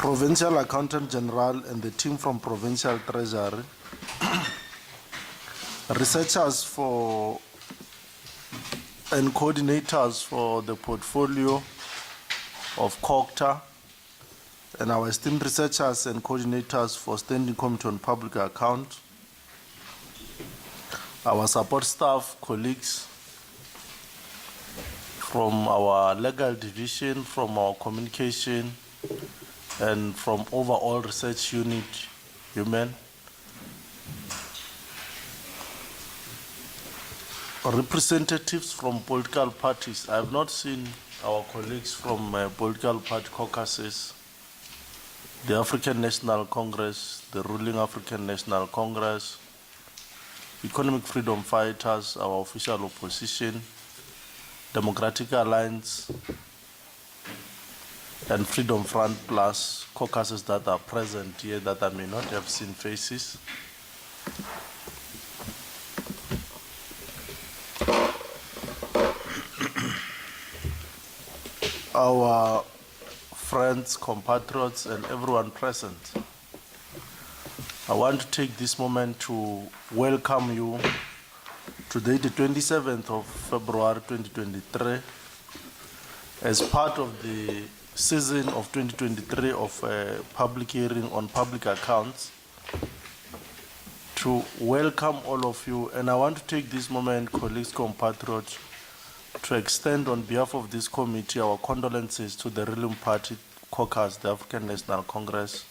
Provincial Accountant General and the team from Provincial Treasury, researchers for and coordinators for the portfolio of COGHSTA, and our esteemed researchers and coordinators for Standing Committee on Public Account, our support staff, colleagues from our legal division, from our communication, and from overall research unit, human, representatives from political parties. I have not seen our colleagues from political party caucuses, the African National Congress, the ruling African National Congress, economic freedom fighters, our official opposition, Democratic Alliance, and Freedom Front Plus caucuses that are present here that I may not have seen faces. Our friends, compatriots, and everyone present, I want to take this moment to welcome you today, the 27th of February 2023, as part of the season of 2023 of a public hearing on public accounts, to welcome all of you. And I want to take this moment, colleagues, compatriots, to extend on behalf of this committee our condolences to the ruling party caucus, the African National Congress,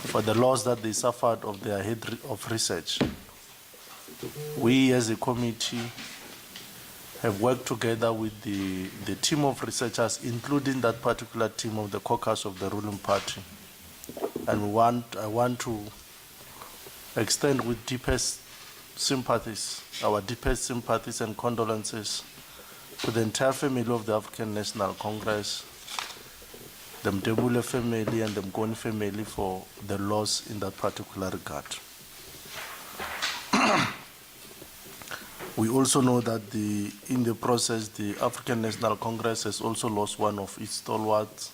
for the loss that they suffered of their head of research. We as a committee have worked together with the team of researchers, including that particular team of the caucus of the ruling party. And I want to extend with deepest sympathies, our deepest sympathies and condolences to the entire family of the African National Congress, the Mdebule family and the Mgoni family for the loss in that particular regard. We also know that in the process, the African National Congress has also lost one of its stalwarts,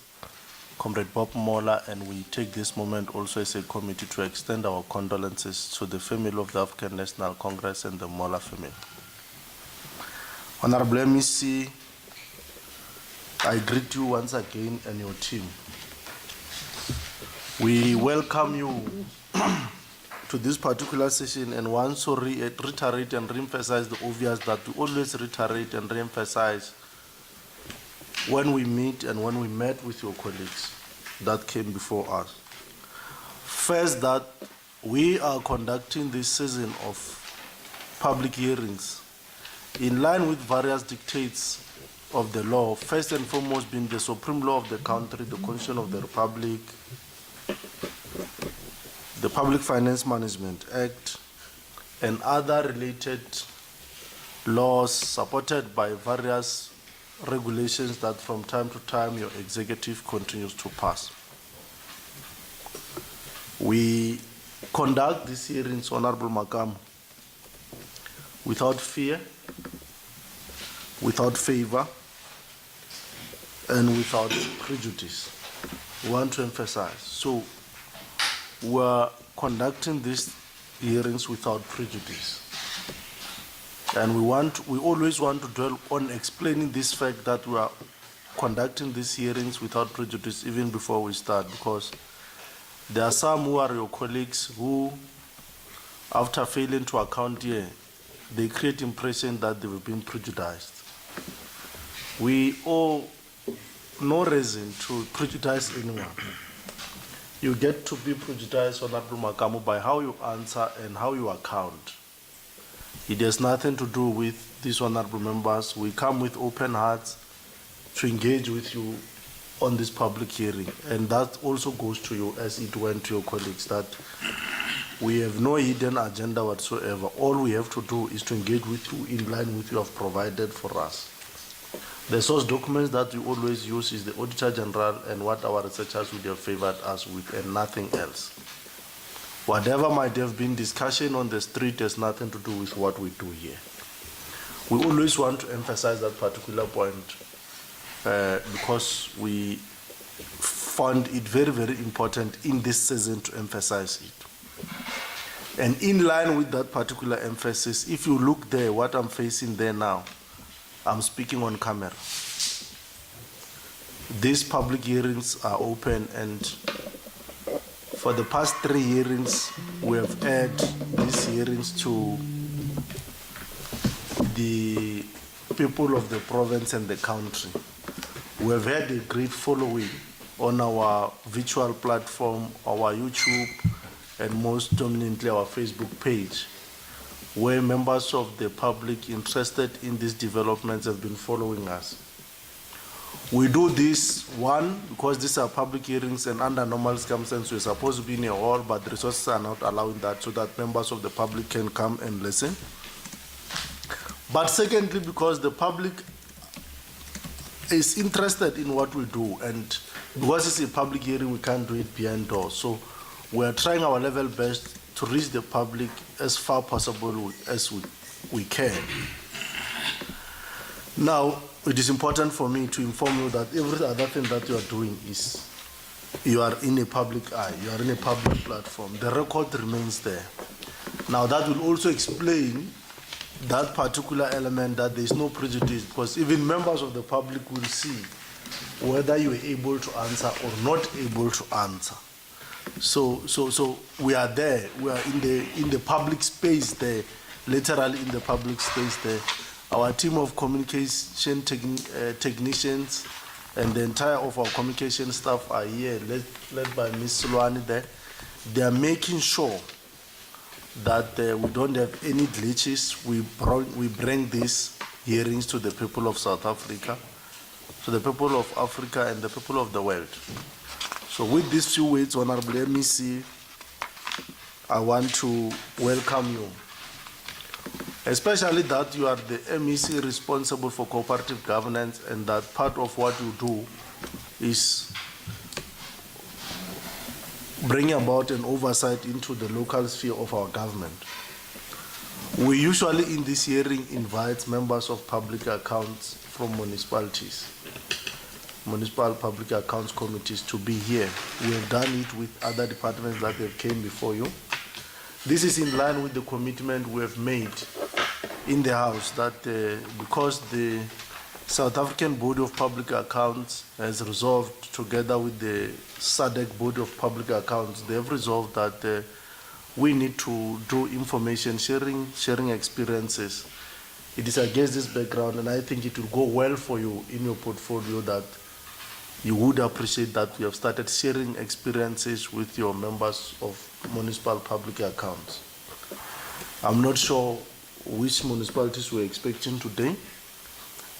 Comrade Bob Mola, and we take this moment also as a committee to extend our condolences to the family of the African National Congress and the Mola family. Honorable MEC, I greet you once again and your team. We welcome you to this particular session and want to reiterate and re-emphasize the obvious that we always reiterate and re-emphasize when we meet and when we met with your colleagues that came before us. First, that we are conducting this season of public hearings in line with various dictates of the law, first and foremost being the supreme law of the country, the Constitution of the Republic, the Public Finance Management Act, and other related laws supported by various regulations that from time to time your executive continues to pass. We conduct these hearings, Honorable Makam, without fear, without favor, and without prejudice. We want to emphasize. So we're conducting these hearings without prejudice. And we always want to dwell on explaining this fact that we are conducting these hearings without prejudice even before we start, because there are some who are your colleagues who, after failing to account here, they create impression that they've been prejudiced. We owe no reason to prejudice anyone. You get to be prejudiced, Honorable Makamu, by how you answer and how you account. It has nothing to do with these honorable members. We come with open hearts to engage with you on this public hearing. And that also goes to you as it went to your colleagues, that we have no hidden agenda whatsoever. All we have to do is to engage with you in line with what you have provided for us. The source documents that we always use is the Auditor General and what our researchers would have favored us with, and nothing else. Whatever might have been discussion on the street has nothing to do with what we do here. We always want to emphasize that particular point because we found it very, very important in this season to emphasize it. And in line with that particular emphasis, if you look there, what I'm facing there now, I'm speaking on camera. These public hearings are open, and for the past 3 hearings, we have had these hearings to the people of the province and the country. We have had a great following on our virtual platform, our YouTube, and most dominantly our Facebook page, where members of the public interested in these developments have been following us. We do this, one, because these are public hearings, and under normal circumstances we're supposed to be in a hall, but the resources are not allowing that, so that members of the public can come and listen. But secondly, because the public is interested in what we do, and because it's a public hearing, we can't do it behind doors. So we are trying our level best to reach the public as far possible as we can. Now, it is important for me to inform you that every other thing that you are doing is you are in a public eye, you are in a public platform. The record remains there. Now, that will also explain that particular element, that there is no prejudice, because even members of the public will see whether you are able to answer or not able to answer. So we are there. We are in the public space there, literally in the public space there. Our team of communication technicians and the entire of our communication staff are here, led by Ms. Sulwani there. They are making sure that we don't have any glitches. We bring these hearings to the people of South Africa, to the people of Africa and the people of the world. So with these few words, Honorable MEC, I want to welcome you. Especially that you are the MEC responsible for cooperative governance, and that part of what you do is bring about an oversight into the local sphere of our government. We usually in this hearing invite members of public accounts from municipalities, municipal public accounts committees to be here. We have done it with other departments that have came before you. This is in line with the commitment we have made in the House that because the South African Board of Public Accounts has resolved, together with the SADC Board of Public Accounts, they have resolved that we need to do information sharing experiences. It is against this background, and I think it will go well for you in your portfolio that you would appreciate that we have started sharing experiences with your members of municipal public accounts. I'm not sure which municipalities we're expecting today,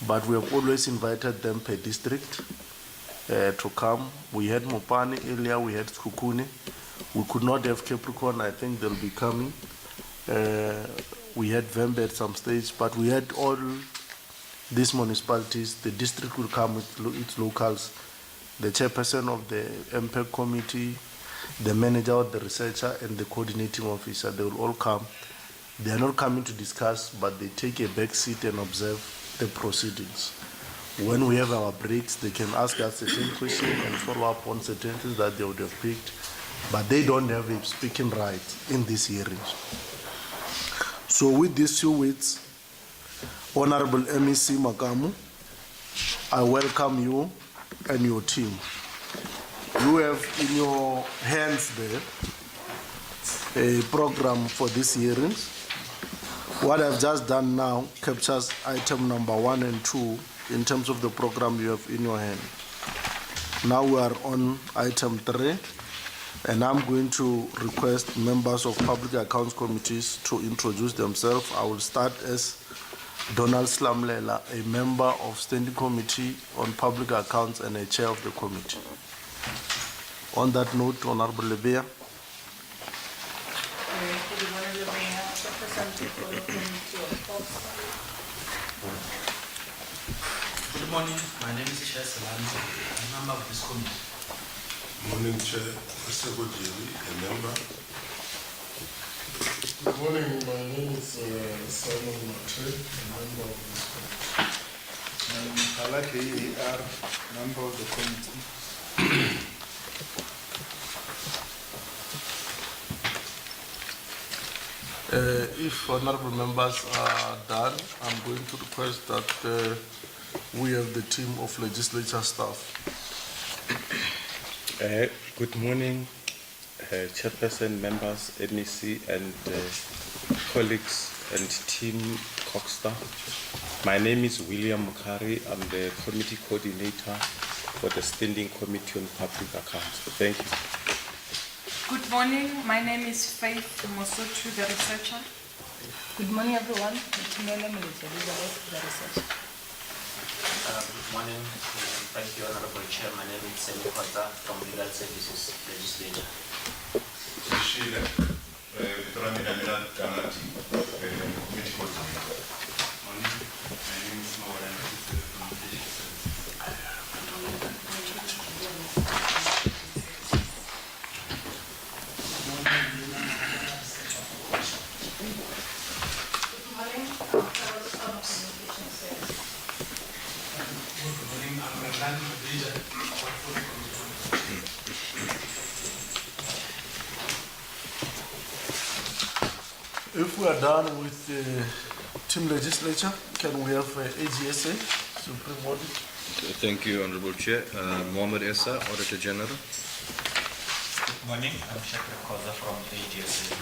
but we have always invited them per district to come. We had Mopani earlier, we had Skukuni. We could not have Capricorn, I think they'll be coming. We had Vembe at some stage, but we had all these municipalities. The district will come with its locals, the chairperson of the MPEG committee, the manager, the researcher, and the coordinating officer. They will all come. They are not coming to discuss, but they take a back seat and observe the proceedings. When we have our breaks, they can ask us certain questions and follow up on certain things that they would have picked, but they don't have a speaking right in these hearings. So with these few words, Honorable MEC Makamu, I welcome you and your team. You have in your hands there a program for these hearings. What I've just done now captures item number 1 and 2 in terms of the program you have in your hand. Now we are on item 3, and I'm going to request members of public accounts committees to introduce themselves. I will start as Donald Slamlela, a member of Standing Committee on Public Accounts and a chair of the committee. On that note, Honorable Lebeya. Good morning, my name is Chair Salanzi, I'm a member of this committee. Morning, Chair. Mr. Gojiri, a member. Good morning, my name is Simon Matre, a member of this committee. I'm Halake ER, member of the committee. If honorable members are done, I'm going to request that we have the team of legislature staff. Good morning, Chairperson, members, NEC, and colleagues and team COGHSTA. My name is William Mukari. I'm the committee coordinator for the Standing Committee on Public Accounts. Thank you. Good morning. My name is Faith Mosotu, the researcher. Good morning, everyone. Tumele Mlete, leader of the research. Good morning. Thank you, Honorable Chair. My name is Semi Kwata from Legal Services Legislature. Shile, Veteran Emirat Kanati, committee coordinator. Morning. My name is Maureen from Financial Services. If we are done with the team legislature, can we have AGSA, Supreme Audit? Thank you, Honorable Chair. Mohammed Essa, Auditor General. Good morning. I'm Shakir Koza from AGSA.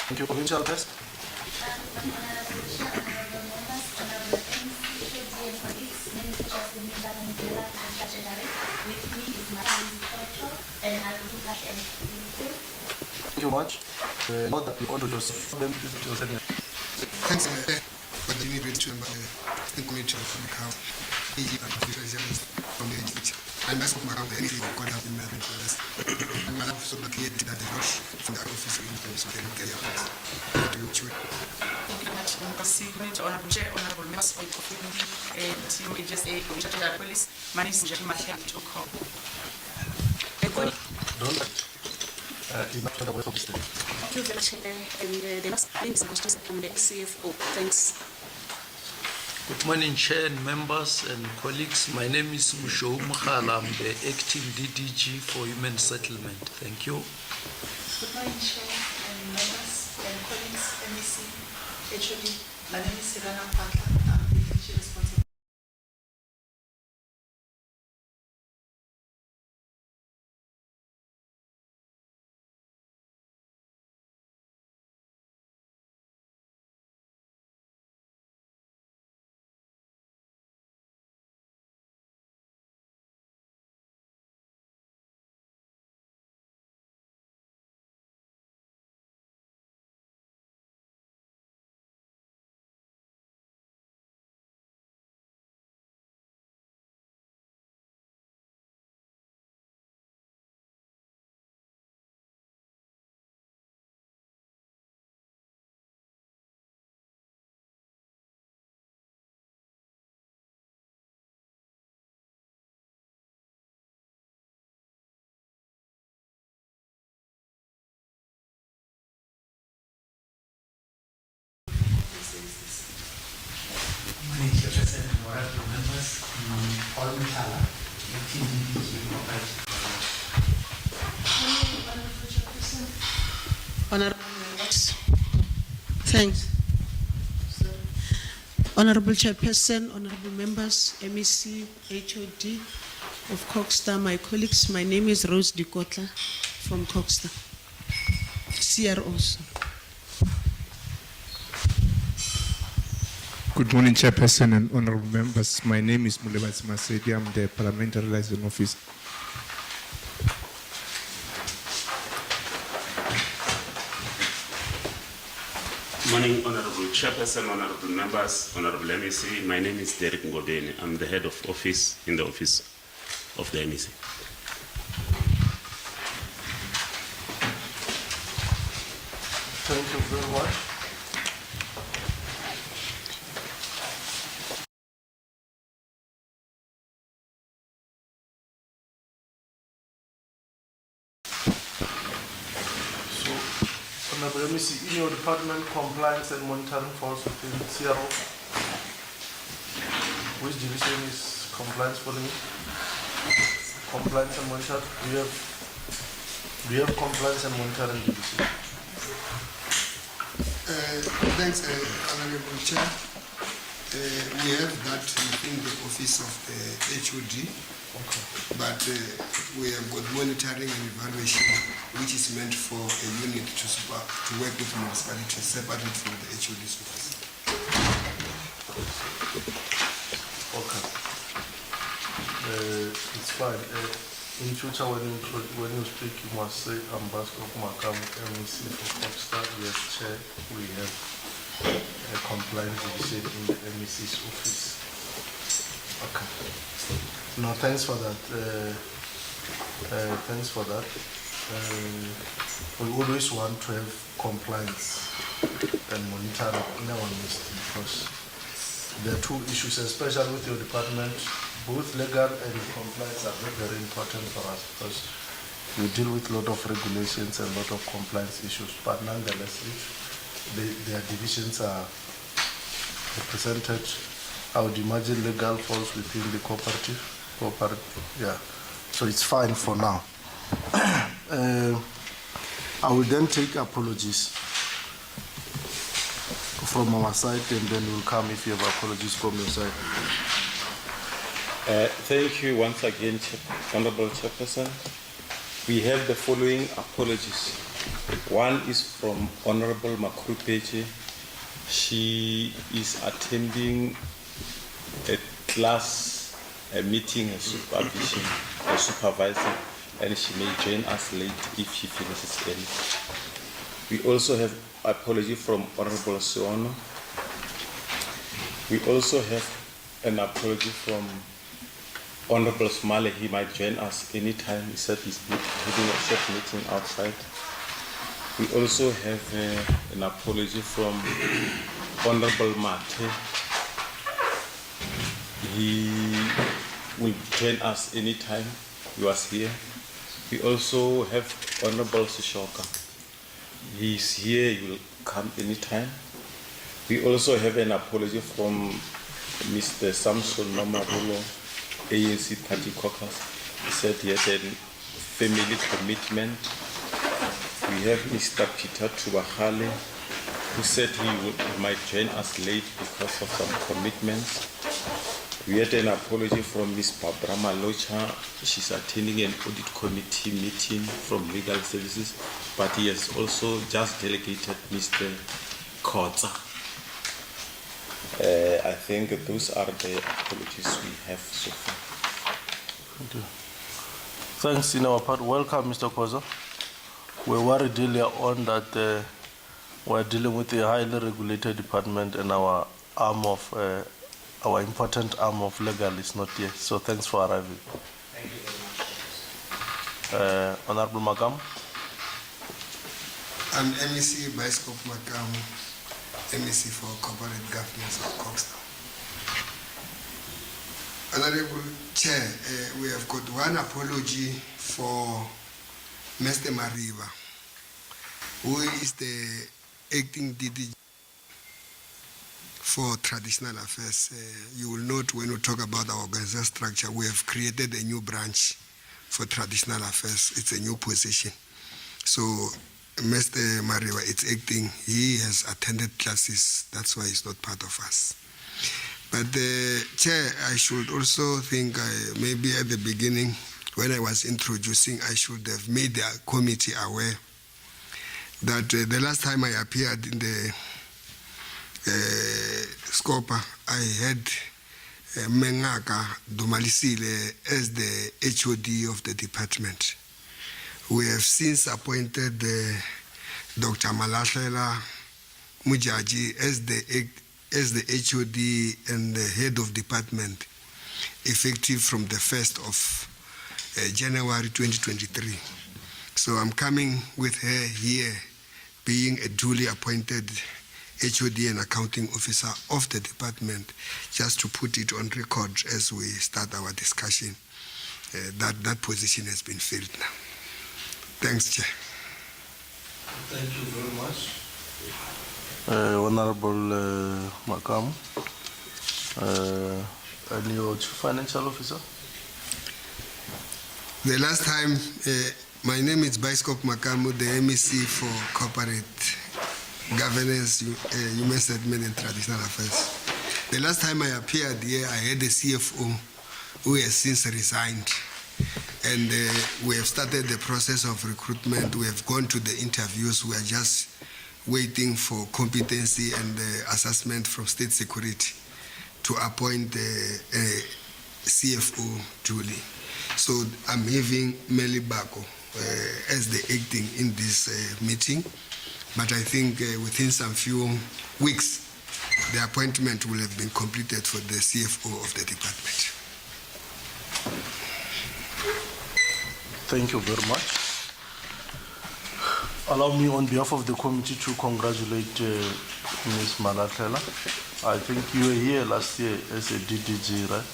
Thank you. Provincial test. Thank you much. Not that the auditor them Thanks for the invitation by the committee of account, AG and official from the agency. And that's what my anything could have been managed for this. And I have so located that the rush from the office in terms of the carry out. Thank you very much. Honorable Chair, Honorable Members of the Committee, Team AGSA, Commissioner Police, my name is Jackie Mahia. Thank you very much. And the next thing is I'm the CFO. Thanks. Good morning, Chair and members and colleagues. My name is Musho Mukhala. I'm the Acting DDG for Human Settlement. Thank you. Good morning, Chair and members and colleagues, MEC, HOD. My name is Sirana Patla. I'm the DDG responsible. Morning, Chairperson, honorable members, Paul Muthala, Team DDG, Honorable members. Thanks. Honorable Chairperson, honorable members, MEC, HOD of COGHSTA, my colleagues, my name is Rose Dikotla from COGHSTA, CROs. Good morning, Chairperson and honorable members. My name is Mulebasi Masedi. I'm the Parliamentary Liaison Officer. Morning, Honorable Chairperson, Honorable Members, Honorable MEC. My name is Derek Ngobeni. I'm the head of office in the office of the MEC. Thank you very much. Honorable MEC, in your department, compliance and monitoring falls within CRO. Which division is compliance for me? compliance and monitoring, do you have compliance and monitoring division? Thanks, Honorable Chair. We have that within the office of the HOD, but we have got monitoring and evaluation, which is meant for a unit to work with municipalities separately from the HOD's office. Okay. It's fine. In future, when you speak, you must say Ambassador Makam, MEC for COGHSTA. Yes, Chair, we have a compliance division in the MEC's office. Okay. No, thanks for that. Thanks for that. We always want to have compliance and monitoring in our midst, because there are two issues, especially with your department. Both legal and compliance are very, very important for us, because we deal with a lot of regulations and a lot of compliance issues. But nonetheless, if their divisions are represented, I would imagine legal falls within the cooperative, yeah. So it's fine for now. I will then take apologies from our side, and then we'll come if you have apologies from your side. Thank you once again, Honorable Chairperson. We have the following apologies. One is from Honorable Makrupeche. She is attending a class, a meeting, a supervision, a supervisor, and she may join us late if she finishes early. We also have apology from Honorable Siono. We also have an apology from Honorable Smale. He might join us anytime. He said he's having a short meeting outside. We also have an apology from Honorable Mate. He will join us anytime. He was here. We also have Honorable Sishoka. He's here. He will come anytime. We also have an apology from Mr. Samson Mamabulo, ANC Party Caucus. He said he had a family commitment. We have Mr. Peter Tubahale, who said he might join us late because of some commitments. We had an apology from Ms. Barbara Malocha. She's attending an audit committee meeting from legal services, but he has also just delegated Mr. Kotza. I think those are the apologies we have so far. Okay. Thanks in our part. Welcome, Mr. Koza. We're worried earlier on that we're dealing with a highly regulated department, and our arm of our important arm of legal is not here. So thanks for arriving. Thank you very much. Honorable Makam. I'm MEC by SCOPA Makam, MEC for Corporate Governance of COGHSTA. Honorable Chair, we have got one apology for Mr. Mariva, who is the acting DDG for traditional affairs. You will note when we talk about our organizational structure, we have created a new branch for traditional affairs. It's a new position. So Mr. Mariva, it's acting. He has attended classes. That's why he's not part of us. But Chair, I should also think maybe at the beginning, when I was introducing, I should have made the committee aware that the last time I appeared in the SCOPA, I had Mengaka Dumalisile as the HOD of the department. We have since appointed Dr. Malashela Mujaji as the HOD and the head of department, effective from the 1st of January 2023. So I'm coming with her here, being a duly appointed HOD and accounting officer of the department, just to put it on record as we start our discussion. That position has been filled now. Thanks, Chair. Thank you very much. Honorable Makam, and your Chief Financial Officer? The last time, my name is Biskop Makamu, the MEC for Corporate Governance, Human Settlement and Traditional Affairs. The last time I appeared here, I had the CFO who has since resigned. And we have started the process of recruitment. We have gone to the interviews. We are just waiting for competency and assessment from State Security to appoint a CFO duly. So I'm having Meli Bako as the acting in this meeting. But I think within some few weeks, the appointment will have been completed for the CFO of the department. Thank you very much. Allow me on behalf of the committee to congratulate Ms. Malatela. I think you were here last year as a DDG, right?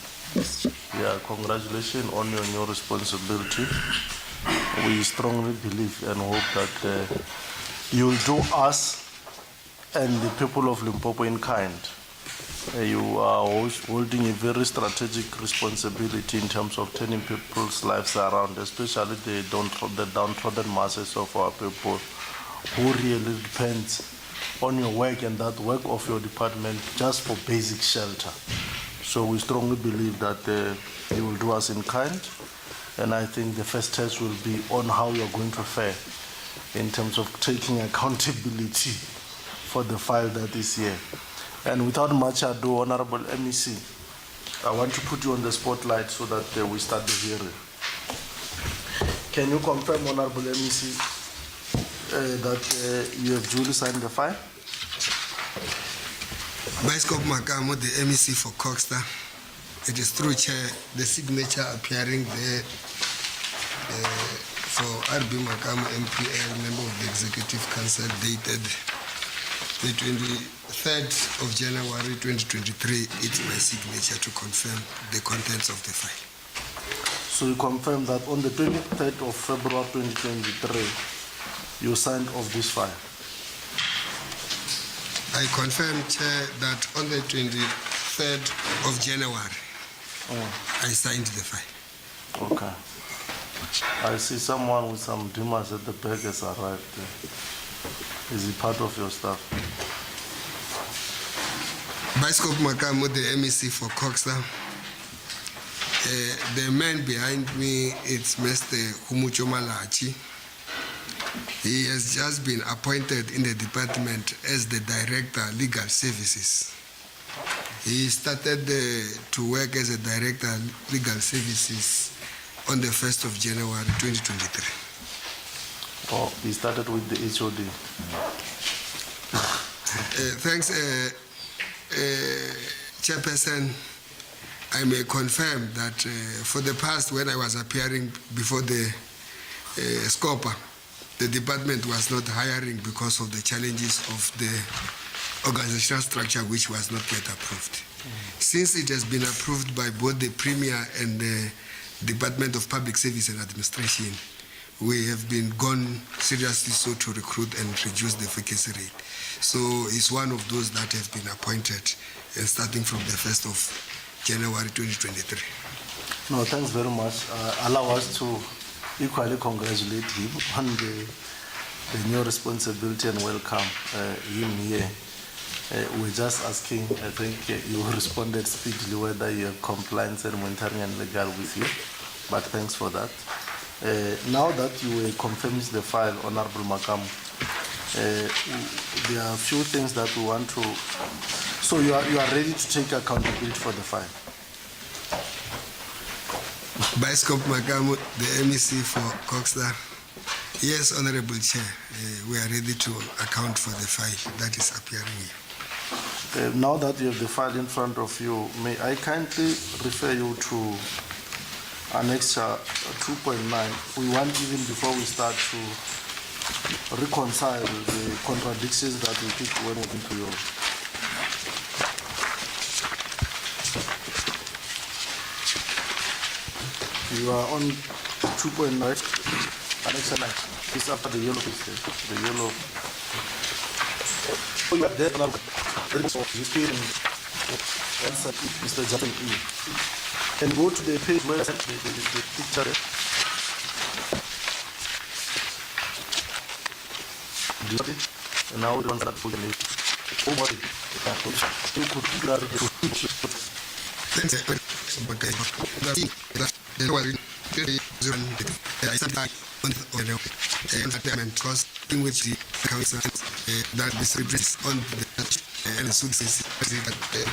Yeah, congratulations on your new responsibility. We strongly believe and hope that you will do us and the people of Limpopo in kind. You are holding a very strategic responsibility in terms of turning people's lives around, especially the downtrodden masses of our people who really depends on your work and that work of your department just for basic shelter. So we strongly believe that you will do us in kind, and I think the first test will be on how you're going to fare in terms of taking accountability for the file that is here. And without much ado, Honorable MEC, I want to put you on the spotlight so that we start the hearing. Can you confirm, Honorable MEC, that you have duly signed the file? Biskop Makamu, the MEC for COGHSTA. It is through Chair, the signature appearing there for RB Makamu MPL, member of the Executive Council, dated the 23rd of January 2023. It's my signature to confirm the contents of the file. So you confirm that on the 23rd of February 2023, you signed off this file? I confirm, Chair, that on the 23rd of January, I signed the file. Okay. I see someone with some demons at the back has arrived there. Is he part of your staff? Biskop Makamu, the MEC for COGHSTA. The man behind me is Mr. Humucho Malachi. He has just been appointed in the department as the Director, Legal Services. He started to work as a Director, Legal Services on the 1st of January 2023. Oh, he started with the HOD. Thanks, Chairperson. I may confirm that for the past, when I was appearing before the SCOPA, the department was not hiring because of the challenges of the organizational structure, which was not yet approved. Since it has been approved by both the Premier and the Department of Public Service and Administration, we have been gone seriously so to recruit and reduce the vacancy rate. So it's one of those that have been appointed starting from the 1st of January 2023. No, thanks very much. Allow us to equally congratulate him on the new responsibility and welcome him here. We're just asking, I think you responded speedily whether you have compliance and monitoring and legal with you, but thanks for that. Now that you confirmed the file, Honorable Makamu, there are a few things that we want to, so you are ready to take accountability for the file? Biskop Makamu, the MEC for COGHSTA. Yes, Honorable Chair, we are ready to account for the file that is appearing here. Now that you have the file in front of you, may I kindly refer you to Annexure 2.9. We want, even before we start, to reconcile the contradictions that we pick when we into your. You are on 2.9, Annexure 9. It's after the yellow piece there. The yellow. Oh, you are there. You Mr. Japan E. And go to the page where I sent the picture. and now we don't start putting it. You could figure out because in which the council that this represents on the and so this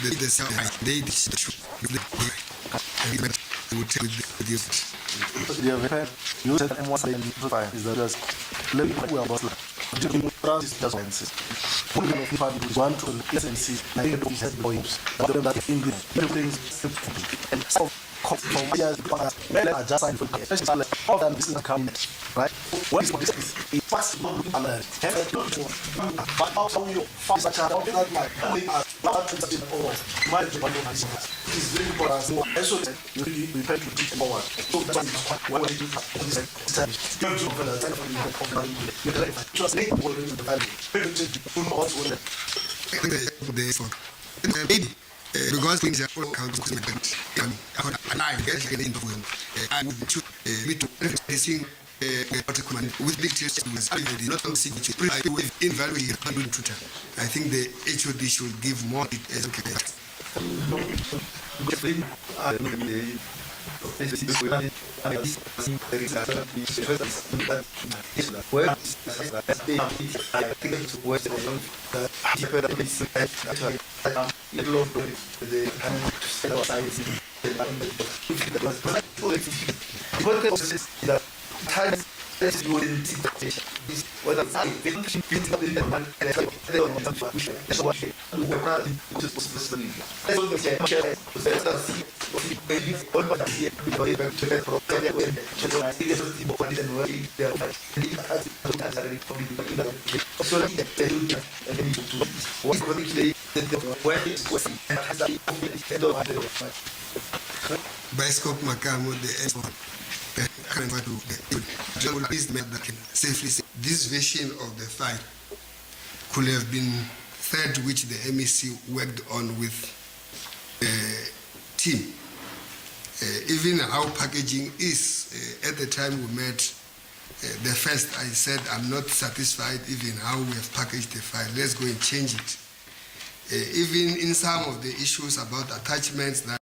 the sound they would take with you. The event you said M1 is that just let me know about just want to listen see I think it has volumes but that English things and some from years are just signed for especially all that business coming right what is this it fast alert but how you fast such a that like my is very important so also you really prepare to teach forward so that's why we do this time just make what is the value maybe because things are all accounts and I get in the room I would choose me to sing with big tears not on signature in value I think the HOD should give more Bioscope Macamo, the export. That can safely say this version of the file could have been third, which the MEC worked on with team. Even how packaging is, at the time we met, the first I said I'm not satisfied even how we have packaged the file. Let's go and change it. Even in some of the issues about attachments that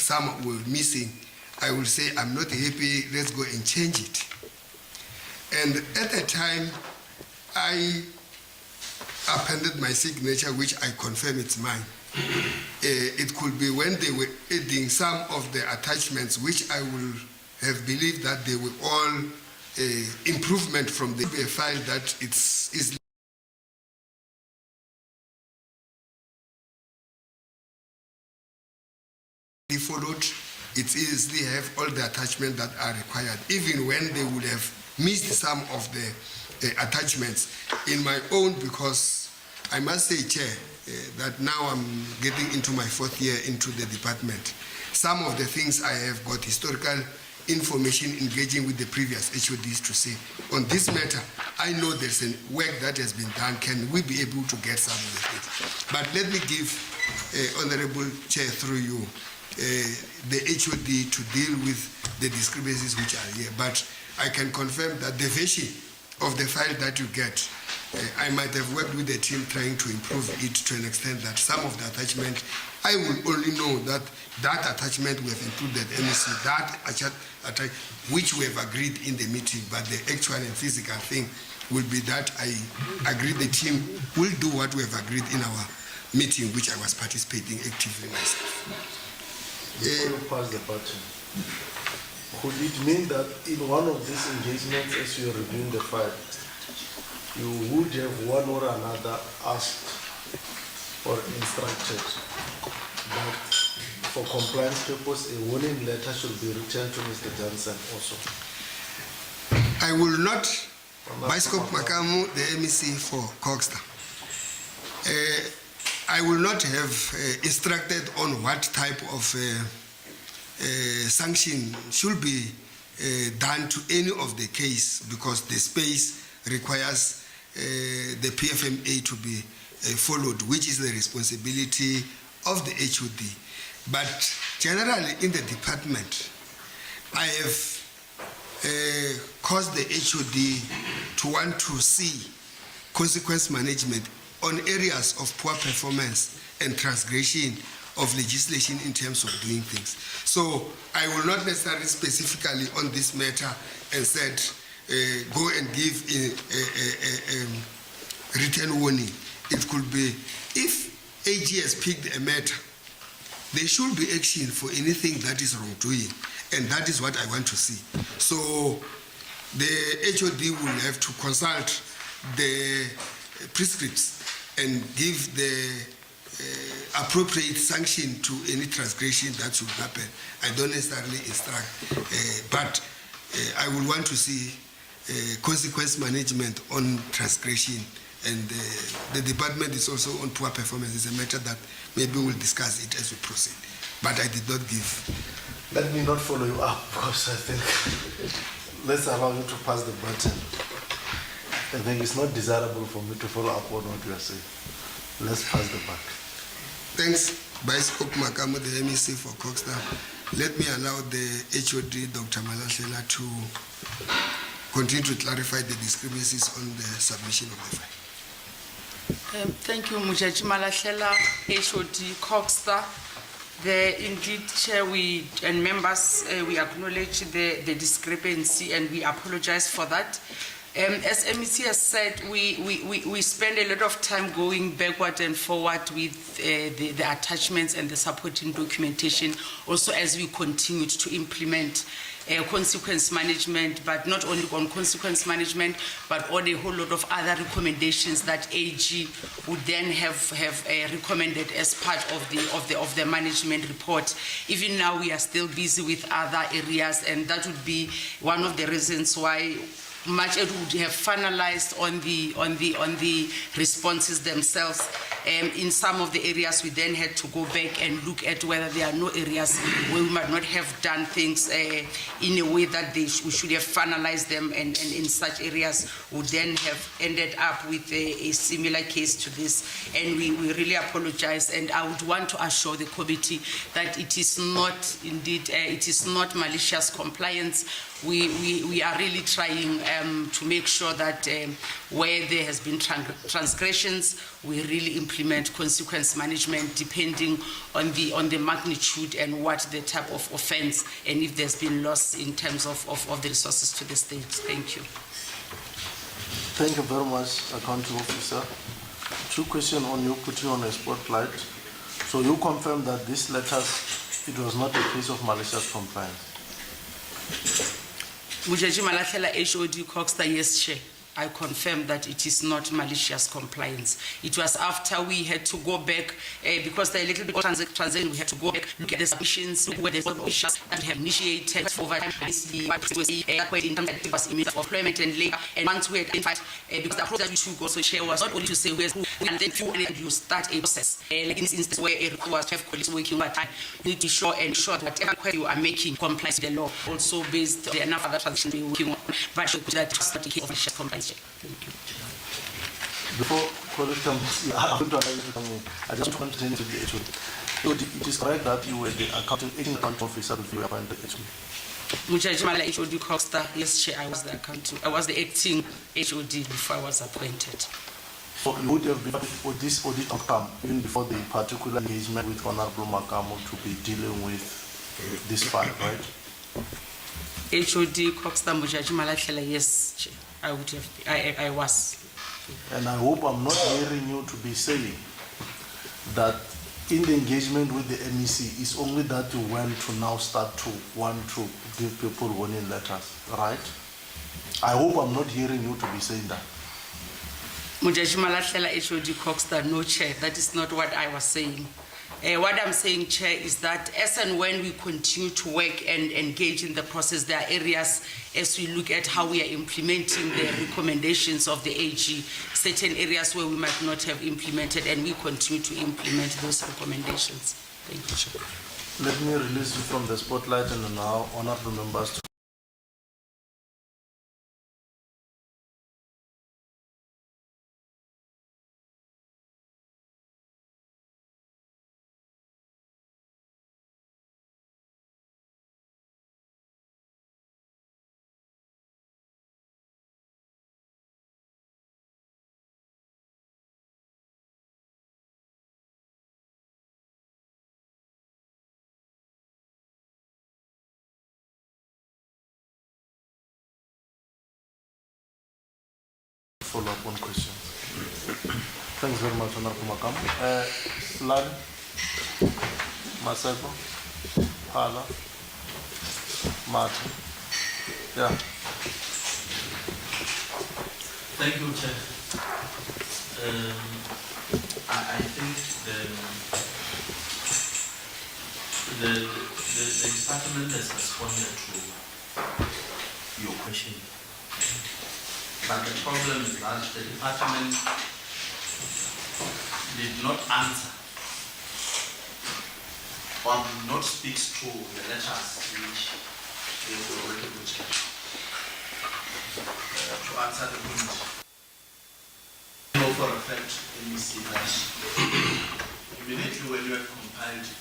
some were missing, I will say, I'm not happy, let's go and change it. And at the time, I appended my signature, which I confirm it's mine. It could be when they were adding some of the attachments, which I will have believed that they were all improvement from the file that is followed. It easily have all the attachments that are required, even when they would have missed some of the attachments in my own, because I must say, Chair, that now I'm getting into my 4th year into the department. Some of the things I have got historical information engaging with the previous HODs to say, on this matter, I know there's a work that has been done. Can we be able to get some of the things? But let me give Honorable Chair, through you, the HOD to deal with the discrepancies which are here. But I can confirm that the version of the file that you get, I might have worked with the team trying to improve it to an extent that some of the attachment, I will only know that that attachment we have included MEC, that which we have agreed in the meeting, but the actual and physical thing will be that I agree the team will do what we have agreed in our meeting, which I was participating actively myself. Before you pass the button, could it mean that in one of these engagements, as you are reviewing the file, you would have one or another asked or instructed that for compliance purpose, a warning letter should be returned to Mr. Johnson also? I will not, by SCOPA Makamu, the MEC for COGHSTA, I will not have instructed on what type of sanction should be done to any of the case, because the space requires the PFMA to be followed, which is the responsibility of the HOD. But generally in the department, I have caused the HOD to want to see consequence management on areas of poor performance and transgression of legislation in terms of doing things. So I will not necessarily specifically on this matter and said, go and give a written warning. It could be, if AG has picked a matter, there should be action for anything that is wrongdoing, and that is what I want to see. So the HOD will have to consult the prescripts and give the appropriate sanction to any transgression that should happen. I don't necessarily instruct, but I would want to see consequence management on transgression, and the department is also on poor performance. It's a matter that maybe we'll discuss it as we proceed, but I did not give. Let me not follow you up, because I think let's allow you to pass the button. I think it's not desirable for me to follow up on what you are saying. Let's pass the buck. Thanks, Vice SCOPA Makamu, the MEC for COGHSTA. Let me allow the HOD, Dr. Malashela, to continue to clarify the discrepancies on the submission of the file. Thank you, Mujaji Malashela, HOD COGHSTA. Indeed, Chair, and members, we acknowledge the discrepancy and we apologize for that. As MEC has said, we spend a lot of time going backward and forward with the attachments and the supporting documentation, also as we continued to implement consequence management, but not only on consequence management, but on a whole lot of other recommendations that AG would then have recommended as part of the management report. Even now, we are still busy with other areas, and that would be one of the reasons why much it would have finalized on the responses themselves. In some of the areas, we then had to go back and look at whether there are no areas where we might not have done things in a way that we should have finalized them, and in such areas would then have ended up with a similar case to this. And we really apologize, and I would want to assure the committee that it is not, indeed, it is not malicious compliance. We are really trying to make sure that where there has been transgressions, we really implement consequence management depending on the magnitude and what the type of offense, and if there's been loss in terms of the resources to the state. Thank you. Thank you very much, Accounting Officer. 2 questions on you, putting on a spotlight. So you confirm that this letters, it was not a case of malicious compliance? Mujaji Malahlela, HOD COGHSTA, yes, Chair. I confirm that it is not malicious compliance. It was after we had to go back, because there are a little bit of transaction, we had to go back, look at the submissions, where the issues that we have initiated over time, in terms of employment and labor, and once we had identified, because the approach that we took also, Chair, was not only to say where's who, and then you start a process. Like in this instance where a was to have colleagues working over time, you need to ensure that whatever query you are making complies with the law, also based on enough other transactions we're working on, but that it's not a case of malicious compliance. Thank you. Before colleague comes, I just want to turn to the HOD. So it is correct that you were the accounting officer before you appointed the HOD? Mujajimala HOD COGHSTA, yes, Chair, I was the acting HOD before I was appointed. So you would have been for this audit outcome, even before the particular engagement with Honorable Makamo to be dealing with this file, right? HOD COGHSTA Mujajimala, yes, Chair. I was. And I hope I'm not hearing you to be saying that in the engagement with the MEC, it's only that you went to now start to want to give people warning letters, right? I hope I'm not hearing you to be saying that. Mujajimala HOD COGHSTA, no, Chair, that is not what I was saying. What I'm saying, Chair, is that as and when we continue to work and engage in the process, there are areas as we look at how we are implementing the recommendations of the AG, certain areas where we might not have implemented, and we continue to implement those recommendations. Thank you, Chair. Let me release you from the spotlight and now honorable members to follow up on questions. Thanks very much, Honorable Makam. Slad, Maseko, Phala, Martin. Yeah. Thank you, Chair. I think the department has responded to your question. But the problem is that the department did not answer or did not speak to the letters which they were already put to answer the point. I know for a fact, let me see that immediately when you have compiled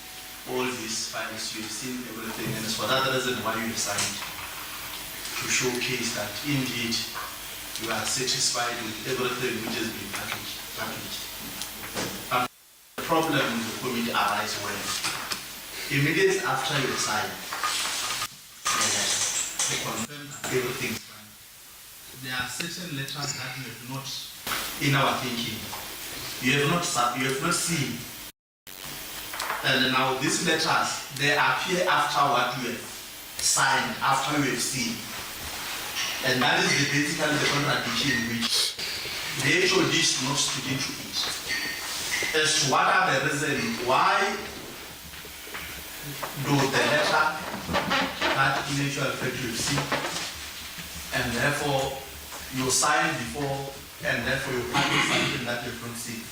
all these files, you have seen everything, and it's for that reason why you decided to showcase that indeed you are satisfied with everything which has been packaged. And the problem in the committee arises when immediately after you sign the letter to confirm that everything is fine, there are certain letters that you have not, in our thinking, you have not seen. And now these letters, they appear after what you have signed, after you have seen. And that is basically the contradiction which the HOD is not speaking to it. As to what are the reasons why do the letter that in actual fact you see, and therefore you sign before, and therefore you package something that you don't see.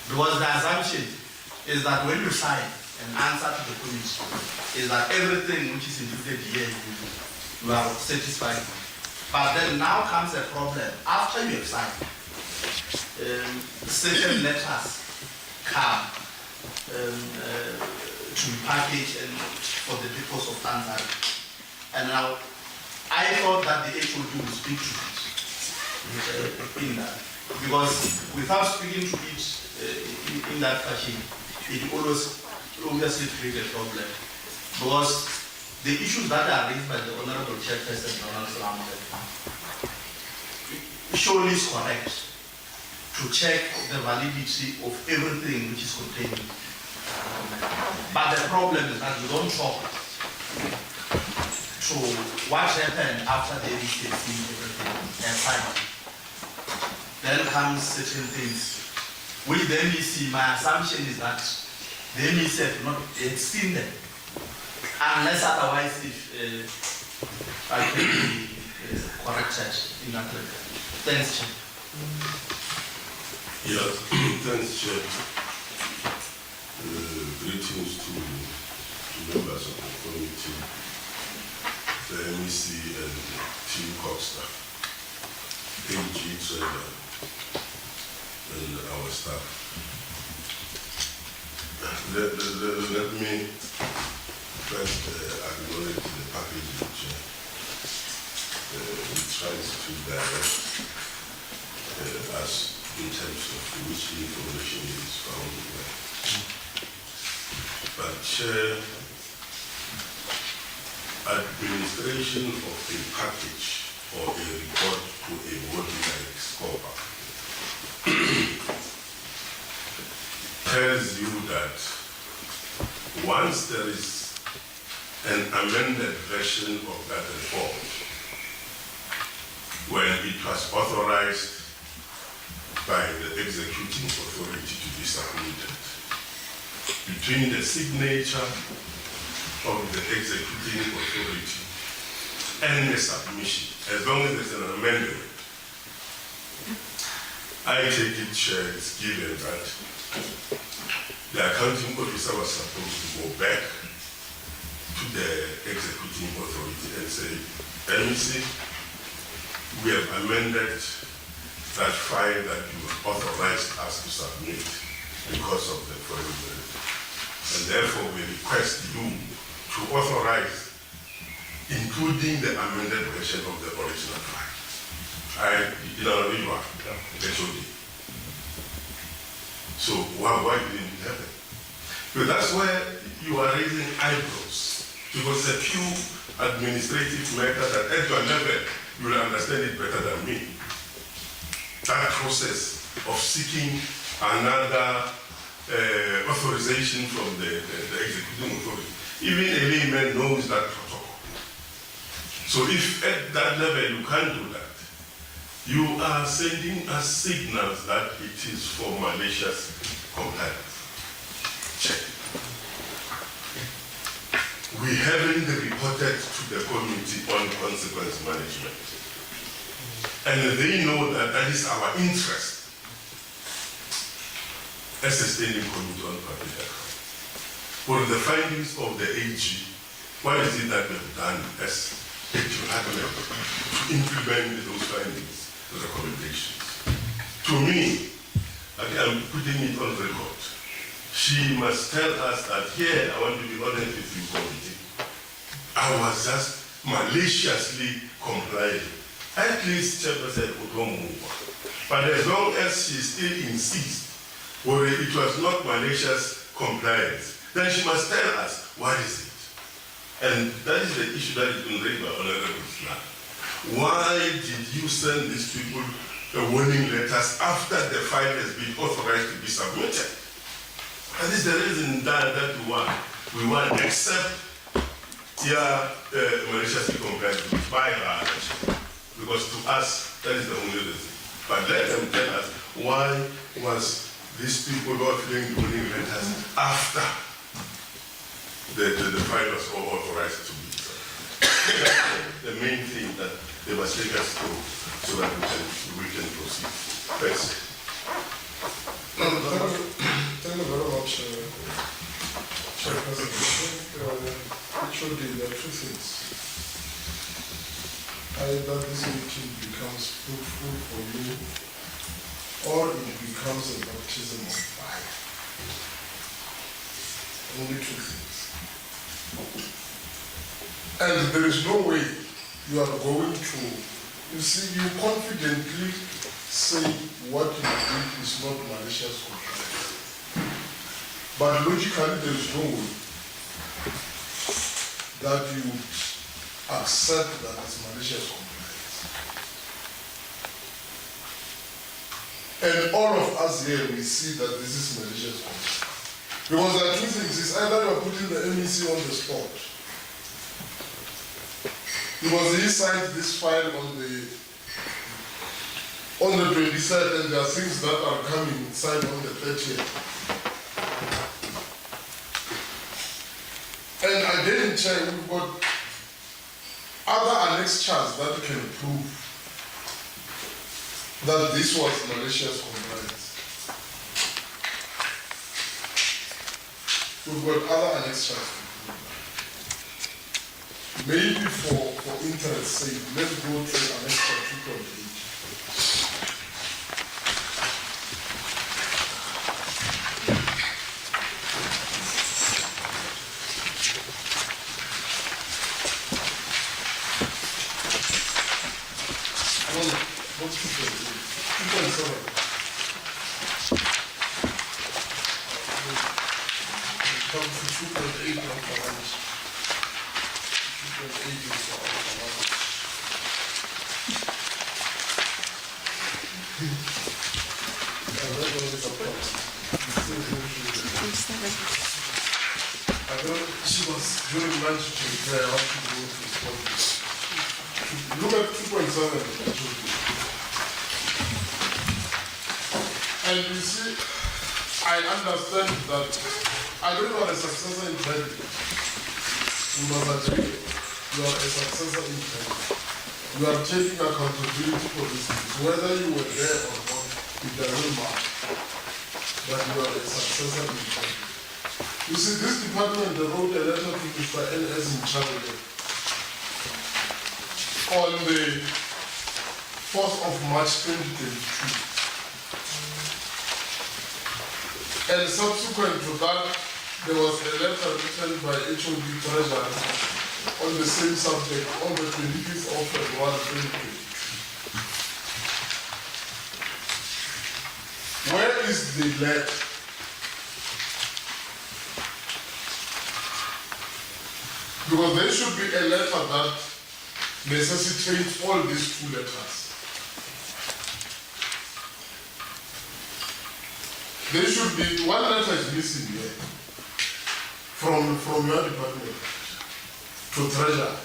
Because the assumption is that when you sign an answer to the committee, is that everything which is included here you are satisfied with. But then now comes a problem. After you have signed, certain letters come to be packaged and for the purpose of answering. And now I thought that the HOD would speak to it. in that. Because without speaking to it in that fashion, it always obviously creates a problem. Because the issues that are raised by the Honorable Chairperson, Donald Salamate, surely is correct to check the validity of everything which is contained. But the problem is that we don't talk to what happened after the MCC everything and finally. Then comes certain things. With the MEC, my assumption is that the MEC have not yet seen them. Unless otherwise if I can be corrected in that regard. Thanks, Chair. Yes, thanks, Chair. Greetings to members of the committee, the MEC and Team COGHSTA, AG Trader, and our staff. Let me first acknowledge the package which tries to direct us in terms of which information is found where. But Chair, administration of a package or a report to a body like SCOPA tells you that once there is an amended version of that report, when it was authorized by the executing authority to be submitted, between the signature of the executing authority and the submission, as long as there's an amendment, I take it, Chair, it's given that the accounting officer was supposed to go back to the executing authority and say, MEC, we have amended that file that you authorized us to submit because of the following. And therefore we request you to authorize including the amended version of the original file. You are HOD. So why didn't it happen? Because that's where you are raising eyebrows. Because it's a pure administrative matter that at your level you will understand it better than me. That process of seeking another authorization from the executing authority. Even a layman knows that protocol. So if at that level you can't do that, you are sending us signals that it is for malicious compliance. Check. We haven't reported to the committee on consequence management. And they know that that is our interest as a standing committee on public health. For the findings of the AG, what is it that we have done as a department to implement those findings, the recommendations? To me, I'm putting it on record, she must tell us that here, I want to be honest with you, committee, I was just maliciously complying. At least Chairperson would not move. But as long as she still insists, or it was not malicious compliance, then she must tell us what is it. And that is the issue that has been raised by Honorable Islam. Why did you send these people warning letters after the file has been authorized to be submitted? That is the reason that we want, except maliciously compliant by her. Because to us, that is the only reason. But let them tell us why was these people not filling the warning letters after the file was authorized to be submitted. The main thing that they must take us through so that we can proceed. Thanks. Thank you very much, Chairperson. It should be the two things. Either this meeting becomes fruitful for you, or it becomes a baptism of fire. Only two things. And there is no way you are going to You see, you confidently say what you did is not malicious compliance. But logically, there is no way that you accept that it's malicious compliance. And all of us here, we see that this is malicious compliance. Because there are two things. It's either you are putting the MEC on the spot. Because he signed this file on the 23rd, and there are things that are coming signed on the 30th. And again, Chair, we've got other annexed charts that can prove that this was malicious compliance. We've got other annexed charts to prove that. Maybe for interest's sake, let's go to annexed chart 2.8. She was during lunch to how to go to sport. Look at 2.7. And you see, I understand that I don't know a successor in credit. You must agree, you are a successor in credit. You are taking accountability for this things. Whether you were there or not, it doesn't matter. But you are a successor in credit. You see, this department wrote a letter to Mr. N.S. in Charlie on the 4th of March 2022. And subsequent to that, there was a letter written by HOD Treasurer on the same subject on the 25th of February 2022. Where is the letter? Because there should be a letter that necessitates all these two letters. There should be one letter is missing here from your department to Treasurer.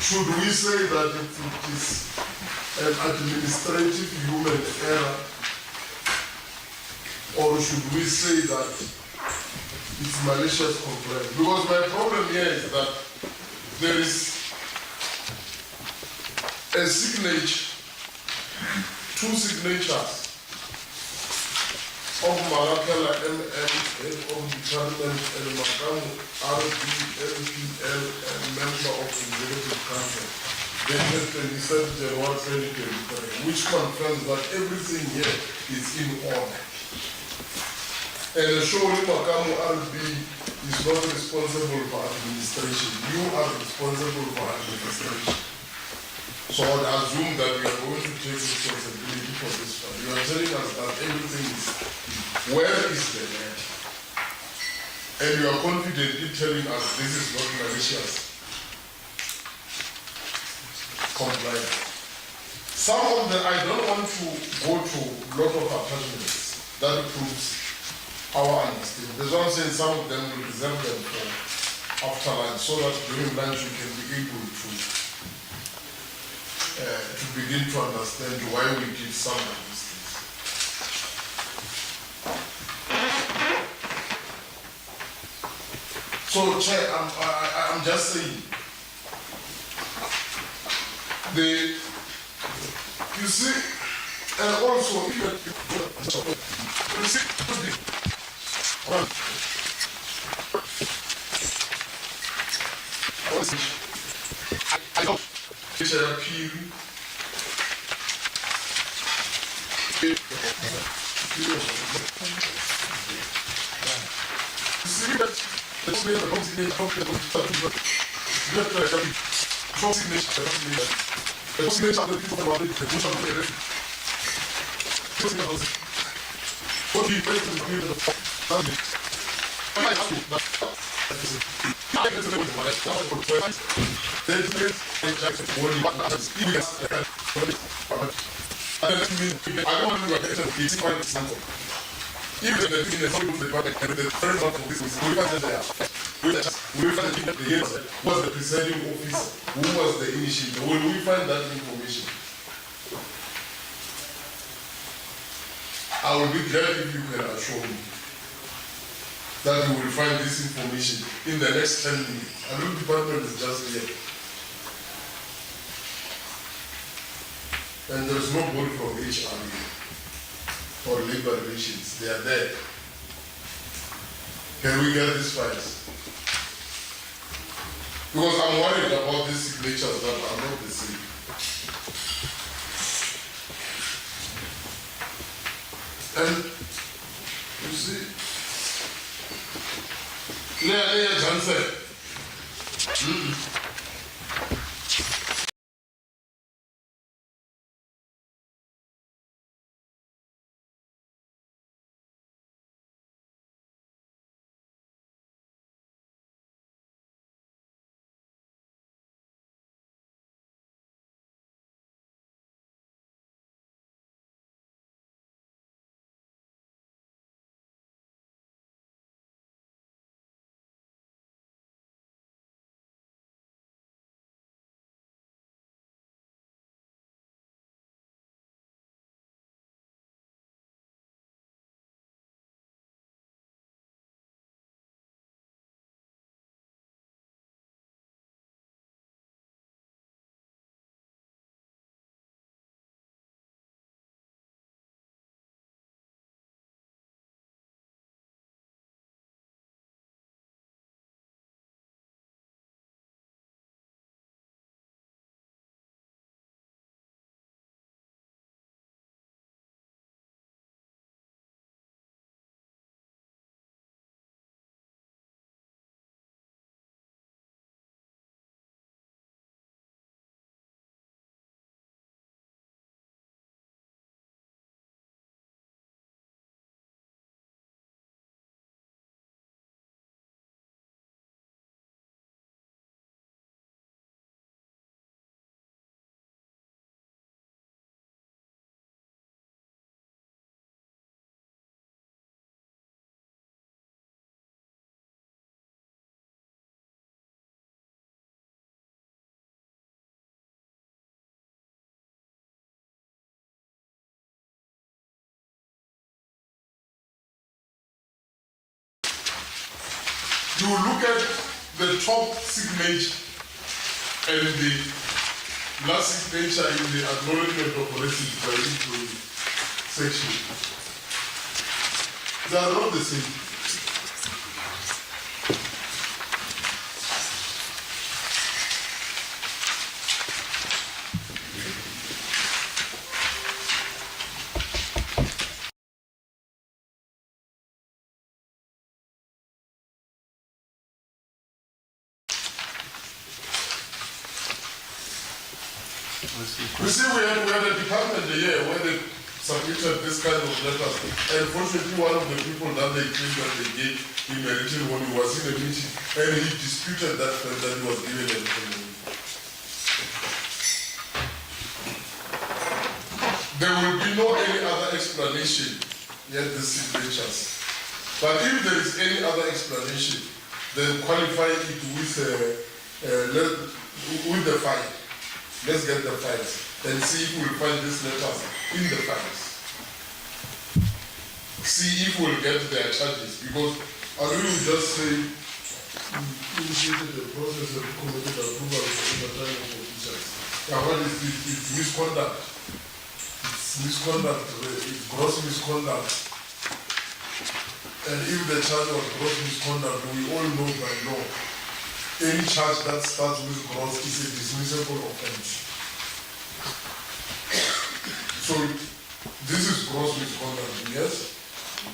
Should we say that it is an administrative human error? Or should we say that it's malicious compliance? Because my problem here is that there is a signature, two signatures of Marakela MM, head of department, and Makamu RB, LPL, and member of Executive Council, dated 23rd January 2023, which confirms that everything here is in order. And surely Makamu RB is not responsible for administration. You are responsible for administration. So I would assume that we are going to take responsibility for this one. You are telling us that everything is, where is the letter? And you are confidently telling us this is not malicious compliance. Some of them, I don't want to go to a lot of attachments. That proves our understanding. That's why I'm saying some of them will reserve them for after lunch, so that during lunch you can be able to begin to understand why we did some of these things. So, Chair, I'm just saying, you see, and also, you see, I don't appeal. You see that Was the presiding officer? Who was the initiator? Will we find that information? I will be glad if you can assure me that we will find this information in the next 10 minutes. I know the department is just here. And there is nobody from HR or labor relations. They are there. Can we get these files? Because I'm worried about these signatures that are not the same. And you see, Leah Johnson. You look at the top signature and the last signature in the acknowledgement of operations by employee section. They are not the same. You see, we had a department here where they submitted this kind of letters. And fortunately, one of the people that they claimed that they gave him a written one, he was in a meeting and he disputed that he was given a written one. There will be no any other explanation yet the signatures. But if there is any other explanation, then qualify it with the file. Let's get the files and see if we'll find these letters in the files. See if we'll get their charges, because I will just say initiated the process of committed approval for overtime of officials. Now what is this? It's misconduct. It's misconduct, it's gross misconduct. And if the charge was gross misconduct, we all know by law, any charge that starts with gross is a dismissible offense. So this is gross misconduct, yes?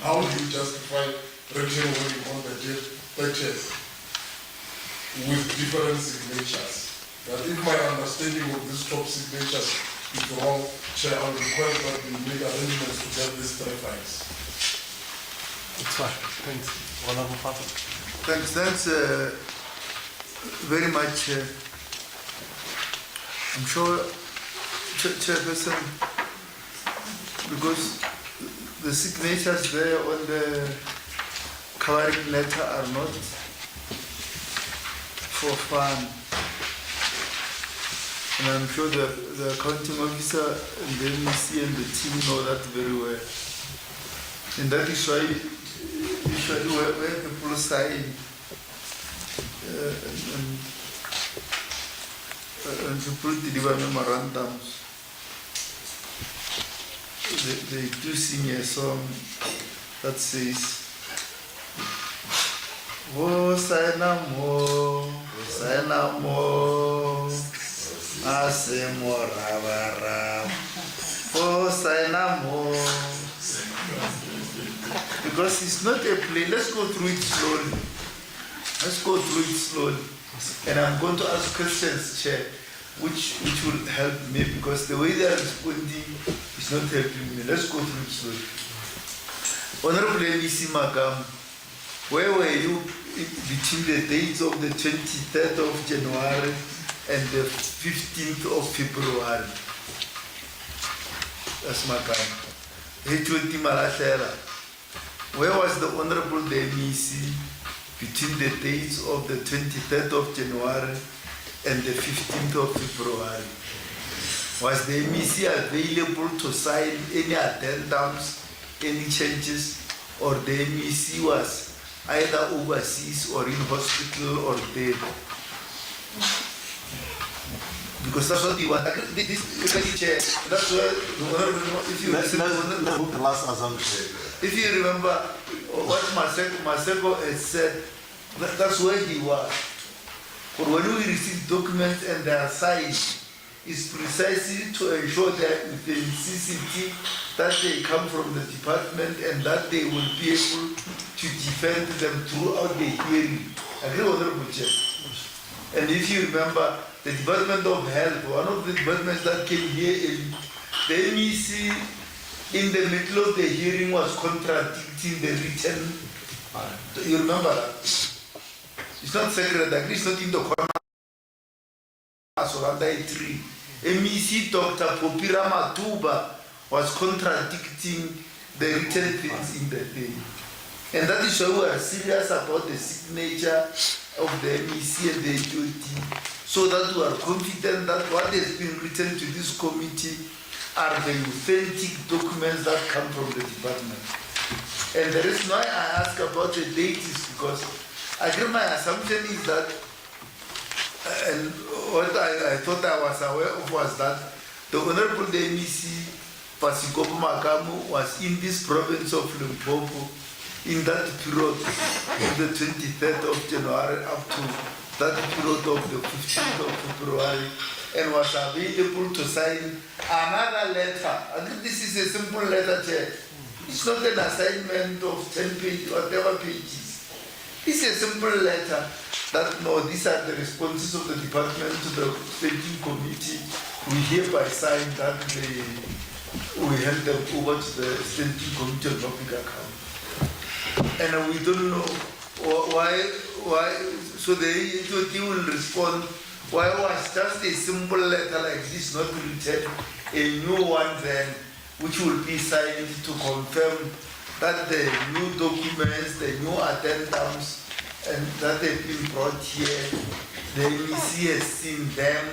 How do you justify written warning on the 30th with different signatures. But if my understanding of these top signatures is wrong, Chair, I will request that we make arrangements to get these 3 files. It's fine. Thanks. Honorable Father. Thanks very much. I'm sure, Chairperson, because the signatures there on the covering letter are not for fun. And I'm sure the accounting officer and the MEC and the team know that very well. And that is why usually where people sign and people deliver memorandums, they do sing a song that says, "Oh, Sainamo, Sainamo, Asemo Ravara, oh, Sainamo." Because it's not a play. Let's go through it slowly. Let's go through it slowly. And I'm going to ask questions, Chair, which will help me, because the way they are responding is not helping me. Let's go through it slowly. Honorable MEC Magam, where were you between the dates of the 23rd of January and the 15th of February? That's Magam. H20 Malashera. Where was the Honorable MEC between the dates of the 23rd of January and the 15th of February? Was the MEC available to sign any addendums, any changes, or the MEC was either overseas or in hospital or dead? Because that's what you want. That's where the Honorable, if you the last assumption. If you remember what Maseko had said, that's where he was. But when we receive documents and they are signed, it's precisely to ensure that within CCT that they come from the department and that they will be able to defend them throughout the hearing. Agree, Honorable Chair? And if you remember, the Department of Health, one of the departments that came here, in the MEC in the middle of the hearing was contradicting the written. You remember that? It's not secret, it's not in the corner. MEC Dr. Popira Matuba was contradicting the written things in the thing. And that is why we are serious about the signature of the MEC and the HOD, so that we are confident that what has been written to this committee are the authentic documents that come from the department. And the reason why I ask about the date is because I think my assumption is that, and what I thought I was aware of was that the Honorable MEC SCOPA Makamu was in this province of Limpopo in that period of the 23rd of January up to that period of the 15th of February, and was available to sign another letter. I think this is a simple letter, Chair. It's not an assignment of 10 pages, whatever pages. It's a simple letter that, no, these are the responses of the department to the standing committee. We hereby sign that we hand them over to the standing committee on public account. And we don't know why, so the HOD will respond, why was just a simple letter like this not written, a new one then, which will be signed to confirm that the new documents, the new addendums, and that they've been brought here, the MEC has seen them,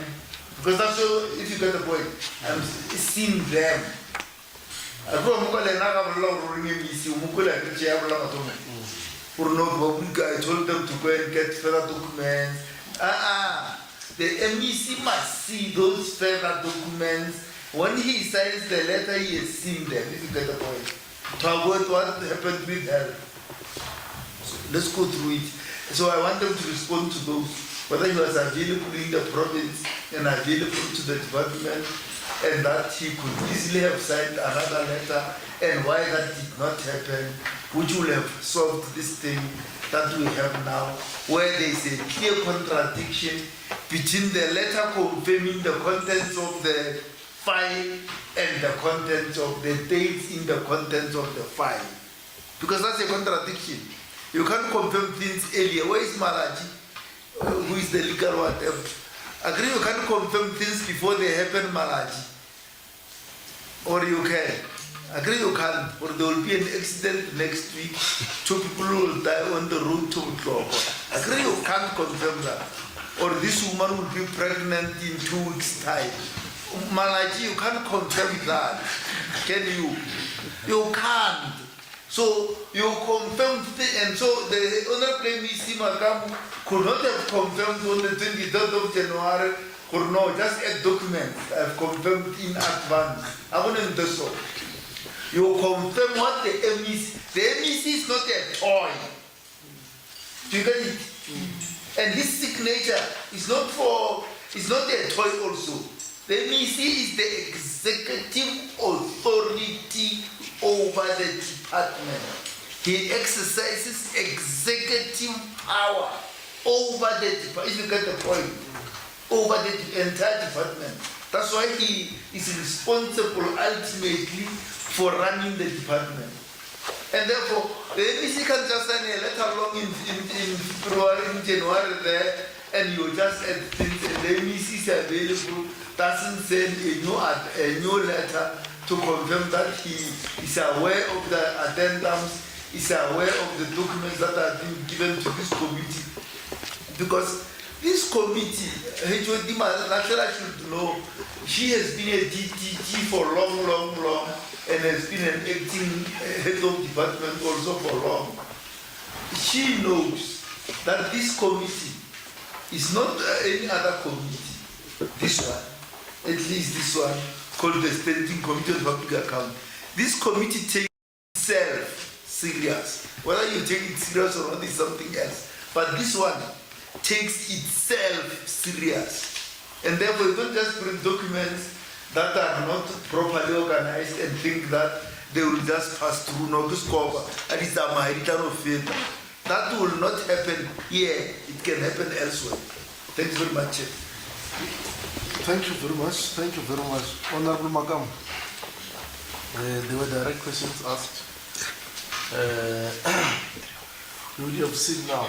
because that's all, if you get the point, I've seen them. I go I told them to go and get further documents. The MEC must see those further documents. When he signs the letter, he has seen them, if you get the point. To avoid what happened with her. So let's go through it. So I want them to respond to those, whether he was available in the province and available to the department, and that he could easily have signed another letter, and why that did not happen, which will have solved this thing that we have now, where there is a clear contradiction between the letter confirming the contents of the file and the contents of the dates in the contents of the file. Because that's a contradiction. You can't confirm things earlier. Where is Malachi? Who is the legal whatever? Agree you can't confirm things before they happen, Malachi. Or you can. Agree you can't. Or there will be an accident next week. 2 people will die on the road to Mtloko. Agree you can't confirm that. Or this woman will be pregnant in 2 weeks' time. Malachi, you can't confirm that. Can you? You can't. So you confirmed, and so the Honorable MEC Makamu could not have confirmed on the 23rd of January, or no, just a document I've confirmed in advance. I wouldn't do so. You confirm what the MEC is not a toy. Do you get it? And his signature is not a toy also. The MEC is the executive authority over the department. He exercises executive power over the department. If you get the point, over the entire department. That's why he is responsible ultimately for running the department. And therefore, the MEC can just sign a letter along in February, in January there, and you just add things, and the MEC is available, doesn't send a new letter to confirm that he is aware of the addendums, is aware of the documents that are being given to this committee. Because this committee, HOD National should know, she has been a DTG for long, and has been an acting head of department also for long. She knows that this committee is not any other committee. This one, at least this one, called the Standing Committee on Public Account. This committee takes itself serious. Whether you take it serious or not is something else. But this one takes itself serious. And therefore, you don't just bring documents that are not properly organized and think that they will just pass through no SCOPA. And it's a Maharitan of faith. That will not happen here. It can happen elsewhere. Thank you very much. Thank you very much. Thank you very much. Honorable Magam, there were direct questions asked. You will have seen now,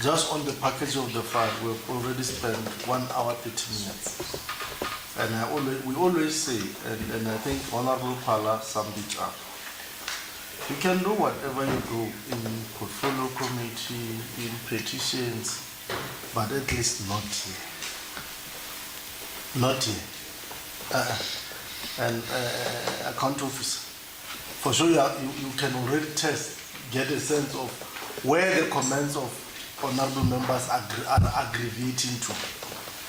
just on the package of the file, we've already spent 1 hour 30 minutes. And we always say, and I think Honorable Pala summed it up, you can do whatever you do in portfolio committee, in petitions, but at least not here. Not here. And account officer. For sure, you can already get a sense of where the comments of honorable members are aggravating to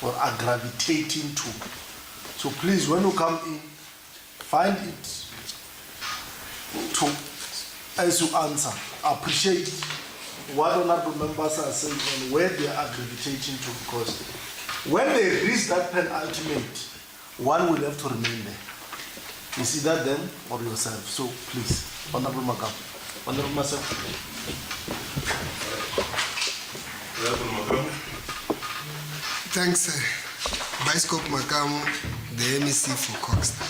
or are gravitating to. So please, when you come in, find it to, as you answer, appreciate what honorable members are saying and where they are gravitating to, because when they reach that penultimate, one will have to remain there. It's either them or yourself. So please, Honorable Makam. Honorable myself. Thanks, Vice Cop Makam, the MEC for COGHSTA.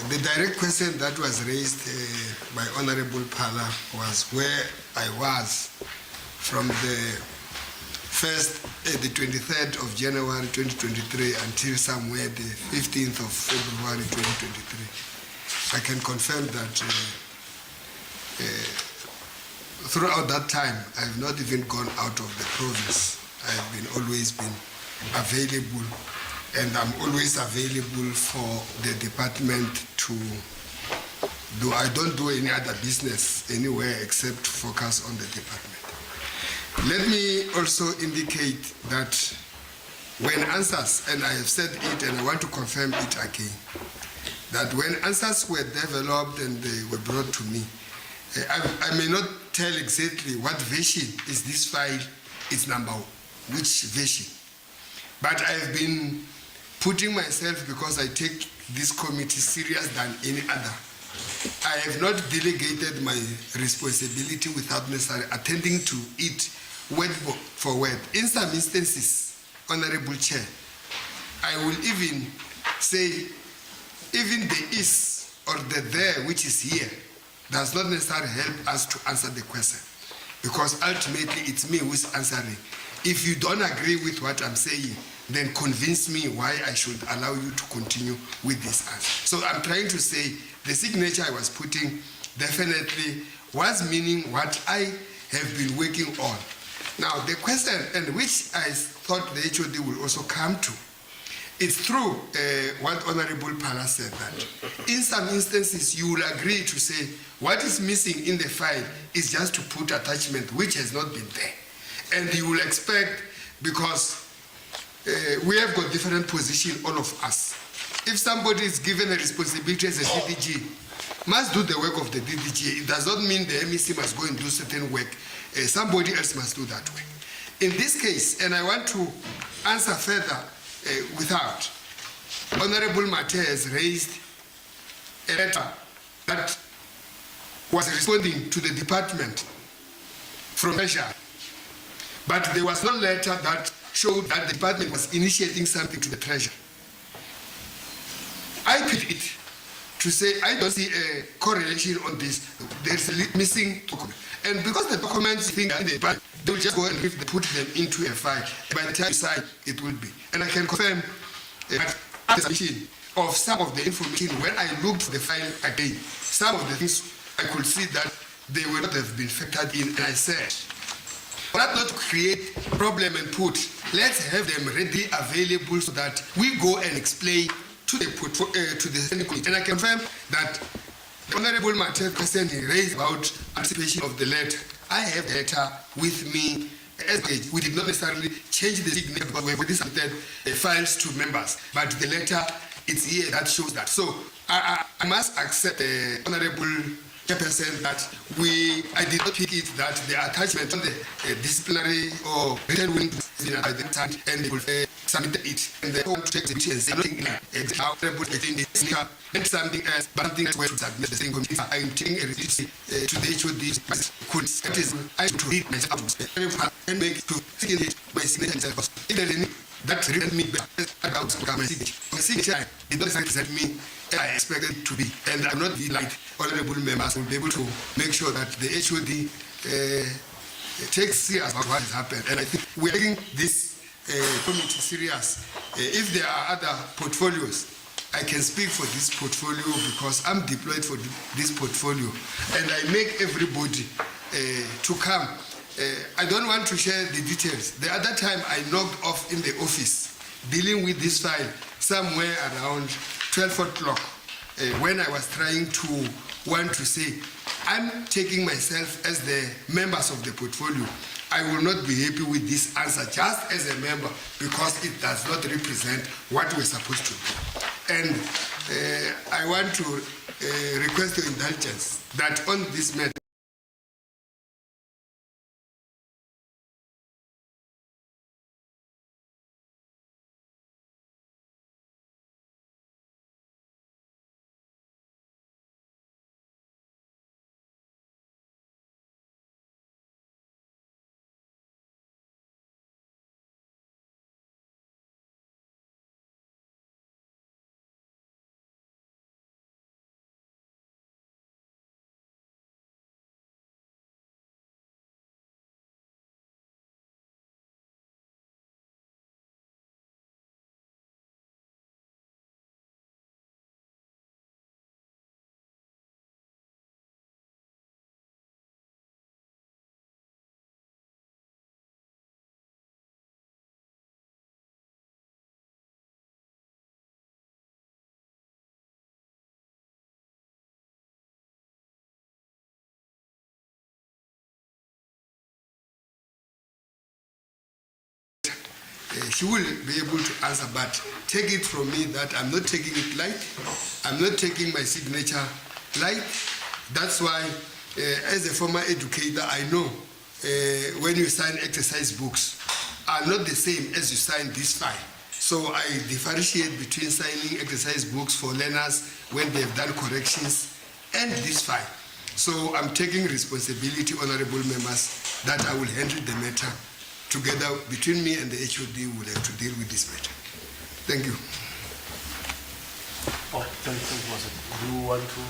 The direct question that was raised by Honorable Pala was where I was from the 23rd of January 2023 until somewhere the 15th of February 2023. I can confirm that throughout that time, I have not even gone out of the province. I have always been available, and I'm always available for the department to do. I don't do any other business anywhere except focus on the department. Let me also indicate that when answers, and I have said it and I want to confirm it again, that when answers were developed and they were brought to me, I may not tell exactly what version is this file, its number, which version. But I have been putting myself, because I take this committee serious than any other. I have not delegated my responsibility without necessarily attending to it word for word. In some instances, Honorable Chair, I will even say, even the is or the there which is here does not necessarily help us to answer the question, because ultimately it's me who is answering. If you don't agree with what I'm saying, then convince me why I should allow you to continue with this answer. So I'm trying to say the signature I was putting definitely was meaning what I have been working on. Now the question, and which I thought the HOD will also come to, it's true what Honorable Pala said, that in some instances you will agree to say what is missing in the file is just to put attachment which has not been there. And you will expect, because we have got different positions, all of us. If somebody is given a responsibility as a DDG, must do the work of the DDG. It does not mean the MEC must go and do certain work. Somebody else must do that work. In this case, and I want to answer further without, Honorable Mate has raised a letter that was responding to the department from Treasury. But there was no letter that showed that the department was initiating something to the Treasury. I put it to say I don't see a correlation on this. There's a missing document. And because the documents think in the department, they will just go and put them into a file. By the time you sign, it will be. And I can confirm that the submission of some of the information, when I looked at the file again, some of the things I could see that they would not have been factored in, and I said, not to create problem and put, let's have them ready available so that we go and explain to the Senate committee. And I confirm that the Honorable Martin question he raised about anticipation of the letter. I have the letter with me. We did not necessarily change the signature because we have distributed files to members, but the letter, it's here that shows that. So I must accept the Honorable Chairperson that I did not pick it that the attachment on the disciplinary or written wing by the time and they will submit it and they want to take the chance looking at how terrible the thing is and something else, but something else where to submit the same committee. I'm taking a receipt to the HOD could that is I to read myself and make to see it by signature. If there is any that written me about my signature. My signature did not represent me as I expected it to be, and I'm not the like honorable members will be able to make sure that the HOD takes serious about what has happened. And I think we're taking this committee serious. If there are other portfolios, I can speak for this portfolio because I'm deployed for this portfolio, and I make everybody to come. I don't want to share the details. The other time I knocked off in the office dealing with this file somewhere around 12 o'clock when I was trying to want to say, I'm taking myself as the members of the portfolio. I will not be happy with this answer just as a member because it does not represent what we're supposed to do. And I want to request your indulgence that on this matter, she will be able to answer, but take it from me that I'm not taking it light. I'm not taking my signature light. That's why, as a former educator, I know when you sign exercise books are not the same as you sign this file. So I differentiate between signing exercise books for learners when they have done corrections and this file. So I'm taking responsibility, honorable members, that I will handle the matter together between me and the HOD. We will have to deal with this matter. Thank you. Oh, thank you, Master. Do you want to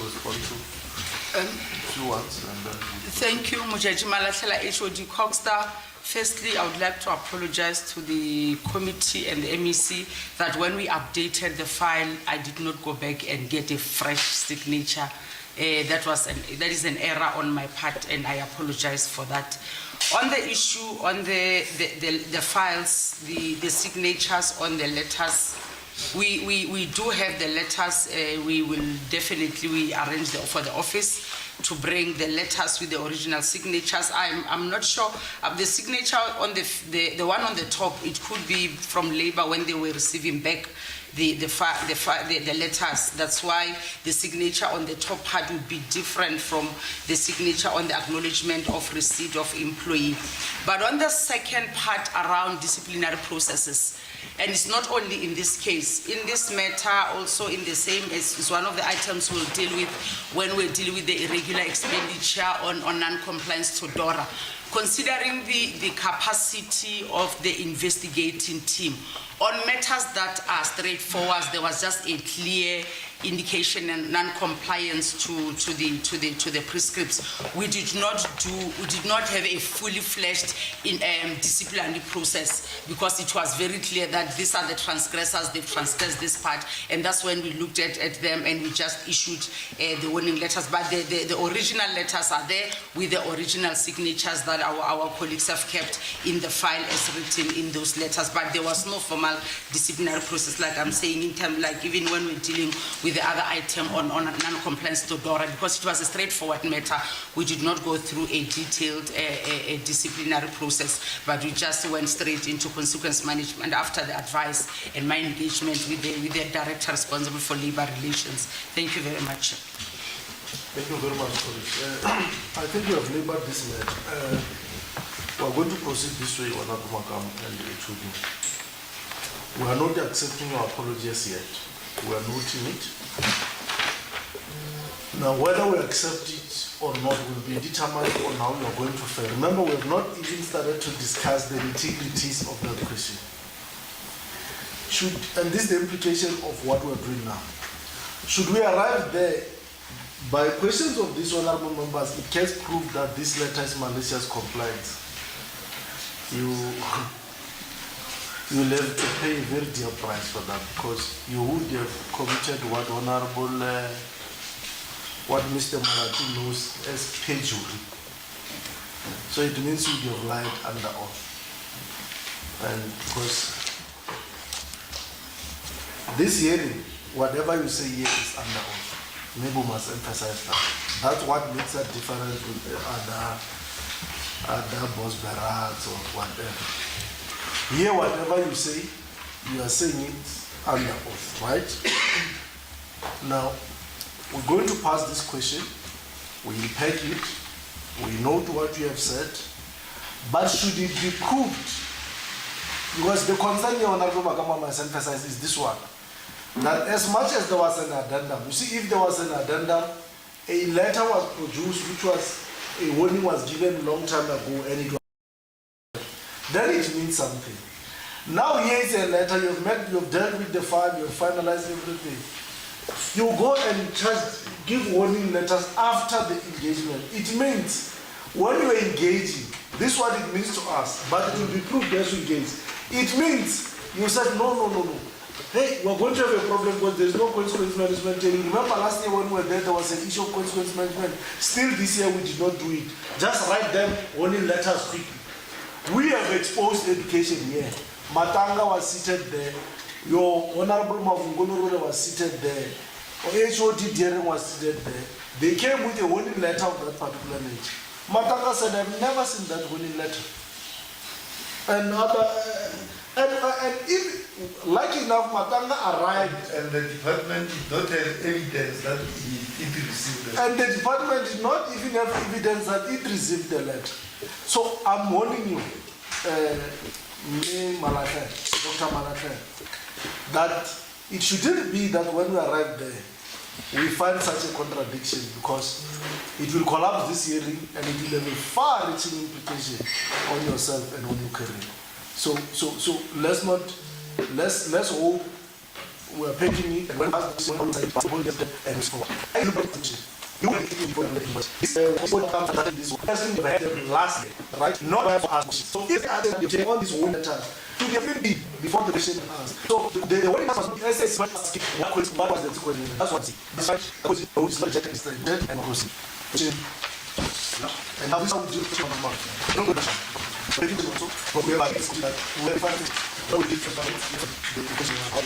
respond to? If you want, and then Thank you, Mujaji Malahlela, HOD COGHSTA. Firstly, I would like to apologize to the committee and the MEC that when we updated the file, I did not go back and get a fresh signature. That is an error on my part, and I apologize for that. On the issue on the files, the signatures on the letters, we do have the letters. We will definitely arrange for the office to bring the letters with the original signatures. I'm not sure the signature on the one on the top. It could be from Labour when they were receiving back the letters. That's why the signature on the top part would be different from the signature on the acknowledgement of receipt of employee. But on the second part around disciplinary processes, and it's not only in this case, in this matter also in the same is one of the items we'll deal with when we're dealing with the irregular expenditure on non-compliance to DORA. Considering the capacity of the investigating team, on matters that are straightforward, there was just a clear indication and non-compliance to the prescripts. We did not have a fully fledged disciplinary process because it was very clear that these are the transgressors, they've transgressed this part, and that's when we looked at them and we just issued the warning letters. But the original letters are there with the original signatures that our colleagues have kept in the file as written in those letters. But there was no formal disciplinary process, like I'm saying, in terms like even when we're dealing with the other item on non-compliance to DORA, because it was a straightforward matter. We did not go through a detailed a disciplinary process, but we just went straight into consequence management after the advice and my engagement with the director responsible for labor relations. Thank you very much. thank you very much for it. I think we have labored this matter. We're going to proceed this way, Honorable Makam and HOD. We are not accepting your apologies yet. We are noting it. Now, whether we accept it or not will be determined on how we are going to fail. Remember, we have not even started to discuss the integrities of that question. And this is the implication of what we are doing now. Should we arrive there by questions of these honorable members, it can prove that this letter is malicious compliance. You will have to pay a very dear price for that, because you would have committed what Mr. Marati knows as perjury. So it means you would have lied under oath. And because this hearing, whatever you say here is under oath. Maybe we must emphasize that. That's what makes it different with the other boss barracks or whatever. Here, whatever you say, you are saying it under oath, right? Now, we're going to pass this question. We will peg it. We note what you have said. But should it be proved? Because the concern here, Honorable Makama must emphasize is this one. That as much as there was an addendum, you see, if there was an addendum, a letter was produced, which was, a warning was given a long time ago, and it was, then it means something. Now here is a letter, you've dealt with the file, you've finalized everything. You go and give warning letters after the engagement. It means when you are engaging, this is what it means to us, but it will be proved as we engage. It means you said, no. Hey, we're going to have a problem because there's no consequence management. And you remember last year when we were there was an issue of consequence management. Still this year we did not do it. Just write them warning letters quickly. We have exposed education here. Matanga was seated there. Your Honorable Mavungoloro was seated there. HOD Deering was seated there. They came with a warning letter of that particular nature. Matanga said, I've never seen that warning letter. And if, lucky enough, Matanga arrived. And the department did not have evidence that it received it. And the department did not even have evidence that it received the letter. So I'm warning you, Dr. Malache, that it shouldn't be that when we arrive there, we find such a contradiction, because it will collapse this hearing and it will have a far-reaching implication on yourself and on your career. So let's hope we're picking it and when and last day, right? Not by us. So if they take all these whole letters to be filled before the question asked. So the way must be SS what was the question. That's what it is. Despite because it was rejected and proceed. And how this how we do it on the mark. Don't go down. But if you also but we are this that we are finding how we did the question how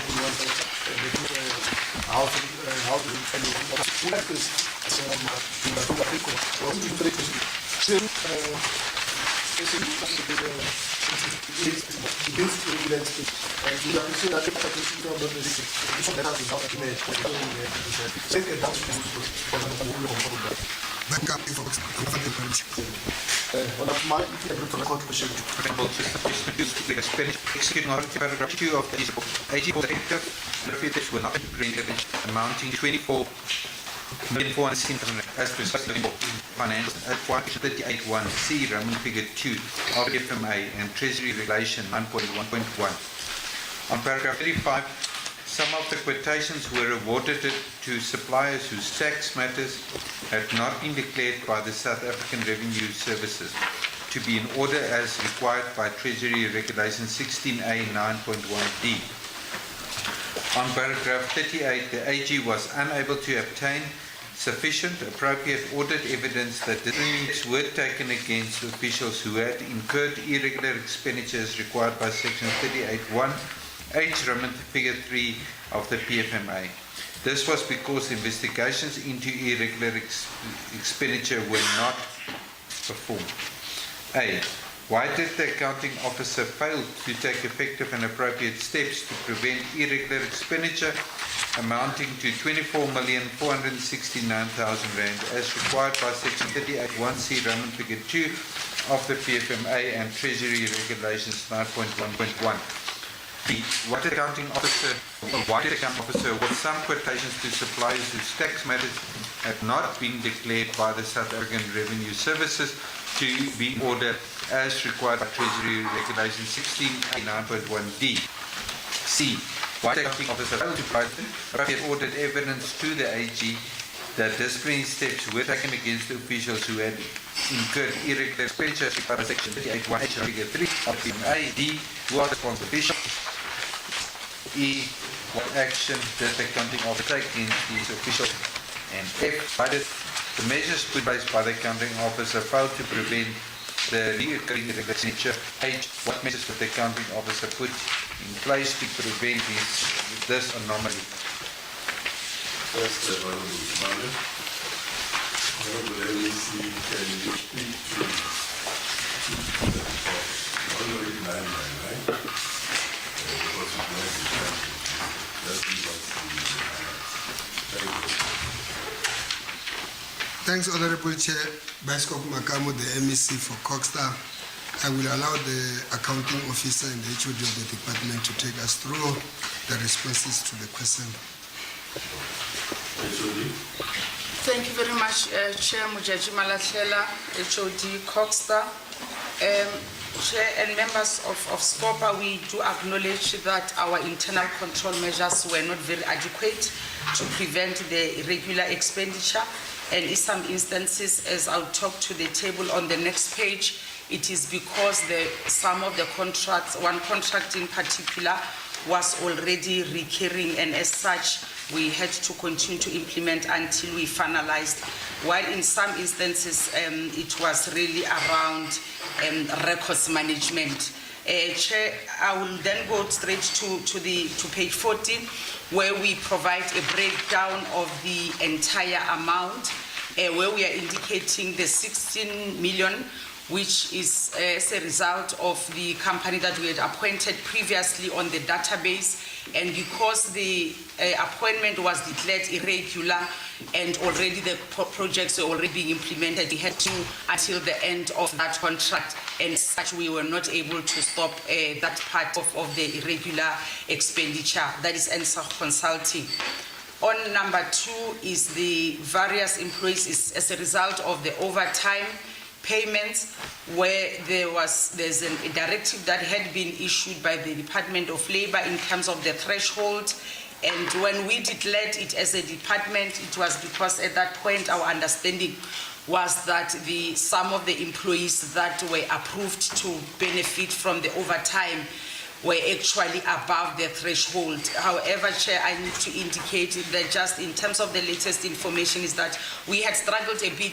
to how to and like this. Paragraph 2 of this book, 80 were not granted, amounting to 24 $1,400,000 as precised in finance at 38.1C Roman figure 2 of FMA and Treasury Regulation 9.1.1. On paragraph 35, some of the quotations were awarded to suppliers whose tax matters had not been declared by the South African Revenue Services to be in order as required by Treasury Regulation 16A 9.1D. On paragraph 38, the AG was unable to obtain sufficient appropriate audit evidence that disciplinaries were taken against officials who had incurred irregular expenditures required by section 38.1H Roman figure 3 of the PFMA. This was because investigations into irregular expenditure were not performed. A. Why did the accounting officer fail to take effective and appropriate steps to prevent irregular expenditure amounting to R24,469,000 as required by section 38.1C Roman figure 2 of the PFMA and Treasury Regulations 9.1.1? B. Why did the accounting officer award some quotations to suppliers whose tax matters had not been declared by the South African Revenue Services to be ordered as required by Treasury Regulation 16A9.1D. C. Why did the accounting officer fail to provide appropriate audit evidence to the AG that disciplinary steps were taken against the officials who had incurred irregular expenditure required by section 38.1H figure 3 of the PMA? D. Who are the responsible officials? E. What action did the accounting officer take against these officials? And F. Why did the measures put in place by the accounting officer fail to prevent the recurring irregular expenditure? H. What measures did the accounting officer put in place to prevent this anomaly? First, Honorable Smale. Honorable MEC, can you speak to the report? Honorable 999. Because it was the time. Let's give us the thank you. Thanks, Honorable Chair, Biskop Makamo, the MEC for COGHSTA. I will allow the accounting officer and the HOD of the department to take us through the responses to the question. Thank you very much, Chair Mujaji Malahlela, HOD COGHSTA. Chair and members of SCOPA, we do acknowledge that our internal control measures were not very adequate to prevent the irregular expenditure. And in some instances, as I'll talk to the table on the next page, it is because some of the contracts, one contract in particular, was already recurring, and as such, we had to continue to implement until we finalized. While in some instances, it was really around records management. Chair, I will then go straight to page 14, where we provide a breakdown of the entire amount, where we are indicating the 16 million which is as a result of the company that we had appointed previously on the database. And because the appointment was declared irregular and already the projects were already being implemented, we had to until the end of that contract, and as such we were not able to stop that part of the irregular expenditure. That is NSA Consulting. On number 2 is the various employees is as a result of the overtime payments, where there's a directive that had been issued by the Department of Labor in terms of the threshold. And when we declared it as a department, it was because at that point our understanding was that some of the employees that were approved to benefit from the overtime were actually above the threshold. However, Chair, I need to indicate that just in terms of the latest information is that we had struggled a bit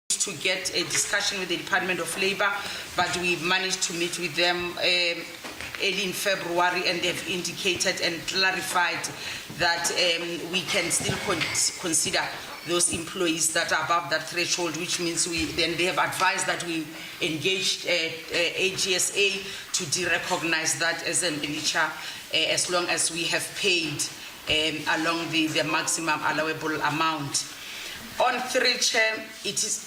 to get a discussion with the Department of Labor, but we managed to meet with them early in February, and they've indicated and clarified that we can still consider those employees that are above that threshold, which means then they have advised that we engaged AGSA to derecognize that as an expenditure as long as we have paid along the maximum allowable amount. On 3, Chair, it is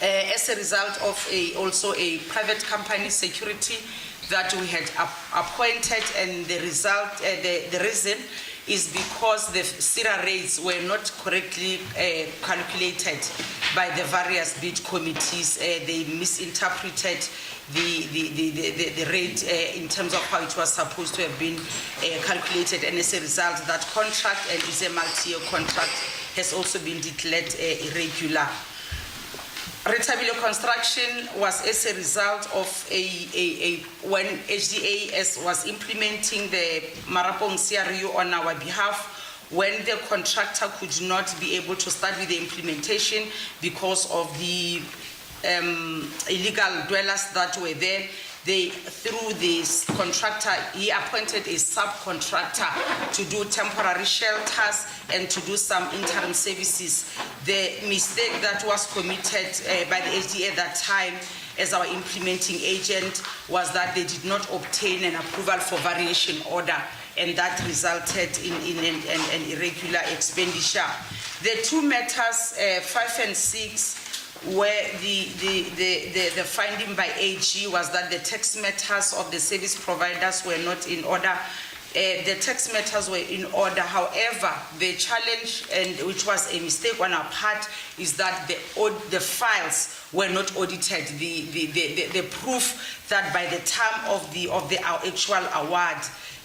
as a result of also a private company security that we had appointed, and the result, the reason is because the SIRA rates were not correctly calculated by the various bid committees. They misinterpreted the rate in terms of how it was supposed to have been calculated, and as a result, that contract, and it's a multi-year contract, has also been declared irregular. Retabile construction was as a result of when HDA was implementing the Marapong CRU on our behalf, when the contractor could not be able to start with the implementation because of the illegal dwellers that were there. Through this contractor, he appointed a subcontractor to do temporary shelters and to do some interim services. The mistake that was committed by the HDA at that time as our implementing agent was that they did not obtain an approval for variation order, and that resulted in an irregular expenditure. The 2 matters, 5 and 6, where the finding by AG was that the tax matters of the service providers were not in order. The tax matters were in order. However, the challenge, and which was a mistake on our part, is that the files were not audited. The proof that by the time of our actual award,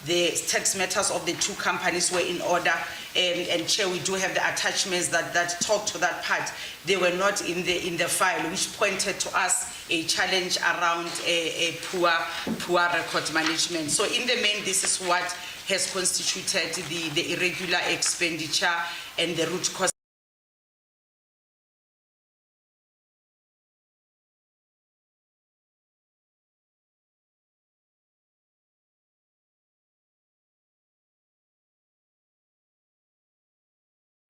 the tax matters of the two companies were in order, and Chair, we do have the attachments that talk to that part. They were not in the file, which pointed to us a challenge around a poor record management. So in the main, this is what has constituted the irregular expenditure and the root cause.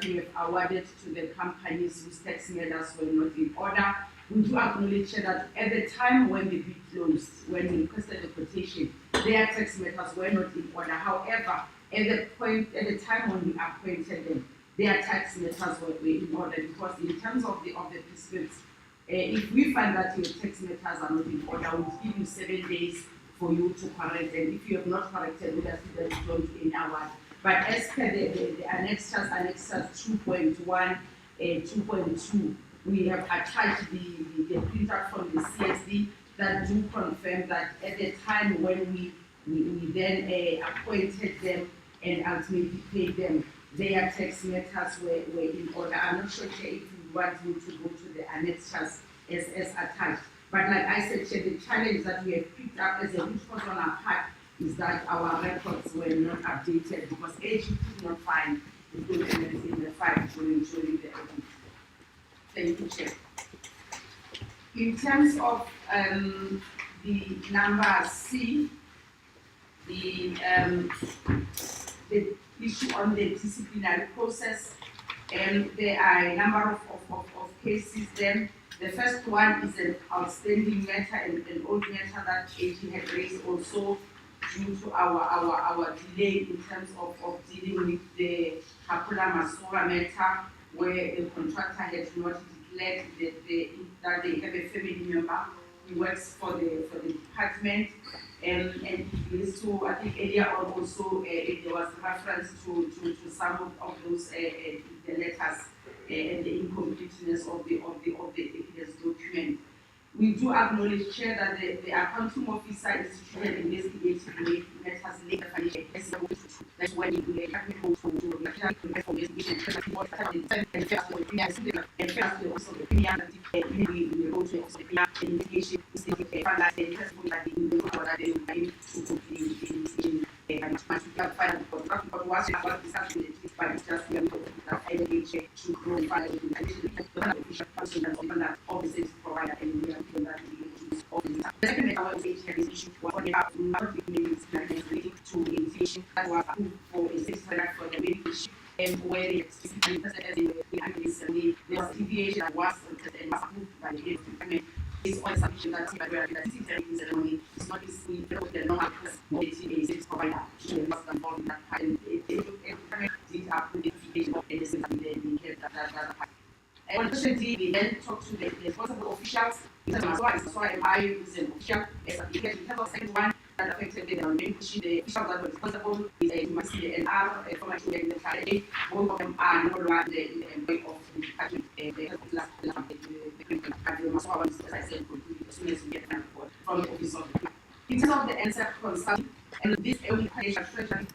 We have awarded to the companies whose tax matters were not in order. We do acknowledge that at the time when the bid closed, when we requested the quotation, their tax matters were not in order. However, at the time when we appointed them, their tax matters were in order, because in terms of the prescripts, if we find that your tax matters are not in order, we'll give you 7 days for you to correct, and if you have not corrected, we have to don't in award. But as per the annexures 2.1 and 2.2, we have attached the printout from the CSD that do confirm that at the time when we then appointed them and ultimately paid them, their tax matters were in order. I'm not sure, Chair, if you want me to go to the annexures as attached. But like I said, Chair, the challenge that we have picked up as a root cause on our part is that our records were not updated, because AG could not find the documents in the file during the audit. Thank you, Chair. In terms of the number C, the issue on the disciplinary process, there are a number of cases there. The first one is an outstanding matter, an old matter that AG had raised also due to our delay in terms of dealing with the Kapula Masura matter, where the contractor had not declared that they have a family member who works for the department, and it leads to, I think earlier on also there was reference to some of those the letters and the incompleteness of the evidence document. We do acknowledge, Chair, that the accounting officer instituted investigative matters later financial. That's when we have to go to investigation the second matter was this issue was on behalf of relating to a decision that was approved for a certificate for the medication, and where they specifically tested as there was a deviation that was and was approved by the department. Based on the submission that the city ceremony is not easily the normal process of a service provider to the most involved in that part, and the department did approve the deviation of the system that unfortunately, we then talk to the responsible officials. So I was an official as application. In terms of the second one that affected the officials that were responsible is the NR from the Friday. Both of them are no longer the employee of the department. As I said, as soon as we get an report from the office of the in terms of the answer consulting, and this only to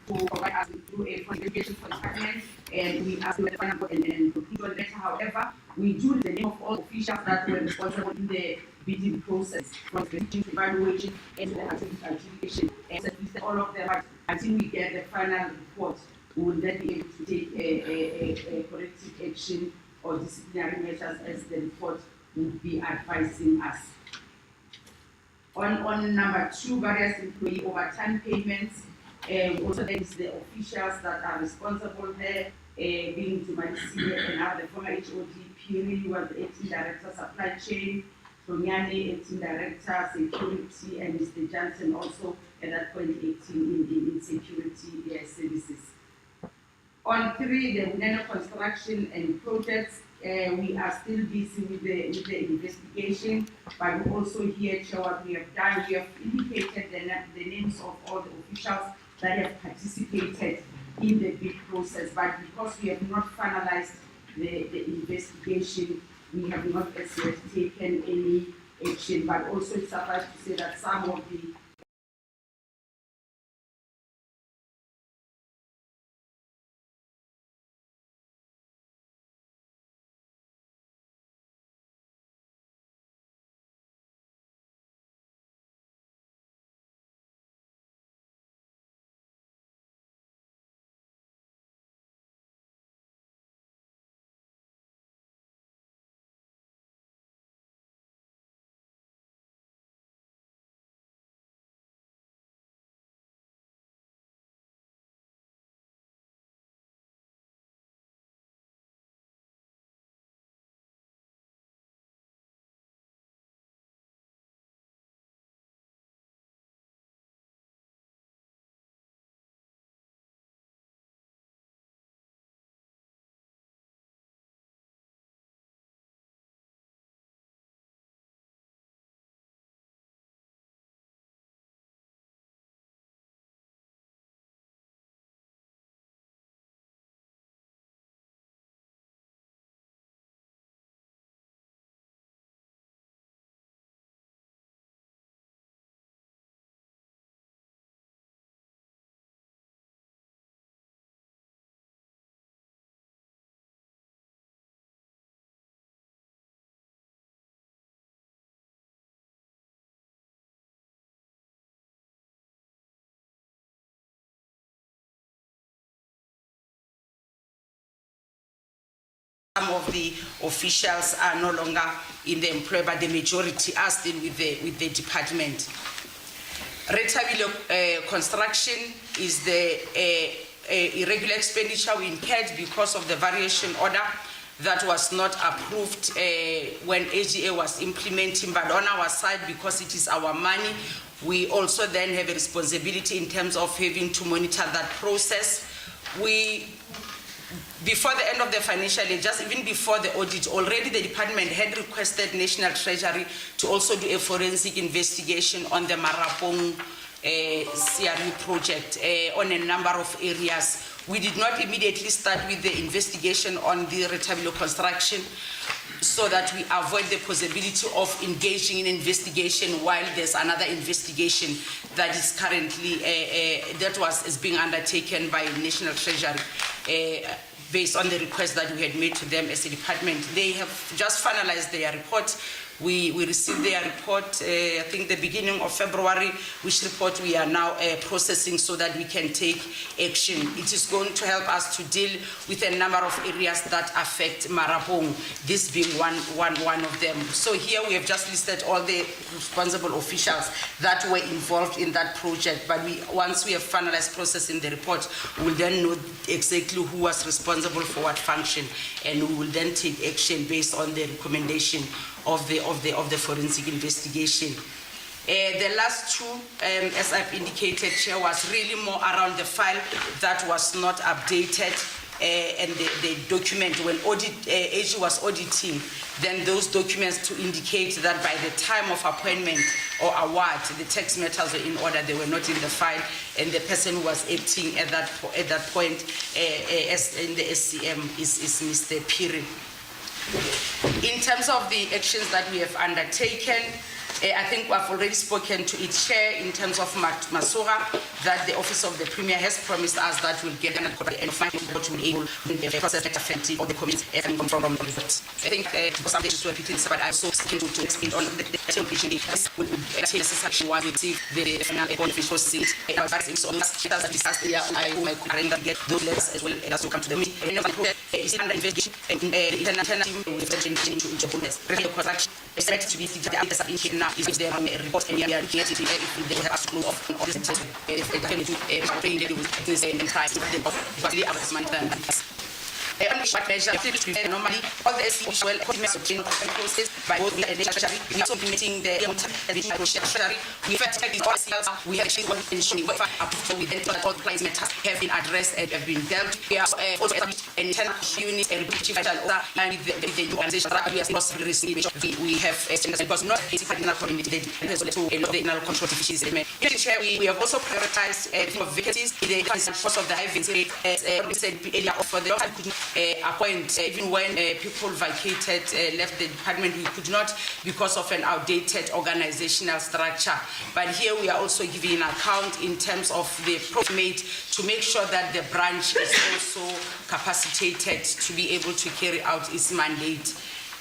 provide us with a contribution for the department, and we ask the final board and conclude on letter. However, we do the name of all officials that were responsible in the bidding process, from the evaluation and the adjudication, and all of them until we get the final report. We will then be able to take a corrective action or disciplinary measures as the report would be advising us. On number 2, various employee overtime payments, also there is the officials that are responsible there, being Jumanisi and now the former HOD, Piri was the acting director supply chain, Tonyane acting director security, and Mr. Johnson also at that point acting in security services. On 3, the Nano construction and projects, we are still busy with the investigation, but also here, Chair, what we have done, we have indicated the names of all the officials that have participated in the bid process, but because we have not finalized the investigation, we have not as yet taken any action, but also it's suffice to say that some of the some of the officials are no longer in the employ, but the majority are still with the department. Retabile construction is the irregular expenditure we incurred because of the variation order that was not approved when AGA was implementing, but on our side, because it is our money, we also then have a responsibility in terms of having to monitor that process. Before the end of the financial year, just even before the audit, already the department had requested National Treasury to also do a forensic investigation on the Marapong CRE project on a number of areas. We did not immediately start with the investigation on the Retabile construction so that we avoid the possibility of engaging in investigation while there's another investigation that is currently, is being undertaken by National Treasury based on the request that we had made to them as a department. They have just finalized their report. We received their report, I think the beginning of February, which report we are now processing so that we can take action. It is going to help us to deal with a number of areas that affect Marapong, this being one of them. So here we have just listed all the responsible officials that were involved in that project, but once we have finalized processing the report, we'll then know exactly who was responsible for what function, and we will then take action based on the recommendation of the forensic investigation. The last two, as I've indicated, Chair, was really more around the file that was not updated and the document when AG was auditing, then those documents to indicate that by the time of appointment or award, the tax matters were in order, they were not in the file, and the person who was acting at that point as in the SCM is Mr. Piri. In terms of the actions that we have undertaken, I think I've already spoken to its chair in terms of Masura, that the Office of the Premier has promised us that we'll get an and find what we'll be able to process effective of the committee and from the results. I think some issues were repeated, but I'm so keen to explain on the temptation will take necessary one will receive the final official seat. So those that discussed here, I will arrange to get those letters as well as to come to the meeting. And the project is under investigation and the international team will have into bonus. Radio construction is expected to be the now is there on a report and we are looking at it if they have us close off on this test. If they can do training with this and try to them off, but the advertisement normally all the SC well process by both the treasury. We are also implementing the treasury. We have all sales. We have actually one ensuring we then all the clients matters have been addressed and have been dealt. We are also established an internal unit and chief financial officer and the organization that we are possibly receiving. We have because not a cardinal community as well to the internal control deficiencies. We have also prioritized the vacancies in the course of the high vacancy as we said earlier for the appoint even when people vacated left the department, we could not because of an outdated organizational structure. But here we are also giving an account in terms of the profit made to make sure that the branch is also capacitated to be able to carry out its mandate.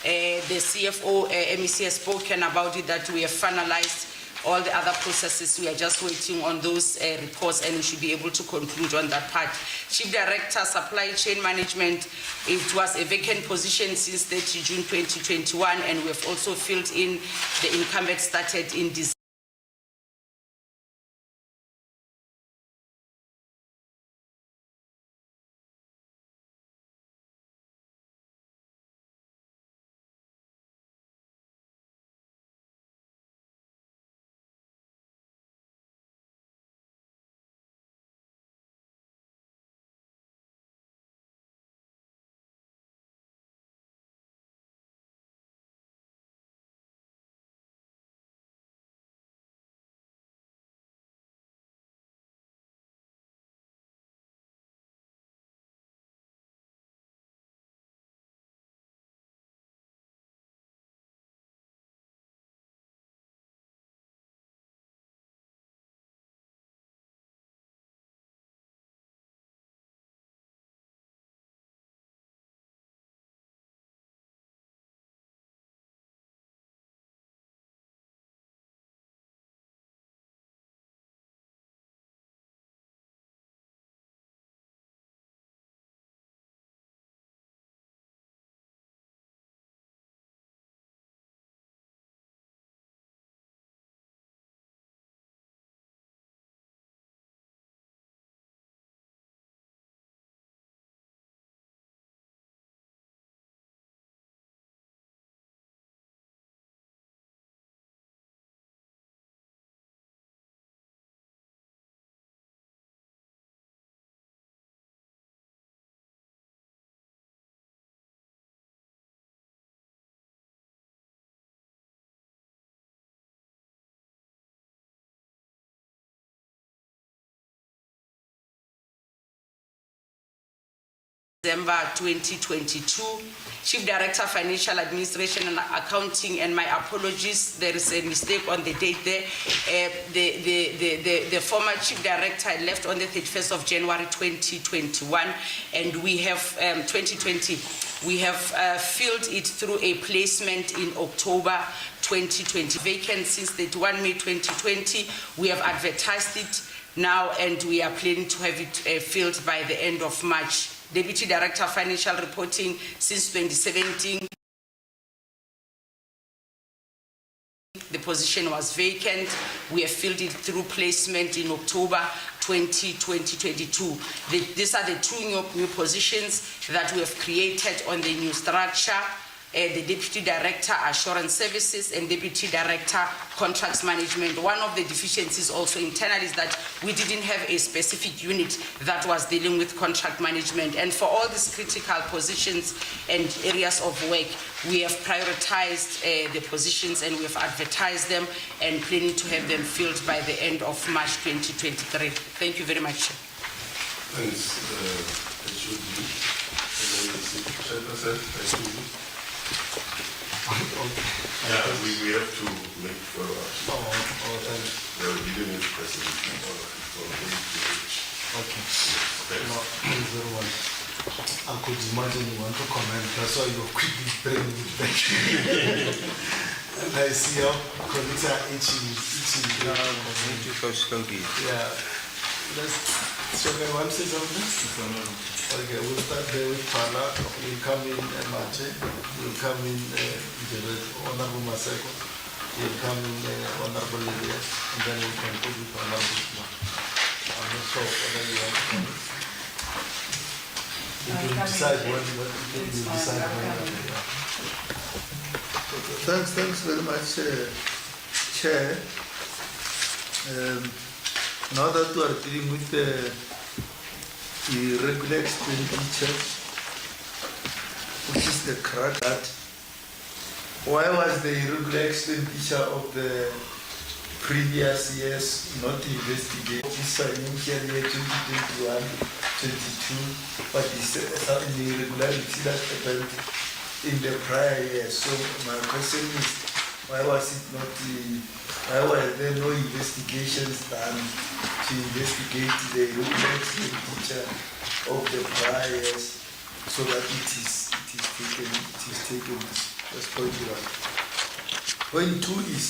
The CFO MEC has spoken about it, that we have finalized all the other processes. We are just waiting on those reports and we should be able to conclude on that part. Chief Director, Supply Chain Management, it was a vacant position since 30 June 2021 and we have also filled in the incumbent started in December. December 2022. Chief Director, Financial Administration and Accounting, and my apologies, there is a mistake on the date there. The former Chief Director left on the 31st of January 2021, and we have 2020. We have filled it through a placement in October 2020. Vacant since the 1 May 2020. We have advertised it now, and we are planning to have it filled by the end of March. Deputy Director of Financial Reporting since 2017. The position was vacant. We have filled it through placement in October 2022. These are the two new positions that we have created on the new structure. The Deputy Director, Assurance Services, and Deputy Director, Contracts Management. One of the deficiencies also internal is that we didn't have a specific unit that was dealing with contract management. And for all these critical positions and areas of work, we have prioritized the positions, and we have advertised them and planning to have them filled by the end of March 2023. Thank you very much. Thanks, Yeah, we have to make follow-ups. Thanks. We are dealing with President all of it from A to H. Okay. No, very well. I could imagine you want to comment, that's why you're quickly bringing it back. And I see how colleagues are itching. No, we need to go slowly. Yeah. So I want to say something? Okay, we'll start there with Pala. We'll come in Mate. We'll come in Honorable Maseko. We'll come in Honorable Elias. And then we'll conclude with Honorable Kuma. I'm not sure whether you want to comment. You can decide when you decide when. Thanks very much, Chair. Now that we are dealing with the irregular expenditure, which is the crux, why was the irregular expenditure of the previous years not investigated? This financial year 2021-22, but this the irregularity that happened in the prior year. So my question is, why was it not why were there no investigations done to investigate the irregular expenditure of the prior years, so that it is taken? That's point one. Point two is,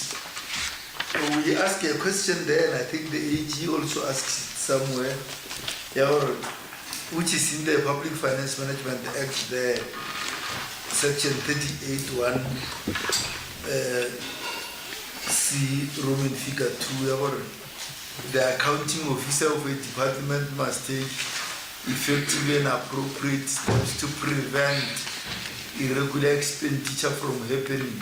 we ask a question there, and I think the AG also asks it somewhere, which is in the Public Finance Management Act there, Section 38(1). C Roman figure 2, the accounting officer of a department must take effective and appropriate steps to prevent irregular expenditure from happening.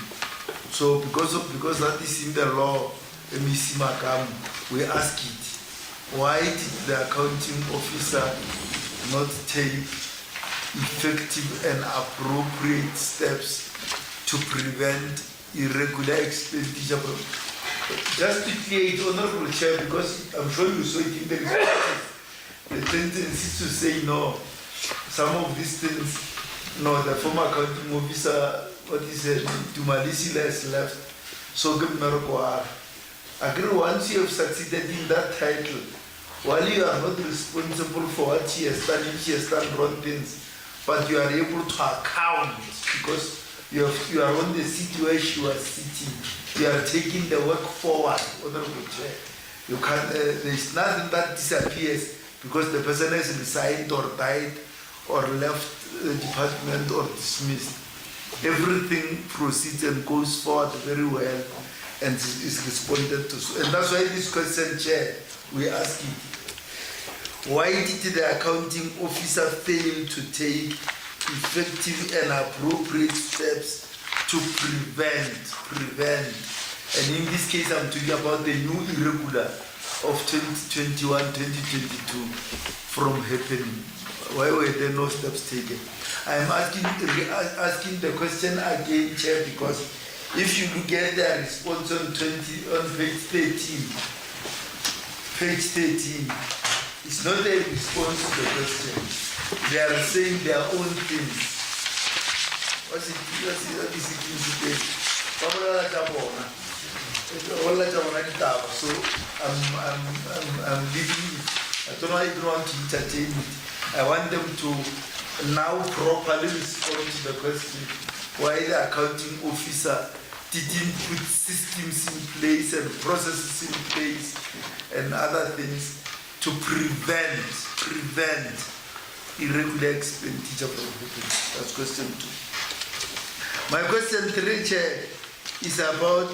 So because that is in the law, MEC Makam, we ask it, why did the accounting officer not take effective and appropriate steps to prevent irregular expenditure from? Just to clear it, Honorable Chair, because I'm sure you saw it in the responses, the tendency to say no, some of these things, no, the former accounting officer, what is it, Dumalisi has left, so good Meroko. I agree, once you have succeeded in that title, while you are not responsible for what she has done, if she has done wrong things, but you are able to account, because you are on the seat where she was sitting. You are taking the work forward, Honorable Chair. You can. There's nothing that disappears because the person has resigned or died or left the department or dismissed. Everything proceeds and goes forward very well and is responded to. And that's why this question, Chair, we ask you, why did the accounting officer fail to take effective and appropriate steps to prevent, and in this case I'm talking about the new irregular of 2021-2022 from happening? Why were there no steps taken? I'm asking the question again, Chair, because if you look at the response on page 13, It's not a response to the question. They are saying their own things. What is it? So I'm leaving it. I don't want to entertain it. I want them to now properly respond to the question why the accounting officer didn't put systems in place and processes in place and other things to prevent irregular expenditure from happening. That's question 2. My question 3, Chair, is about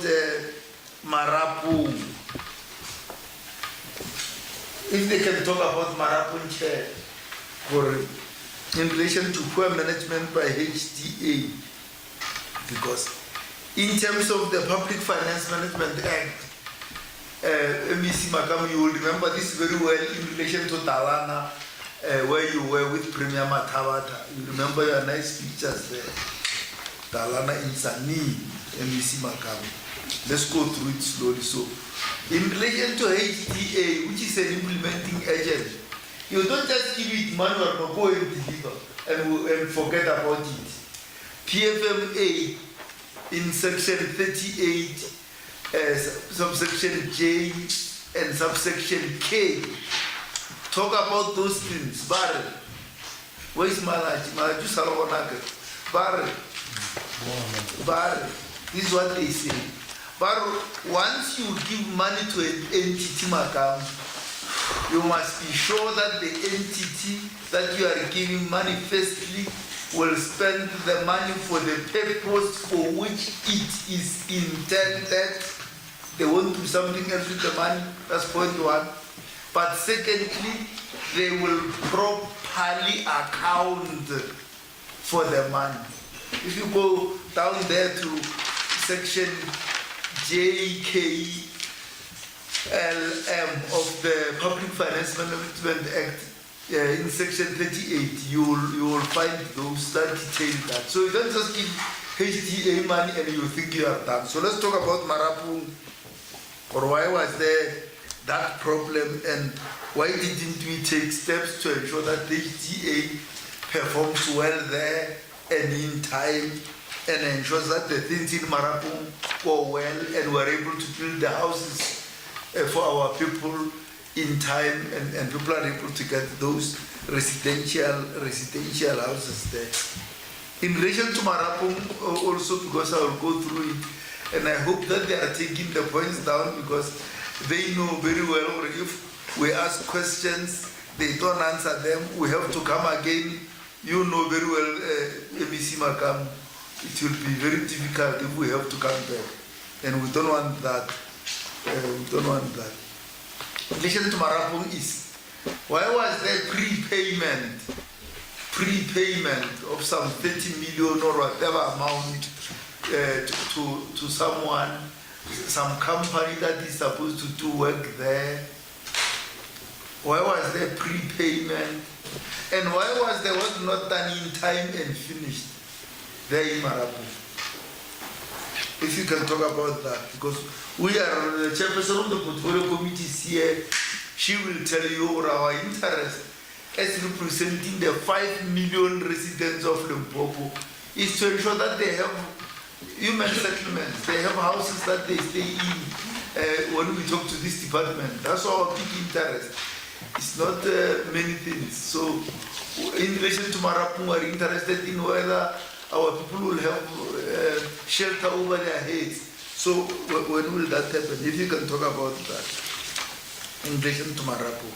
Marapu. If they can talk about Marapu, Chair, in relation to poor management by HDA, because in terms of the Public Finance Management Act, MEC Makam, you will remember this very well in relation to Talana, where you were with Premier Matawata. You remember your nice pictures there. Talana Insani, MEC Makam. Let's go through it slowly. So, in relation to HDA, which is an implementing agent, you don't just give it money or go and deliver and forget about it. PFMA in section 38, subsection J and subsection K, talk about those things. Barre. Where is Malachi? Malachi Salawanaka. Barre. This is what they say. But once you give money to an entity, Makam, you must be sure that the entity that you are giving money firstly will spend the money for the purpose for which it is intended. They won't do something else with the money. That's point 1. But secondly, they will properly account for the money. If you go down there to section JKLM of the Public Finance Management Act, in section 38, you will find those that detail that. So you don't just give HDA money and you think you are done. So let's talk about Marapu, or why was there that problem and why didn't we take steps to ensure that the HDA performs well there and in time and ensures that the things in Marapu go well and we're able to build the houses for our people in time and people are able to get those residential houses there. In relation to Marapu also, because I will go through it, and I hope that they are taking the points down because they know very well, or if we ask questions, they don't answer them, we have to come again. You know very well, MEC Makam, it will be very difficult if we have to come back. And we don't want that. We don't want that. In relation to Marapu is, why was there prepayment of some 30 million or whatever amount to someone, some company that is supposed to do work there? Why was there prepayment? And why was the work not done in time and finished there in Marapu? If you can talk about that, because we are the chairperson of the portfolio committees here, she will tell you our interest as representing the 5 million residents of Limpopo is to ensure that they have human settlements, they have houses that they stay in when we talk to this department. That's our big interest. It's not many things. So in relation to Marapu, we are interested in whether our people will have shelter over their heads. So when will that happen? If you can talk about that in relation to Marapu.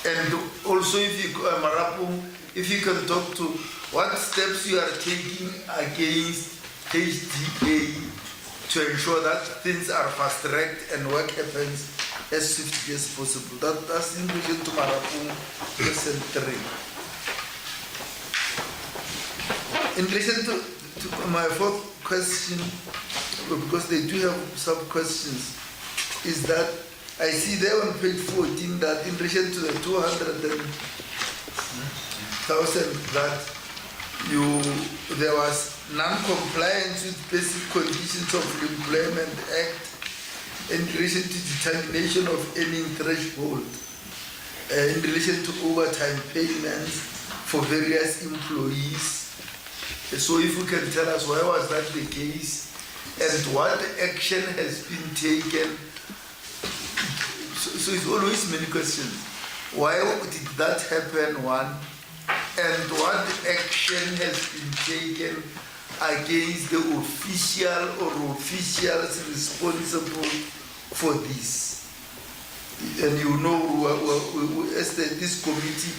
And also if you, Marapu, if you can talk to what steps you are taking against HDA to ensure that things are fast-tracked and work happens as swiftly as possible. That's in relation to Marapu, lesson 3. In relation to my 4th question, because they do have some questions, is that I see there on page 14 that in relation to the 200,000 that there was non-compliance with basic conditions of the Employment Act in relation to determination of earning threshold. in relation to overtime payments for various employees. So if you can tell us why was that the case and what action has been taken. So it's always many questions. Why did that happen, one? And what action has been taken against the official or officials responsible for this? And you know, as this committee,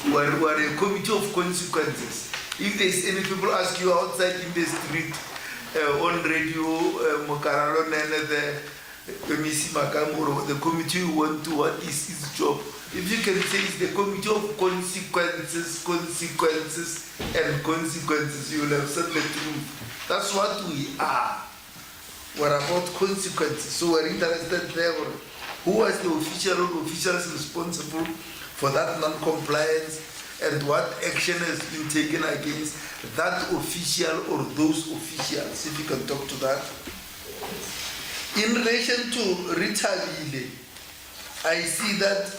we are a committee of consequences. If there's any people ask you outside in the street, on radio, Mokaralo Nene, the MEC Makamuro, the committee you want to, what is his job? If you can say it's the committee of consequences, and consequences, you will have said the truth. That's what we are. We're about consequences. So we're interested there. Who was the official or officials responsible for that non-compliance, and what action has been taken against that official or those officials? If you can talk to that. In relation to Ritabile, I see that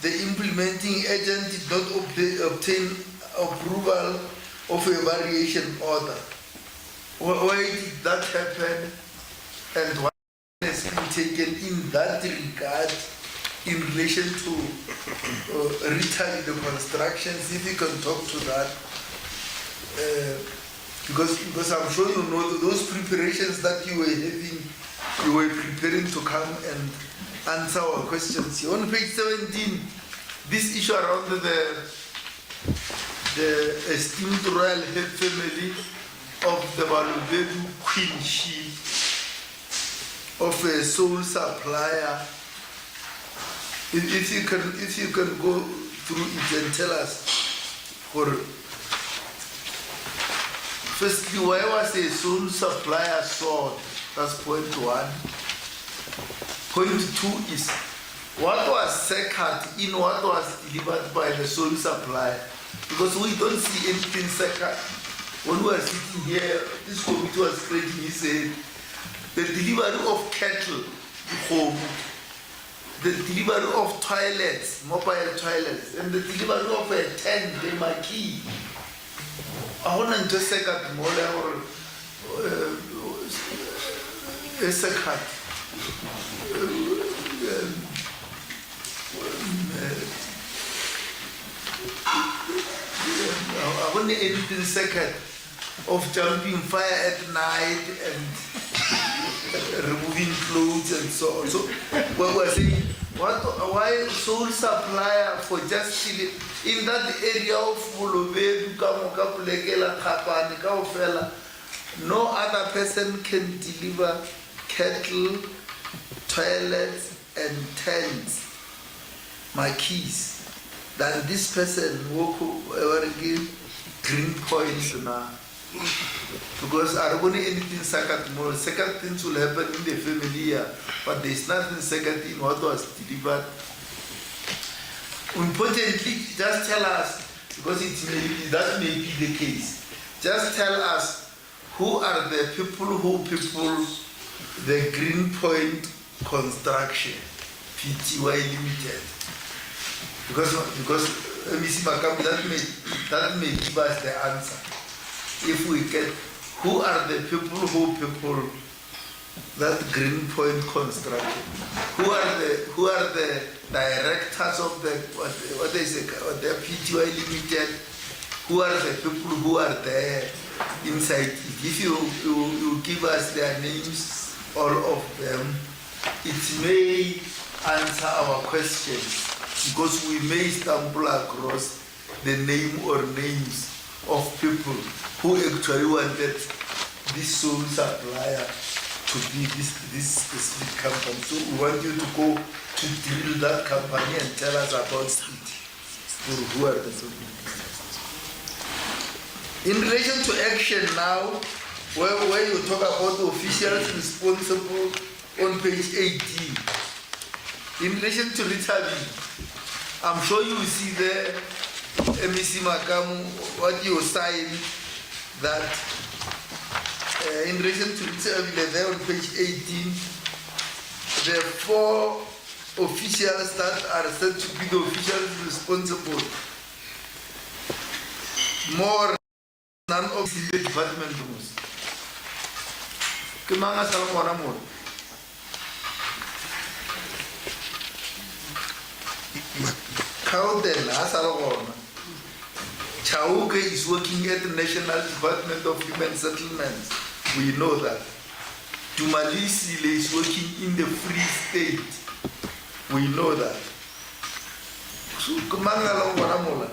the implementing agent did not obtain approval of a variation order. Why did that happen, and what has been taken in that regard in relation to Ritabile constructions? If you can talk to that. Because I'm sure you know those preparations that you were having, you were preparing to come and answer our questions. On page 17, this issue around the esteemed royal head family of the Balobedu Queen She of a sole supplier. If you can go through it and tell us, firstly, why was a sole supplier sold? That's point one. Point two is, what was second in what was delivered by the sole supplier? Because we don't see anything second. When we were sitting here, this committee was creating, he said, the delivery of cattle, home, the delivery of toilets, mobile toilets, and the delivery of a tent, the marquee. I want to say that more a second. I want anything second of jumping fire at night and removing clothes and so on. So what we're saying, why sole supplier for just in that area of Molobedu, Kamokapulekela, Kapani, Kaufela, no other person can deliver cattle, toilets, and tents, marquees, than this person who give green points now. Because I don't want anything second tomorrow. Second things will happen in the family here, but there's nothing second in what was delivered. Importantly, just tell us, because that may be the case, just tell us who are the people the Green Point Construction, Pty Limited. Because MEC Makam, that may give us the answer. If we get, who are the people that Green Point Construction? Who are the directors of the what is it, the Pty Limited? Who are the people who are there inside it? If you give us their names, all of them, it may answer our questions, because we may stumble across the name or names of people who actually wanted this sole supplier to be this specific company. So we want you to go to drill that company and tell us about it. Who are the suppliers? In relation to action now, where you talk about the officials responsible on page 18. In relation to Ritabile, I'm sure you will see there, MEC Makamu, what you signed, that in relation to Ritabile there on page 18, the 4 officials that are said to be the officials responsible. More none of the department rooms. Kumanga Salomona more. Kaudel Salomona. Chauke is working at the National Department of Human Settlements. We know that. Dumalisile is working in the Free State. We know that. So, Kumanga Salomona more.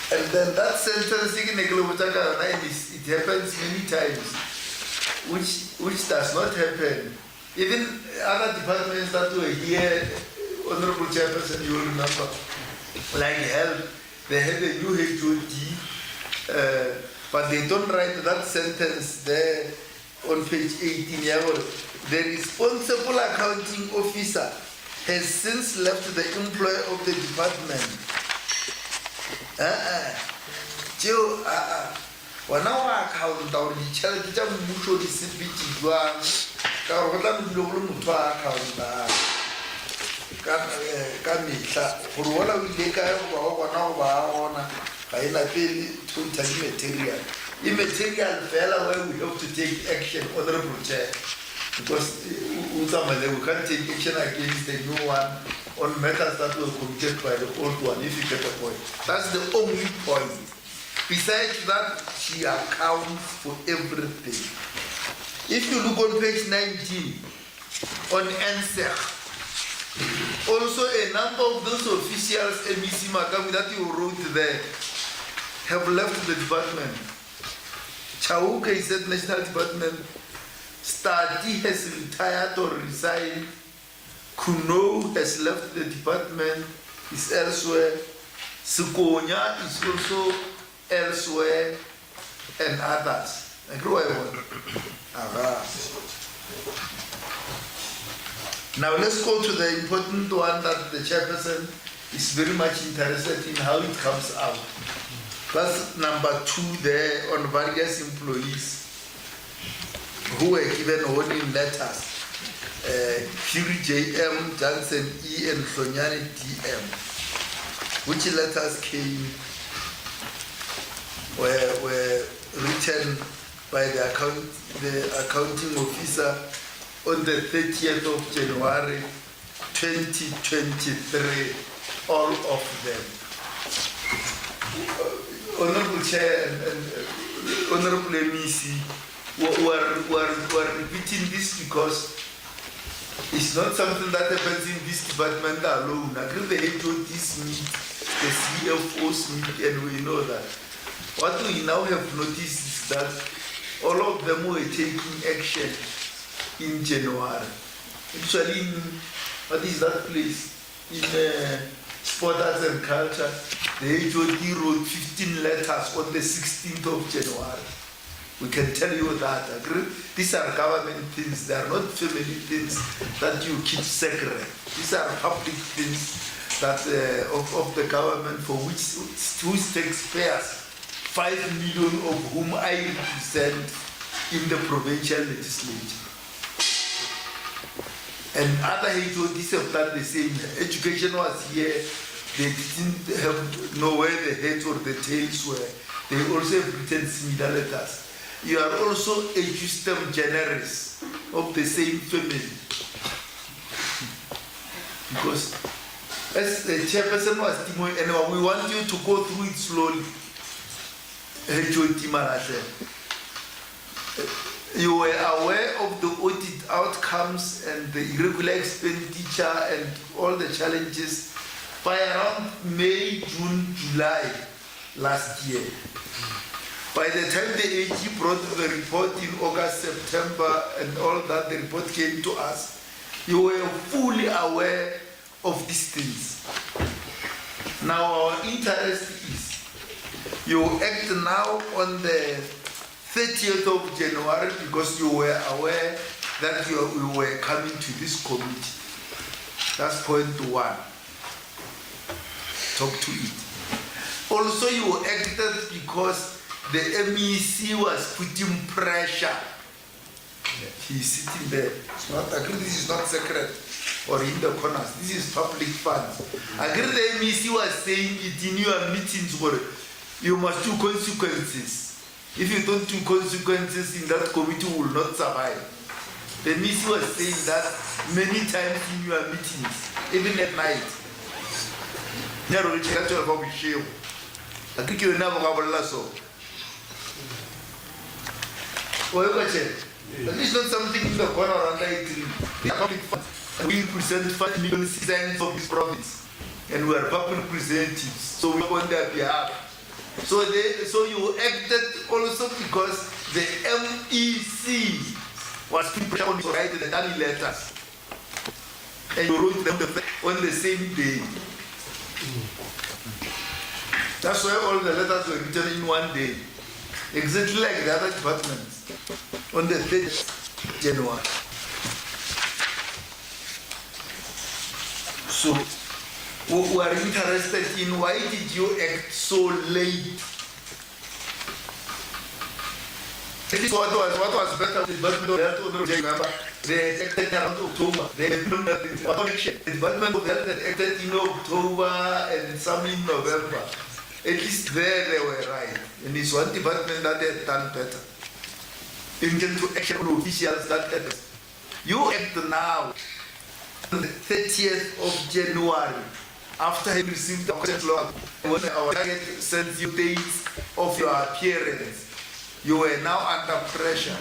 And then that sentence, it happens many times, which does not happen. Even other departments that were here, Honorable Chairperson, you will remember, like health, they have a new HOD, but they don't write that sentence there on page 18. The responsible accounting officer has since left the employ of the department. Wana wa account or the charity jam mutual disability one, Karotan Global Mutua account. Kamita, for what I will take out 1 hour, I pay totally material. Immaterial fella where we have to take action, Honorable Chair, because we can't take action against the new one on matters that were committed by the old one, if you get the point. That's the only point. Besides that, she accounts for everything. If you look on page 19, on answer, also a number of those officials, MEC Makami, that you wrote there, have left the department. Chauke is at National Department. Stati has retired or resigned. Kuno has left the department, is elsewhere. Sukonya is also elsewhere, and others. Now let's go to the important one that the chairperson is very much interested in, how it comes out. That's number 2 there on various employees who were given warning letters. Fury JM, Johnson E, and Sonyani DM. Which letters came, were written by the accounting officer on the 30th of January 2023, all of them. Honorable Chair and Honorable MEC, we're repeating this because it's not something that happens in this department alone. I agree the HODs meet, the CFOs meet, and we know that. What we now have noticed is that all of them were taking action in January. Actually, in, what is that place? In Sport, Arts and Culture, the HOD wrote 15 letters on the 16th of January. We can tell you that. Agree? These are government things. They are not family things that you keep secret. These are public things that of the government, for whose taxpayers, 5 million of whom I represent in the provincial legislature. And other HODs have done the same. Education was here. They didn't know where the heads or the tails were. They also have written similar letters. You are also a justem generis of the same family. Because as the chairperson was doing, anyway, we want you to go through it slowly. You were aware of the audit outcomes and the irregular expenditure and all the challenges by around May, June, July last year. By the time the AG brought the report in August, September, and all that, the report came to us, you were fully aware of these things. Now our interest is, you act now on the 30th of January because you were aware that we were coming to this committee. That's point 1. Talk to it. Also, you acted because the MEC was putting pressure. He's sitting there. It's not, I agree, this is not secret or in the corners. This is public funds. I agree the MEC was saying it in your meetings where you must do consequences. If you don't do consequences in that committee, will not survive. The MEC was saying that many times in your meetings, even at night. I think you never have a lasso. This is not something in the corner under it. We present 5 million citizens of this province, and we are public representatives, so we are on their behalf. So you acted also because the MEC was putting pressure on you to write the damn letters, and you wrote them on the same day. That's why all the letters were written in one day, exactly like the other departments, on the 3rd January. So we are interested in why did you act so late? This is what was better with the Department of Health. Remember, they acted around October. The Department of Health acted in October and some in November. At least there they were right. And it's one department that had done better. In terms of action officials that had. You act now on the 30th of January after having received the question log. When our target sends you dates of your appearance, you were now under pressure.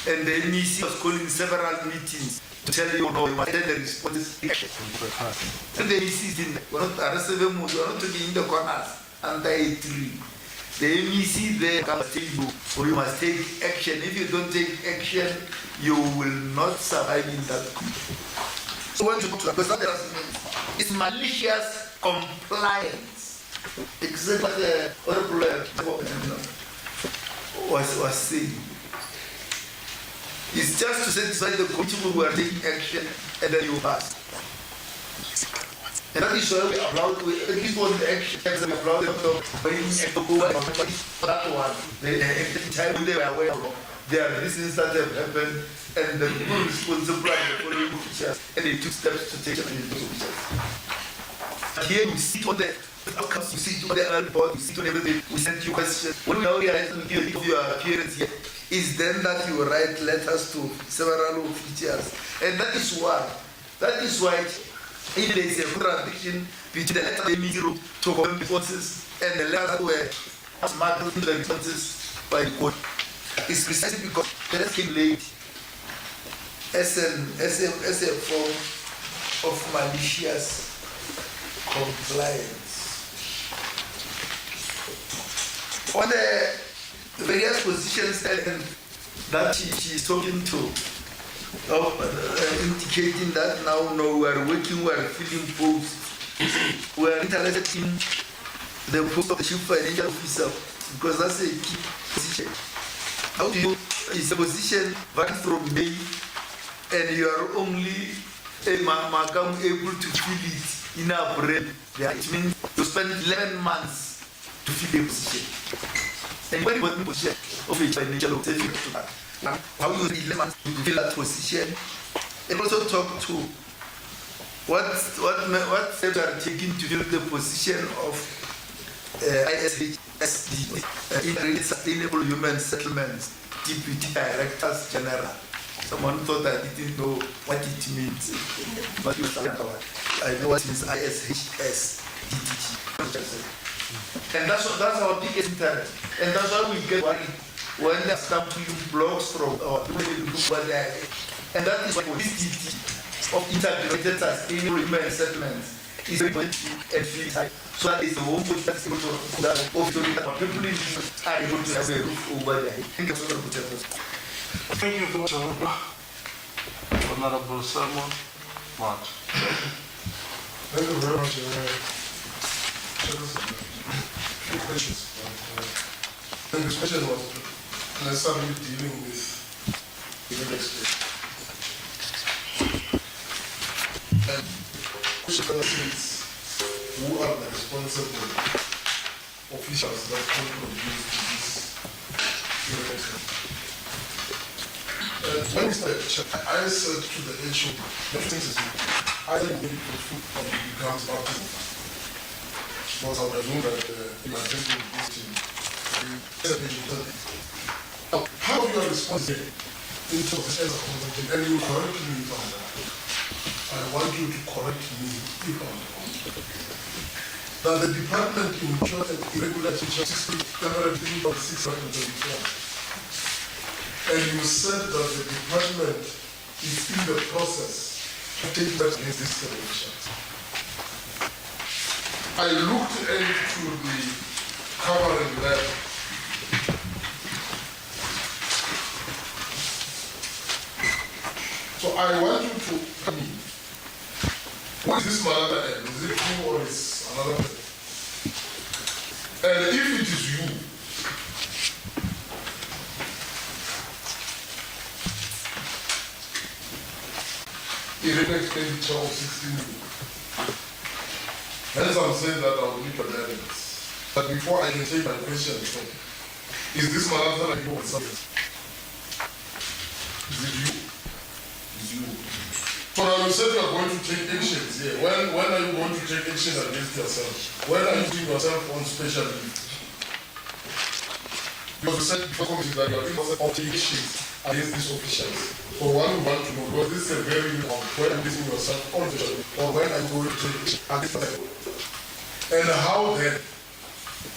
And the MEC was calling several meetings to tell you, no, you must attend the response action. And the MEC didn't. We're not talking in the corners. Under a tree. The MEC there comes to you, or you must take action. If you don't take action, you will not survive in that country. So when you go to because that it's malicious compliance. Exactly what the honorable was saying. It's just to satisfy the committee who are taking action and then you pass. And that is why we applaud, at least one action, we applaud them for that one. At the time they were aware of there are reasons that have happened, and the people responsible are the following officials, and they took steps to take action in those officials. But here you sit on the outcomes, you sit on the annual report, you sit on everything, we send you questions. When we now realize of your appearance here, is then that you write letters to several officials. And that is why if there is a contradiction between the letter they wrote to confirm responses and the letters that were marked in the responses by the court, it's precisely because the letter came late as a form of malicious compliance. On the various positions that she is talking to, indicating that now we are working, we are filling posts. We are interested in the post of the chief financial officer because that's a key position. How do you, is the position varying from May and you are only able to fill it in a break? It means you spend 11 months to fill a position. And when you want position of a financial officer, how you really want to fill that position, and also talk to what steps are taken to fill the position of ISHSD, Integrated Sustainable Human Settlements, Deputy Directors General. Someone thought I didn't know what it means, but I know what means ISHS, and that's our biggest interest, and that's why we get worried when they start putting blogs from our people, and that is why this of integrated sustainable human settlements is very important and free time. So that is the home put that's able to that people are able to have a roof over their head. Thank you very much, Honorable Simon March. Thank you very much. Few questions. And this question was necessarily dealing with real estate. And question is, who are the responsible officials that contribute to this election. Minister, I said to the HO, the thing is, either you get the food or it becomes baptism. Because I would assume that you are taking this team. Now, how do you respond here in terms of as a consultant? And you correct me if I'm wrong. I want you to correct me if I'm wrong. That the department insured irregular teacher 6,634. And you said that the department is in the process of taking that against this television. I looked into the covering letter. So I want you to tell me, what is this Malata end? Is it you or is another person? And if it is you, irregular expenditure of 16 million. Hence I'm saying that I will need an evidence. But before I can take my question, is this Malata like you or something? Is it you? Is you? So now you said you are going to take actions here. When are you going to take action against yourself? When are you putting yourself on special leave? Because you said before committee that you are in the process of taking actions against these officials. So one we want to know, because this is a very new one, when are you putting yourself on special leave, or when are you going to take action against yourself? And how then,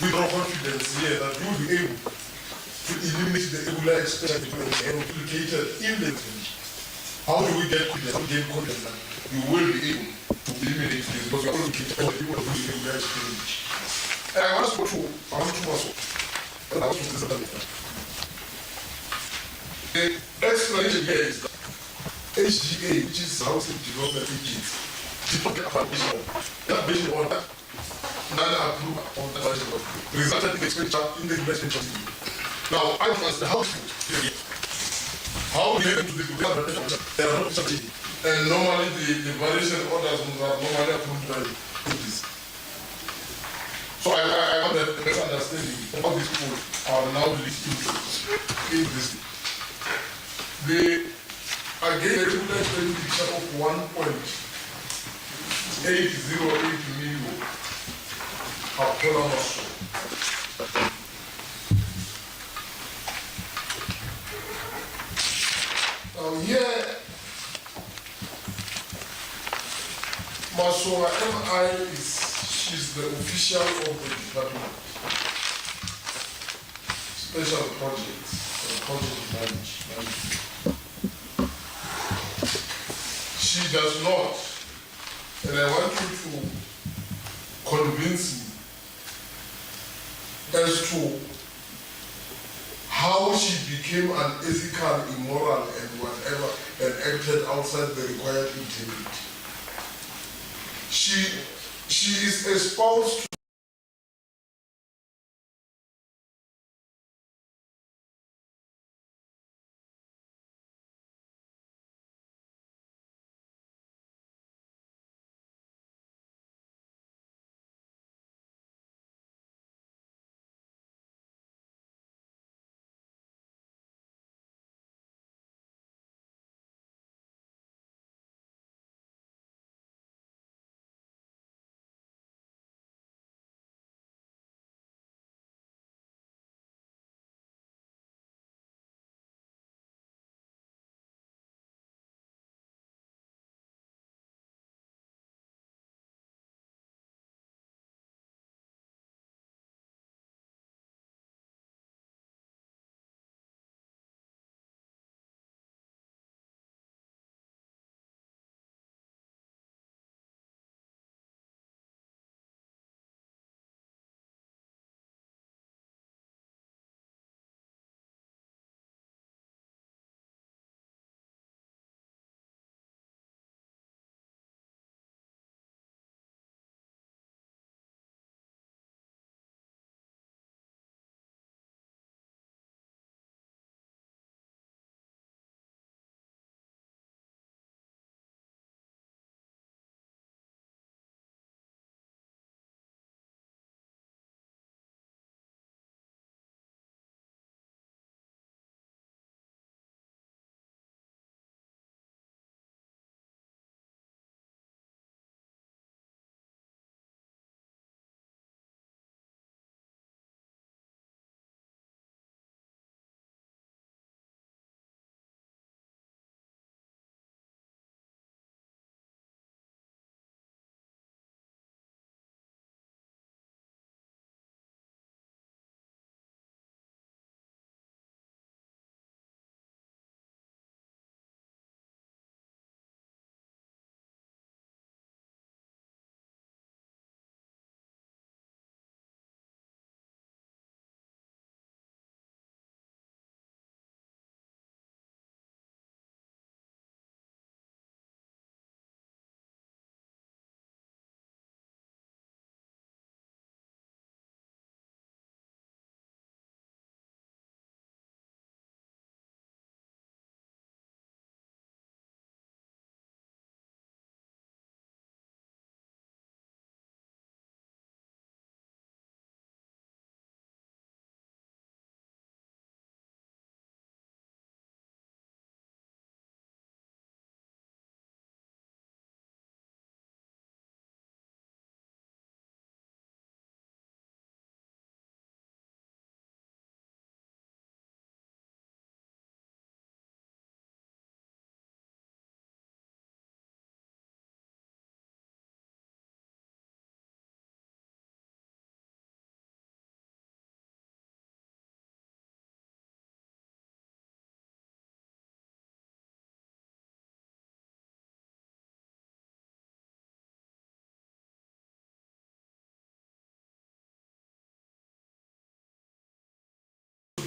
with our confidence here that you will be able to eliminate the irregular expenditure and implicated in the expenditure. How do we get confidence? How do we get confidence that you will be able to eliminate this because you are only implicated all the people who irregular expenditure. And I want to go to the explanation here is that HGA, which is Housing Development Agency, did not get permission. That based on that non-approved on that budget resulted in expenditure in the investment. Now, I want to ask how do you get into the government? They are not strategic. And normally the variation orders are normally approved by this. So I want the better understanding of how these people are now listed in this. The again the regular expenditure of 1.808 million are autonomous. Here, Masora MI she's the official of the department. Special projects and project management. She does not, and I want you to convince me as to how she became unethical, immoral, and whatever, and acted outside the required integrity. She is espoused to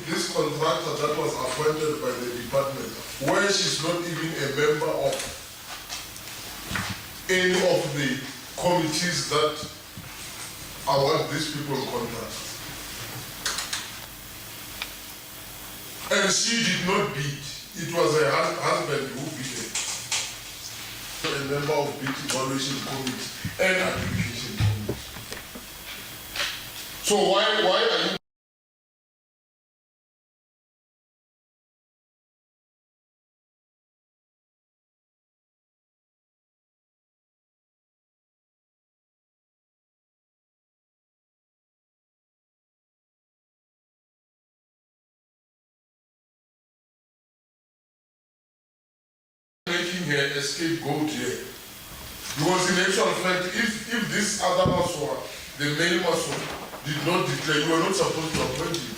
this contractor that was appointed by the department, where she's not even a member of any of the committees that award these people contracts. And she did not bid. It was her husband who bid it. A member of bid evaluation committee and application committee. So why are you making her a scapegoat here? Because in actual fact, if this other Maswa, the male Maswa, did not declare, you were not supposed to appoint him.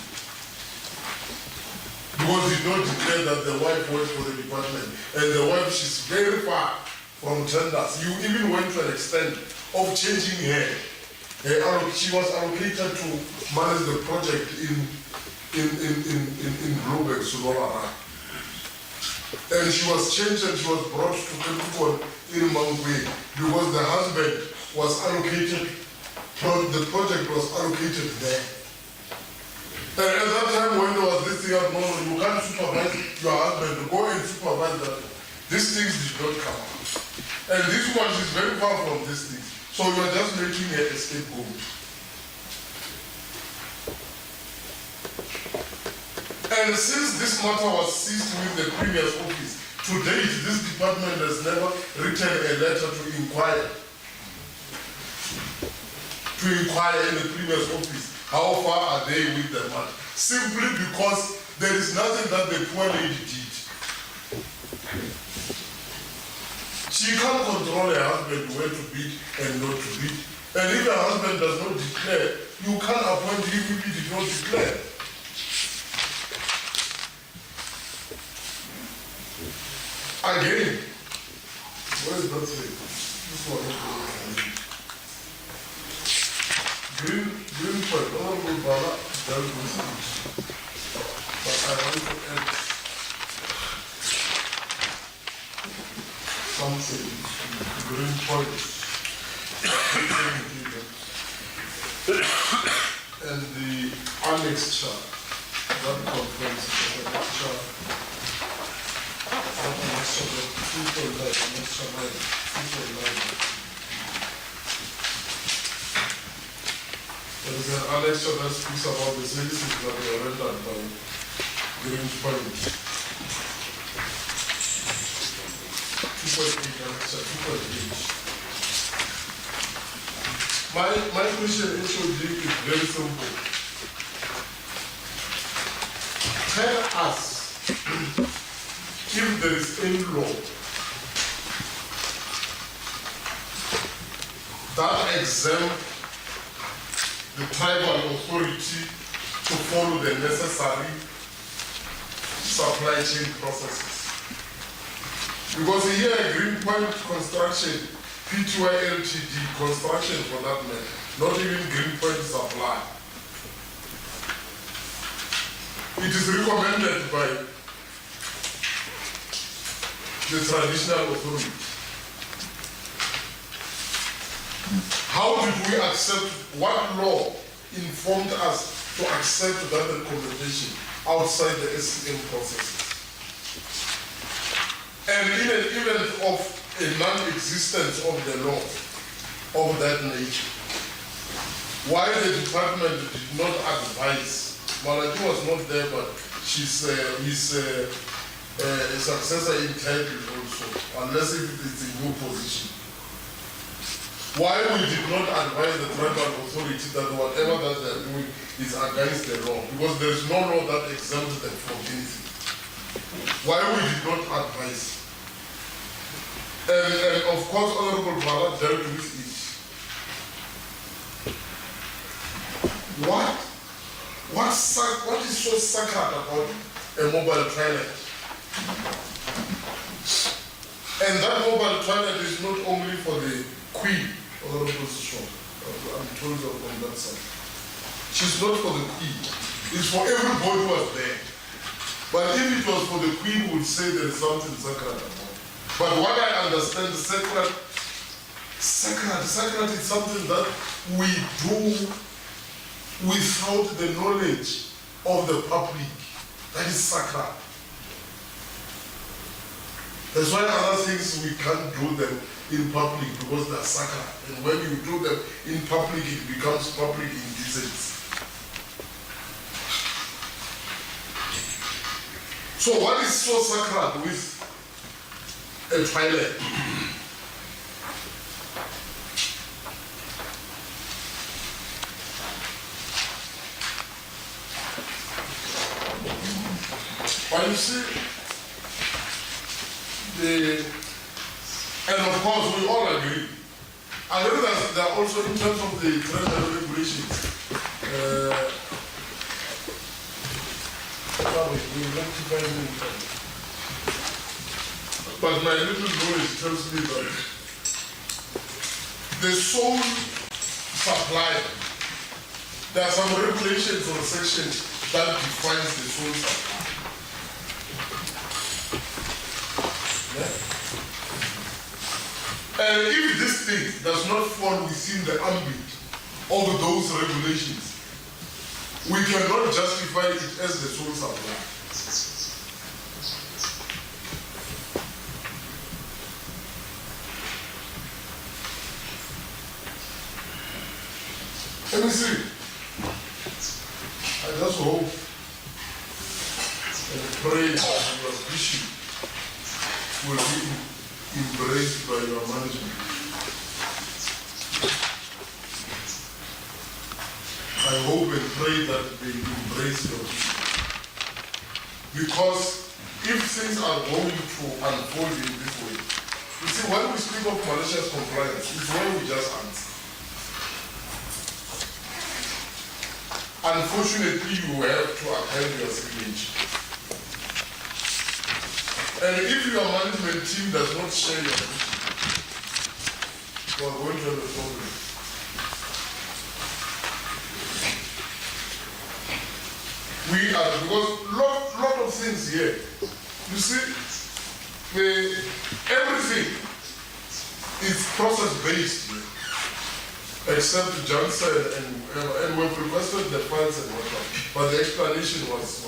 Because he did not declare that the wife worked for the department. And the wife, she's very far from tenders. You even went to an extent of changing her. She was allocated to manage the project in Bloomberg, Sonora. And she was changed and she was brought to Kempton in Mangwe because the husband was allocated, the project was allocated there. And at that time when there was this thing, no, you can't supervise your husband, go and supervise that. These things did not come out. And this one is very far from these things. So you are just making an scapegoat. And since this matter was seized with the previous office, to date, this department has never written a letter to inquire in the previous office. How far are they with the matter? Simply because there is nothing that the poor lady did. She can't control her husband where to bid and not to bid. And if her husband does not declare, you can't appoint him if he did not declare. Again, what is that saying? This one is Green point, Honorable Bala dealt with it. But I want to add something. Green point. And the annex chart that confirms the chart. There is an annexure that speaks about the services that were rendered by Green Point. 2.8 annexure, 2.8. My question HOD is very simple. Tell us if there is any law that exempts the tribal authority to follow the necessary supply chain processes. Because here Green Point Construction, PTY Ltd, construction for that matter, not even Green Point Supply. It is recommended by the traditional authority. How did we accept, what law informed us to accept that recommendation outside the SCM processes? And in an event of a non-existence of the law of that nature, why the department did not advise? Malaki was not there, but his successor in title also, unless if it's a new position. Why we did not advise the tribal authority that whatever that they are doing is against the law, because there is no law that exempts them from anything. Why we did not advise? And of course, Honorable Bala dealt with it. What is so sacred about a mobile toilet? And that mobile toilet is not only for the Queen, Honorable Shop. I'm told on that side. She's not for the Queen. It's for everybody who was there. But if it was for the Queen, we would say there is something sacred about it. But what I understand, sacred is something that we do without the knowledge of the public. That is sacred. That's why other things we can't do them in public because they're sacred. And when you do them in public, it becomes public indecency. So what is so sacred with a toilet? But you see, and of course we all agree. I know that there are also in terms of the treasury regulations, but my little knowledge tells me that the sole supply, there are some regulations or sections that defines the sole supply. And if this thing does not fall within the ambit of those regulations, we cannot justify it as the sole supply. Let me see. I just hope and pray that your vision will be embraced by your management. I hope and pray that they embrace your vision. Because if things are going to unfold in this way, you see, when we speak of malicious compliance, it's where we just answer. Unfortunately, you have to attend your signature. And if your management team does not share your vision, you are going to have a problem. We are, because lot of things here, you see, everything is process-based here. Except Johnson and we've requested the files and whatnot, but the explanation was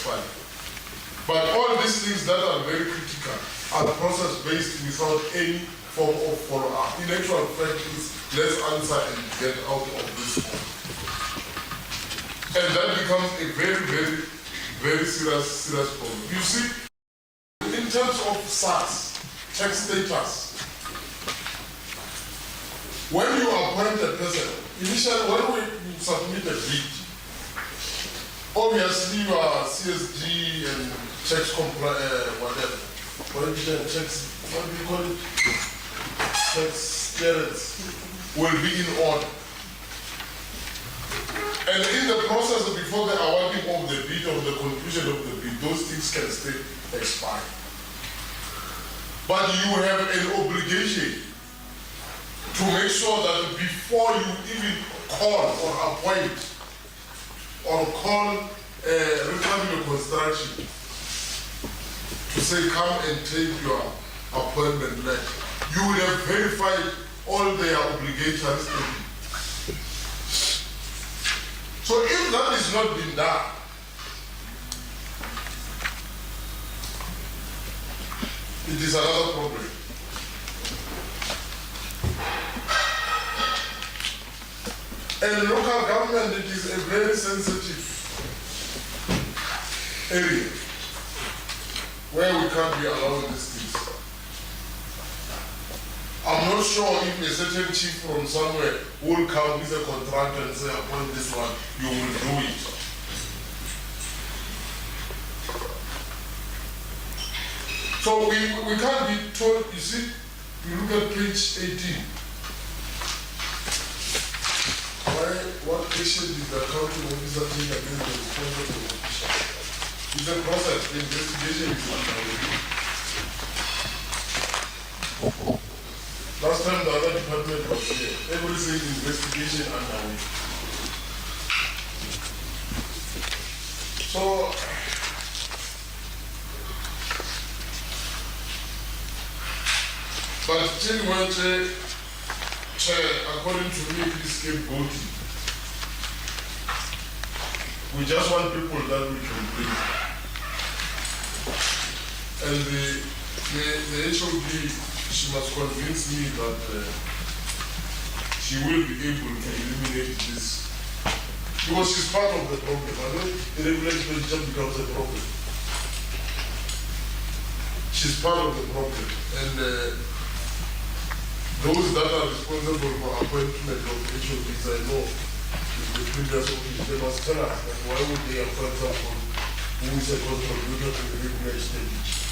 fine. But all these things that are very critical are process-based without any form of follow-up. In actual fact, let's answer and get out of this form. And that becomes a very serious problem. You see, in terms of SARS, tax status, when you appoint a person, initially when we submit a bid, obviously your CSG and checks whatever, what do you call it? Checks clearance will be in order. And in the process before the awarding of the bid or the conclusion of the bid, those things can still expire. But you have an obligation to make sure that before you even call or appoint or call Revenue Construction to say come and take your appointment letter, you will have verified all their obligatories. So if that is not been done, it is another problem. And local government, it is a very sensitive area where we can't be allowing these things. I'm not sure if a certain chief from somewhere will come with a contract and say, upon this one, you will do it. So we can't be told, you see, you look at page 18. What action did the accounting officer take against the responsible official? It's a process. The investigation is underway. Last time the other department was here, everybody said investigation underway. So, but still, according to me, this scapegoating. We just want people that we can bring. And the HOD, she must convince me that she will be able to eliminate this. Because she's part of the problem. I know irregular expenditure becomes a problem. She's part of the problem. And those that are responsible for appointment of HODs, I know, the previous office, they must tell us that why would they appoint someone who is a contributor to the irregular expenditure.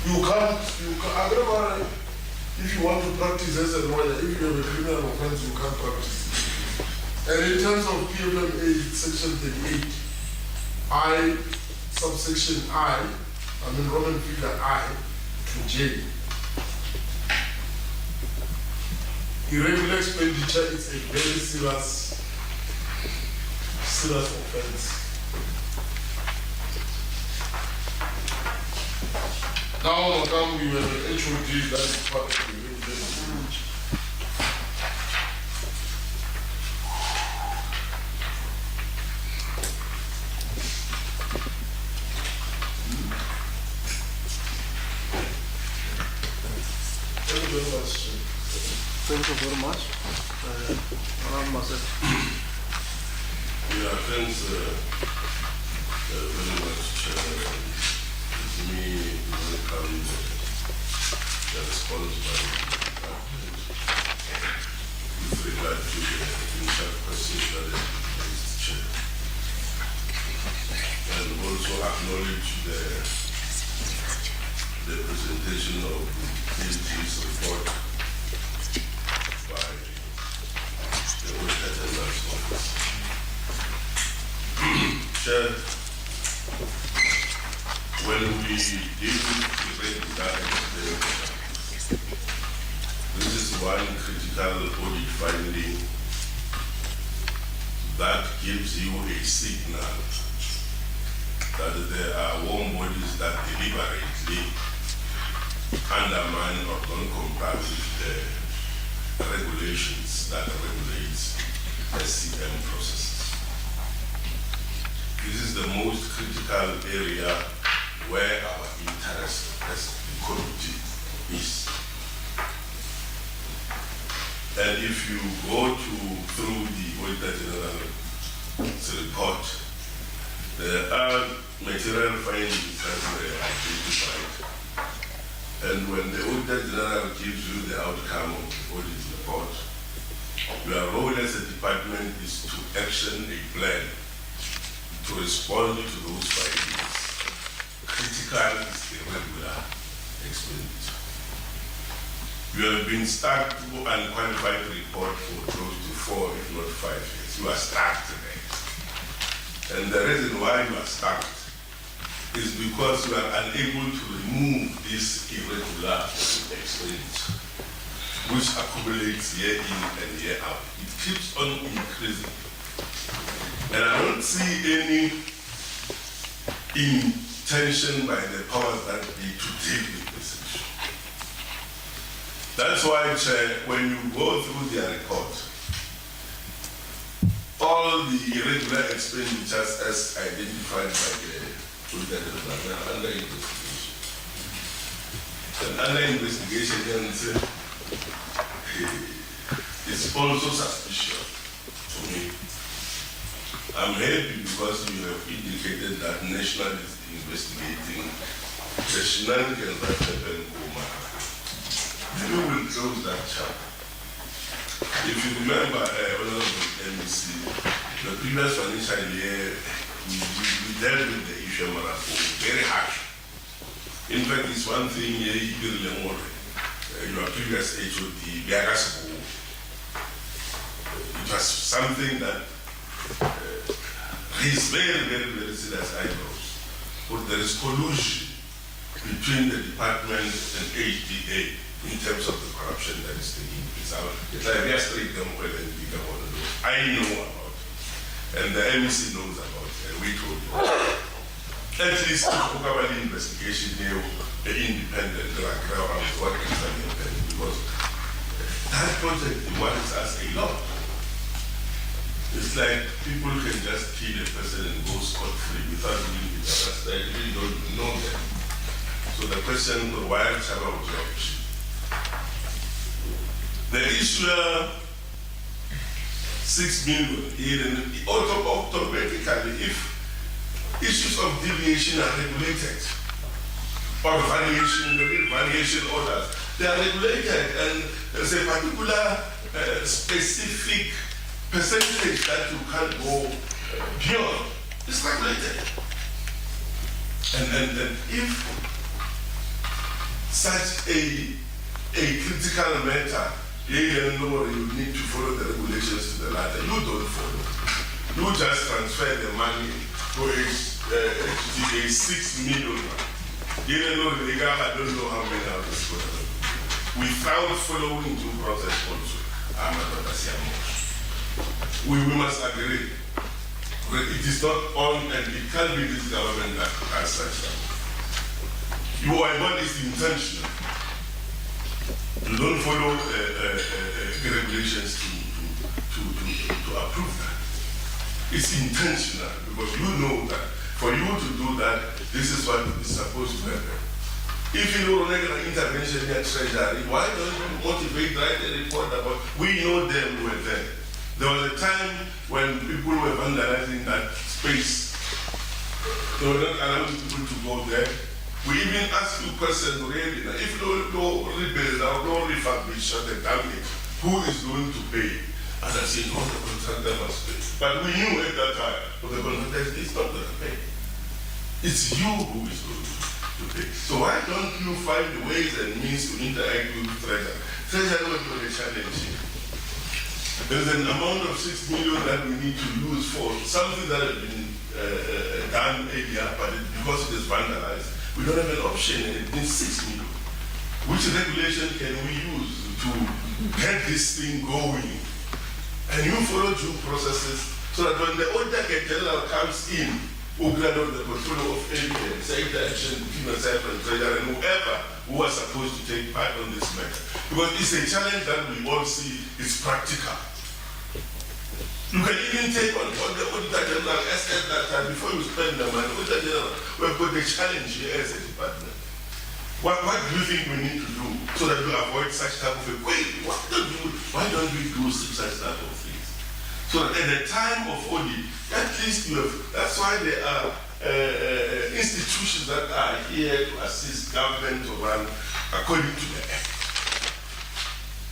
You can't, I don't know, if you want to practice as a lawyer, if you have a criminal offense, you can't practice. And in terms of PFMA section 38, I, subsection I mean Roman figure I to J. Irregular expenditure is a very serious offense. Now, madam, we have an HOD that is part of the irregular expenditure. Thank you very much. Yeah, thanks very much, Chair. It's me, welcome the response by the department with regard to the initial questions that is raised, Chair. And also acknowledge the presentation of the DG's report by the Auditor General's Office. Chair, when we deal with irregular expenditure, this is one critical audit finding that gives you a signal that there are warm bodies that deliberately undermine or don't comply with the regulations that regulates SCM processes. This is the most critical area where our interest as the committee is. And if you go through the Auditor General's report, there are material findings that were identified. And when the Auditor General gives you the outcome of the audit report, your role as a department is to action a plan to respond to those findings. Critical is irregular expenditure. You have been stuck to unqualified report for close to 4, if not 5 years. You are stuck today. And the reason why you are stuck is because you are unable to remove this irregular expenditure, which accumulates year in and year out. It keeps on increasing. And I don't see any intention by the powers that be to deal with this issue. That's why, Chair, when you go through their report, all the irregular expenditures as identified by the Auditor General are under investigation. And under investigation, it's also suspicious to me. I'm happy because you have indicated that National is investigating the shenanigans that happened in Omar. Maybe we'll close that chapter. If you remember, Honorable MEC, the previous financial year, we dealt with the issue of Morocco very harsh. In fact, it's one thing here, your previous HOD, it was something that raised very, very, very serious eyebrows. But there is collusion between the department and HDA in terms of the corruption that is taking place. It's like we are straight them well and we can all know. I know about it. And the MEC knows about it, and we told you. At least to cover the investigation here, the independent around what is independent, because that project worries us a lot. It's like people can just kill a person and go scot-free without doing it. They really don't know them. So the question, why Chaba was option? The issue 6 million here and automatically, if issues of deviation are regulated, or variation orders, they are regulated, and there's a particular specific percentage that you can't go beyond. It's regulated. And if such a critical matter, you need to follow the regulations to the letter. You don't follow. You just transfer the money to a 6 million. I don't know how many of this without following due process also. We must agree that it is not on, and it can't be this government that has such stuff. What is intentional? You don't follow the regulations to approve that. It's intentional, because you know that for you to do that, this is what is supposed to happen. If you don't make an intervention in Treasury, why don't you motivate, write a report about, we know them were there. There was a time when people were vandalizing that space. They were not allowing people to go there. We even ask you questions really, if you don't rebuild or don't refurbish or the damage, who is going to pay? And I said, no, the contractor must pay. But we knew at that time, but the contractor is not going to pay. It's you who is going to pay. So why don't you find ways and means to interact with Treasury? Treasury will be a challenge. There's an amount of 6 million that we need to use for something that has been done earlier, but because it is vandalized, we don't have an option, and it needs 6 million. Which regulation can we use to get this thing going? And you follow due processes so that when the auditor general comes in, who grant out the portfolio of evidence, say the action between myself and Treasurer and whoever who was supposed to take part on this matter. Because it's a challenge that we all see is practical. You can even take on the auditor general as that time before you spend the money. Auditor general, we've got the challenge here as a department. What do you think we need to do so that we avoid such type of a why don't we do such type of things? So that at the time of audit, at least you have, that's why there are institutions that are here to assist government to run according to the act.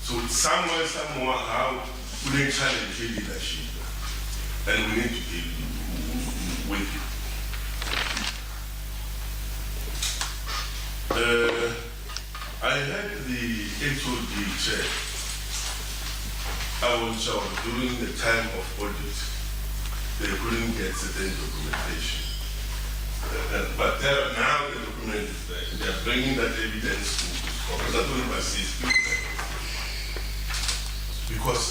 So somewhere, how we need challenge leadership, and we need to deal with it. I had the HOD chair. I was during the time of audit. They couldn't get certain documentation. But now the document is there. They are bringing that evidence to Congress. Not only by because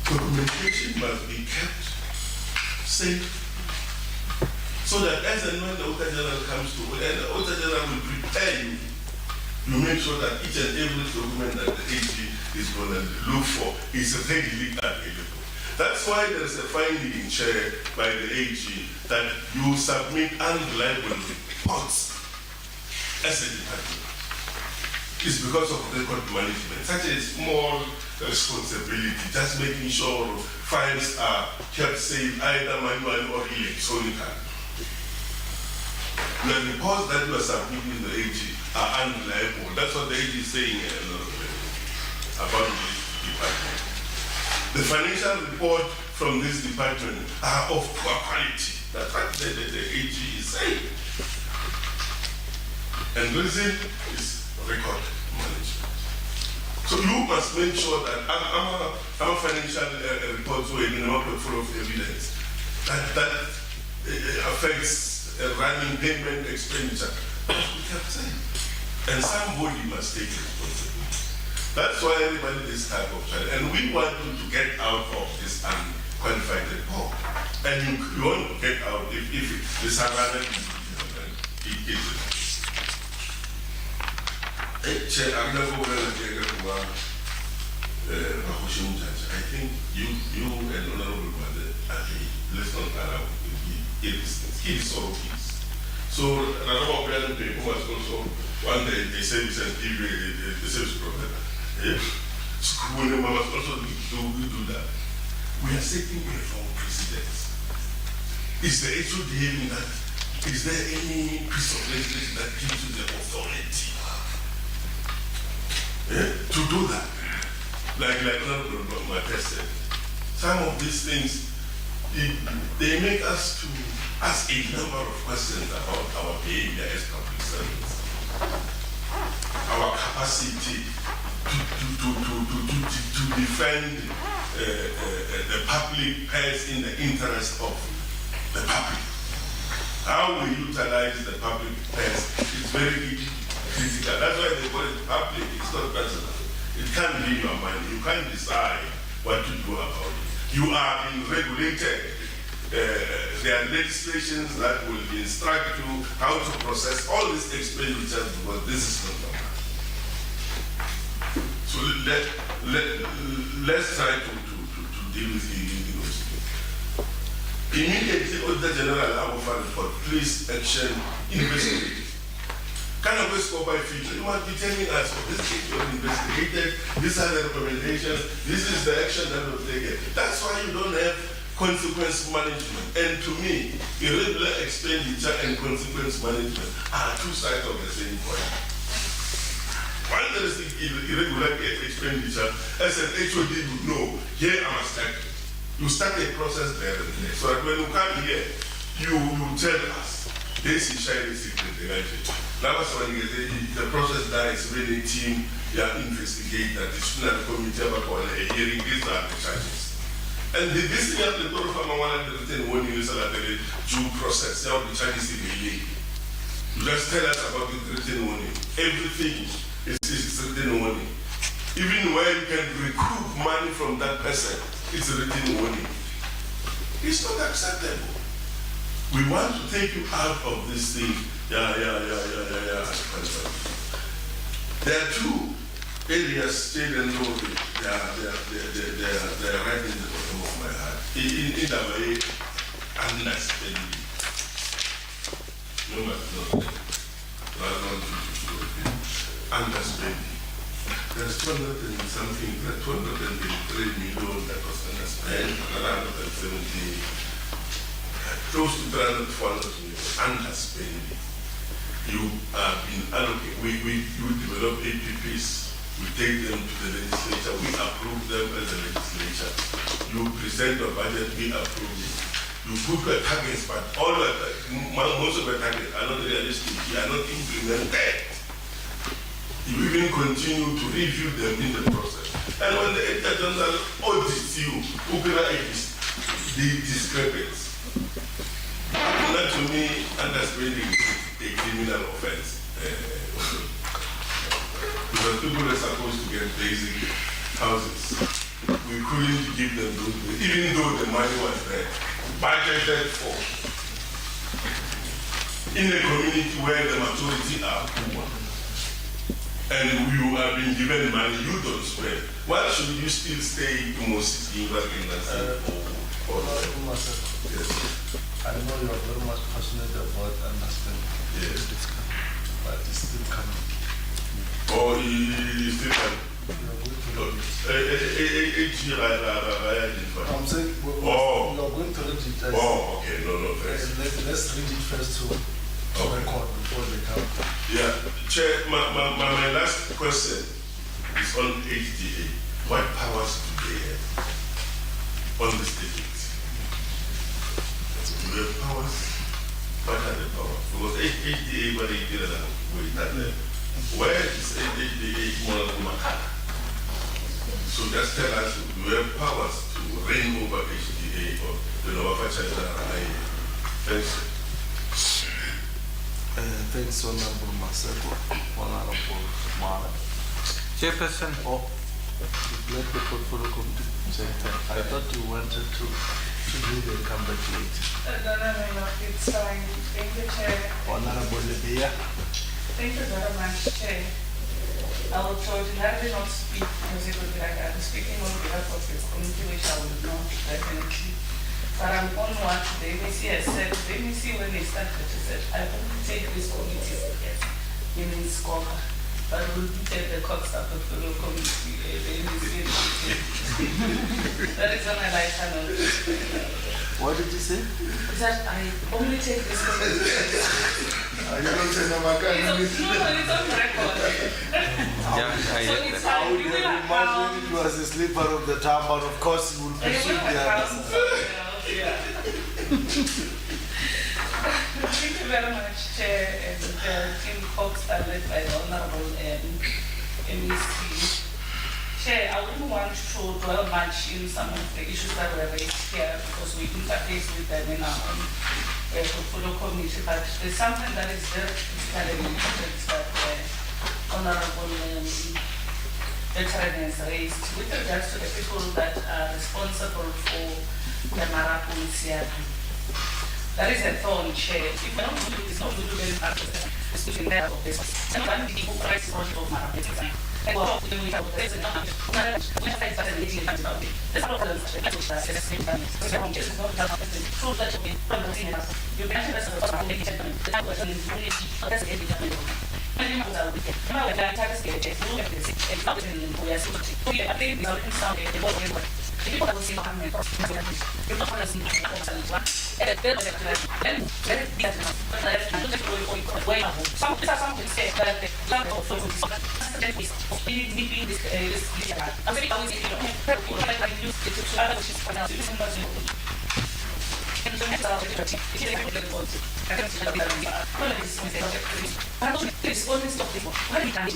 documentation must be kept safe. So that as and when the Auditor General comes to, and the Auditor General will prepare you, you make sure that each and every document that the AG is going to look for is readily available. That's why there's a finding, Chair, by the AG that you submit unreliable reports as a department. It's because of record management. Such a small responsibility, just making sure files are kept safe, either manually or electronically. The reports that you are submitting to the AG are unreliable. That's what the AG is saying about this department. The financial report from this department are of poor quality. That's what the AG is saying. And the reason is record management. So you must make sure that our financial reports were in a full of evidence that affects running payment expenditure. We kept saying. And somebody must take responsibility. That's why everybody this type of child. And we want you to get out of this unqualified report. And you want to get out if the Savannah is I think you and Honorable Mother agree. Let's not allow it is all peace. So Honorable Brian who was also one day the service and TV, the service provider. School must also do that. We are setting a wrong precedent. Is the HOD having that? Is there any piece of legislation that gives you the authority to do that? Like Honorable said, some of these things, they make us to ask a number of questions about our behavior as public servants, our capacity to defend the public purse in the interest of the public. How we utilize the public purse is very critical. That's why they call it public. It's not personal. It can't be your money. You can't decide what to do about it. You are being regulated. There are legislations that will instruct you how to process all these expenditures because this is not your money. So let's try to deal with the immediately Auditor General Abufa report, please action, investigate. Kind of SCOPA feature, you must be telling us, this is your investigated, these are the recommendations, this is the action that will take it. That's why you don't have consequence management. And to me, irregular expenditure and consequence management are two sides of the same coin. While there is irregular expenditure, as an HOD would know, here I must act. You start a process there and there. So that when you come here, you tell us, this is shiny secret. Now, the process that is really team, you have investigate that the student committee about a hearing, these are the charges. And this thing of the Toro Farmer 110 warning is a due process, how the charges in the league. You just tell us about the written warning. Everything is written warning. Even where you can recoup money from that person, it's a written warning. It's not acceptable. We want to take you out of this thing. Yeah. There are two areas, state and local, they are right in the bottom of my heart. In a way, understanding. Understanding. There's 200 and something, 203 million that was underspent, 170, close to 300, 400 million underspending. You have been allocated, you develop APPs, we take them to the legislature, we approve them as a legislature. You present your budget, we approve it. You put your targets, but most of the targets are not realistic, they are not implemented. You even continue to review them in the process. And when the Auditor General audits you, who can the discrepancy? That to me, understanding a criminal offense. Because people are supposed to get basic houses. We couldn't give them those, even though the money was there, budgeted for. In a community where the majority are poor, and you have been given money you don't spend, why should you still stay to most in that yes. I know you are very much passionate about understanding. Yes. But it's still coming. Oh, it's still coming. I'm saying we are going to read it first. Oh, okay, no, first. Let's read it first to record before they come. Yeah, Chair, my last question is on HDA. What powers do they have on this district? Do they have powers? What are the powers? Because HDA, but they did it. Where is HDA more than Makala? So just tell us, do you have powers to reign over HDA or the Nova China? Thanks. Thanks, Honorable Maseko. Honorable Mara. Chairperson. Oh, let the portfolio committee say that. I thought you wanted to leave and come back later. No, it's fine. Thank you, Chair. Honorable Libya. Thank you very much, Chair. I will ordinarily not speak because it would be like I'm speaking on behalf of the committee, which I will not definitely. But I'm on what the MEC has said. The MEC, when they started, they said, I want to take this committee serious, meaning SCOPA. But we'll take the COGHSTA portfolio committee, the MEC. That is when I like channel. What did you say? That I only take this committee serious. Are you not saying I'm a No, it's on record. I would have imagined it was a slipper of the tongue, but of course you will pursue the other side. Yeah. Thank you very much, Chair, and Team COGHSTA led by the Honorable MEC. Chair, I wouldn't want to dwell much in some of the issues that were raised here because we interface with them in our own portfolio committee, but there's something that is very critically important that Honorable Veteran has raised with regards to the people that are responsible for the Marapo CRP. That is a thorn, Chair. If we don't do this, not to do very hard, especially there of this. And one people price project of Marapo. And we're talking about this, and we have to start engaging in about it. There's a lot of things that we have to say about it. So I'm just going to have to prove that you've been you can actually say about it. The time was really that's the end of it. And you know that we get. Now we're going to get a look at this, and not in the way I see it. We are thinking about it sound and what we're people that will see how many problems you're not going to see and a bit of it and very big way some can say that the lack of focus is meeting this I'm very always you know I use it to other which is financial and so next it is a good report I can see that this only stop this one what we can do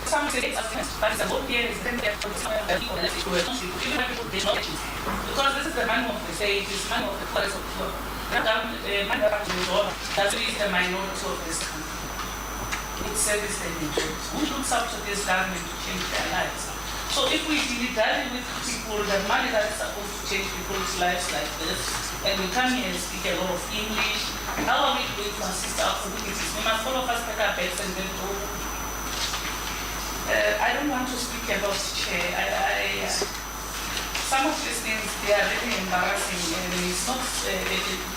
some say it's but it's a good year is then there for the people that because this is the manual of the state, this manual of the place of the law. That is the minority of this country. It's service and majority. Who looks up to this government to change their lives? So if we dilly-dally with people, the money that is supposed to change people's lives like this, and we come here and speak a lot of English, how are we going to assist our communities? We must all of us take our bets and then go. I don't want to speak about Chair. Some of these things, they are really embarrassing and it's not a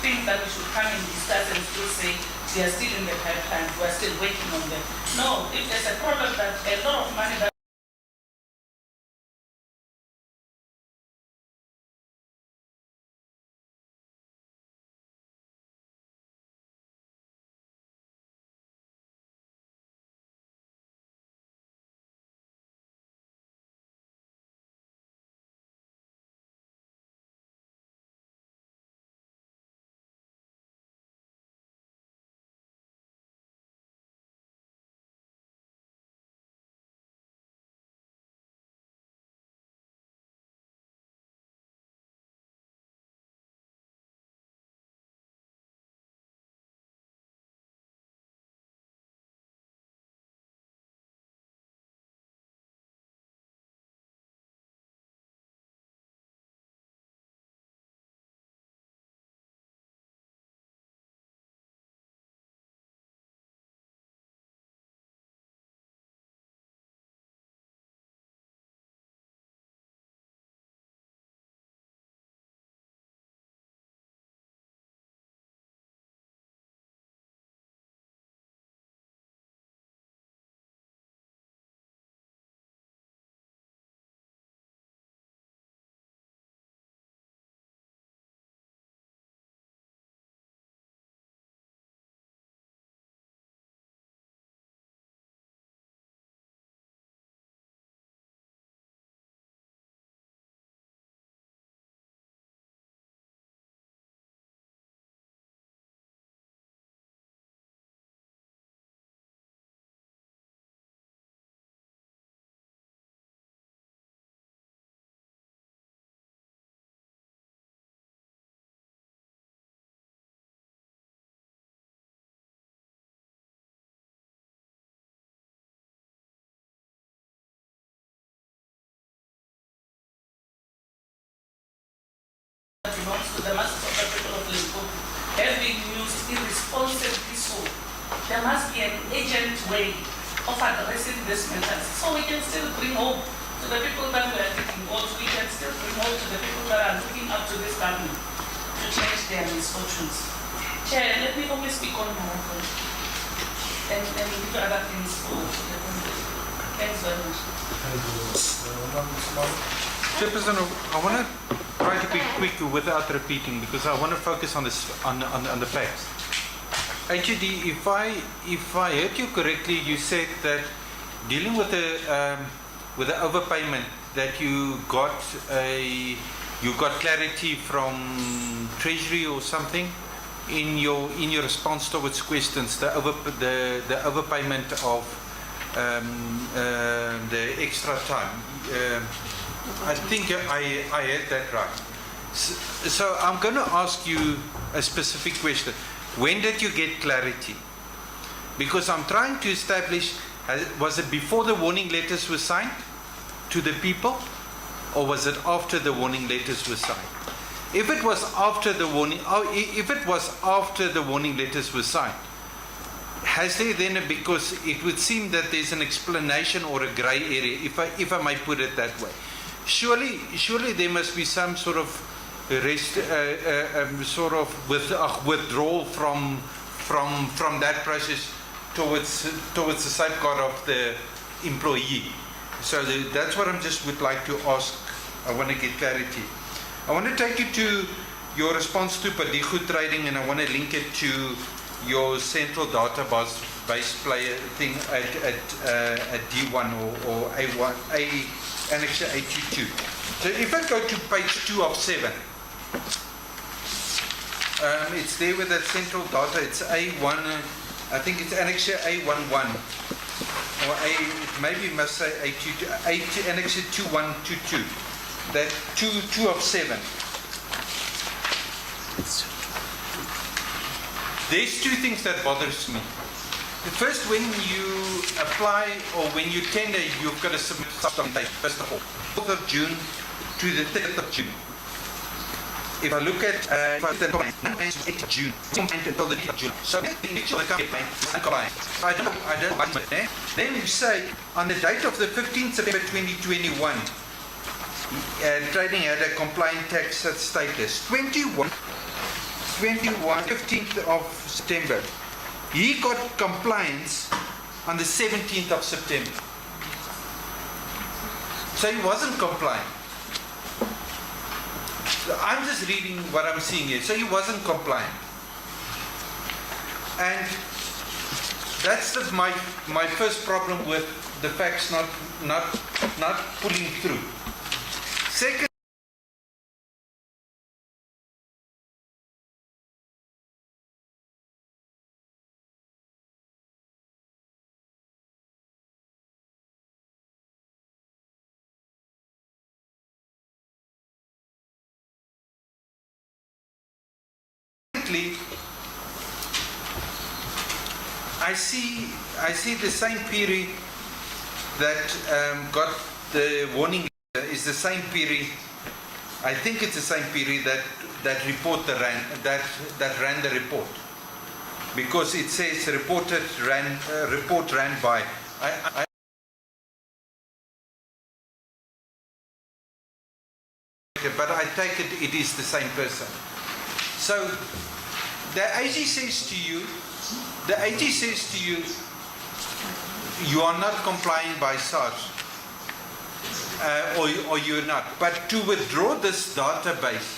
thing that we should come and discuss and still say they are still in the pipeline, we are still working on them. No, if there's a problem that a lot of money that issues irresponsibly so, there must be an urgent way of addressing these matters. So we can still bring hope to the people that we are taking votes. We can still bring hope to the people that are looking up to this government to change their misfortunes. Chair, let me always speak on my own and leave other things for the country. Thanks very much. Chairperson, I want to try to be quick without repeating because I want to focus on this on the facts. HUD, if I heard you correctly, you said that dealing with the overpayment that you got clarity from Treasury or something in your response towards questions, the overpayment of the extra time. I think I heard that right. So I'm going to ask you a specific question. When did you get clarity? Because I'm trying to establish, was it before the warning letters were signed to the people, or was it after the warning letters were signed? If it was after the warning letters were signed, has there then, because it would seem that there's an explanation or a grey area, if I may put it that way. Surely there must be some sort of withdrawal from that process towards the safeguard of the employee. So that's what I just would like to ask. I want to get clarity. I want to take you to your response to Padigo trading, and I want to link it to your central database player thing at D1 or A1, Annexure 822. So if I go to page 2 of 7, it's there with that central data. It's A1, I think it's Annexure A11, or maybe you must say A22, Annexure 2122. That 2 of 7. There's two things that bothers me. The first, when you apply or when you tender, you've got to submit something, first of all, 4th of June to the 3rd of June. If I look at the complaint, 8th of June, complaint until the 10th of June. So the complaint is compliant. I don't like it. Then you say, on the date of the 15th September 2021, trading had a compliant tax status. 15th of September. He got compliance on the 17th of September. So he wasn't compliant. I'm just reading what I'm seeing here. So he wasn't compliant. And that's my first problem with the facts not pulling through. Second, I see the same period that got the warning is the same period. I think it's the same period that report ran the report, because it says report ran by. But I take it is the same person. So the AG says to you, you are not complying by SARS, or you're not. But to withdraw this database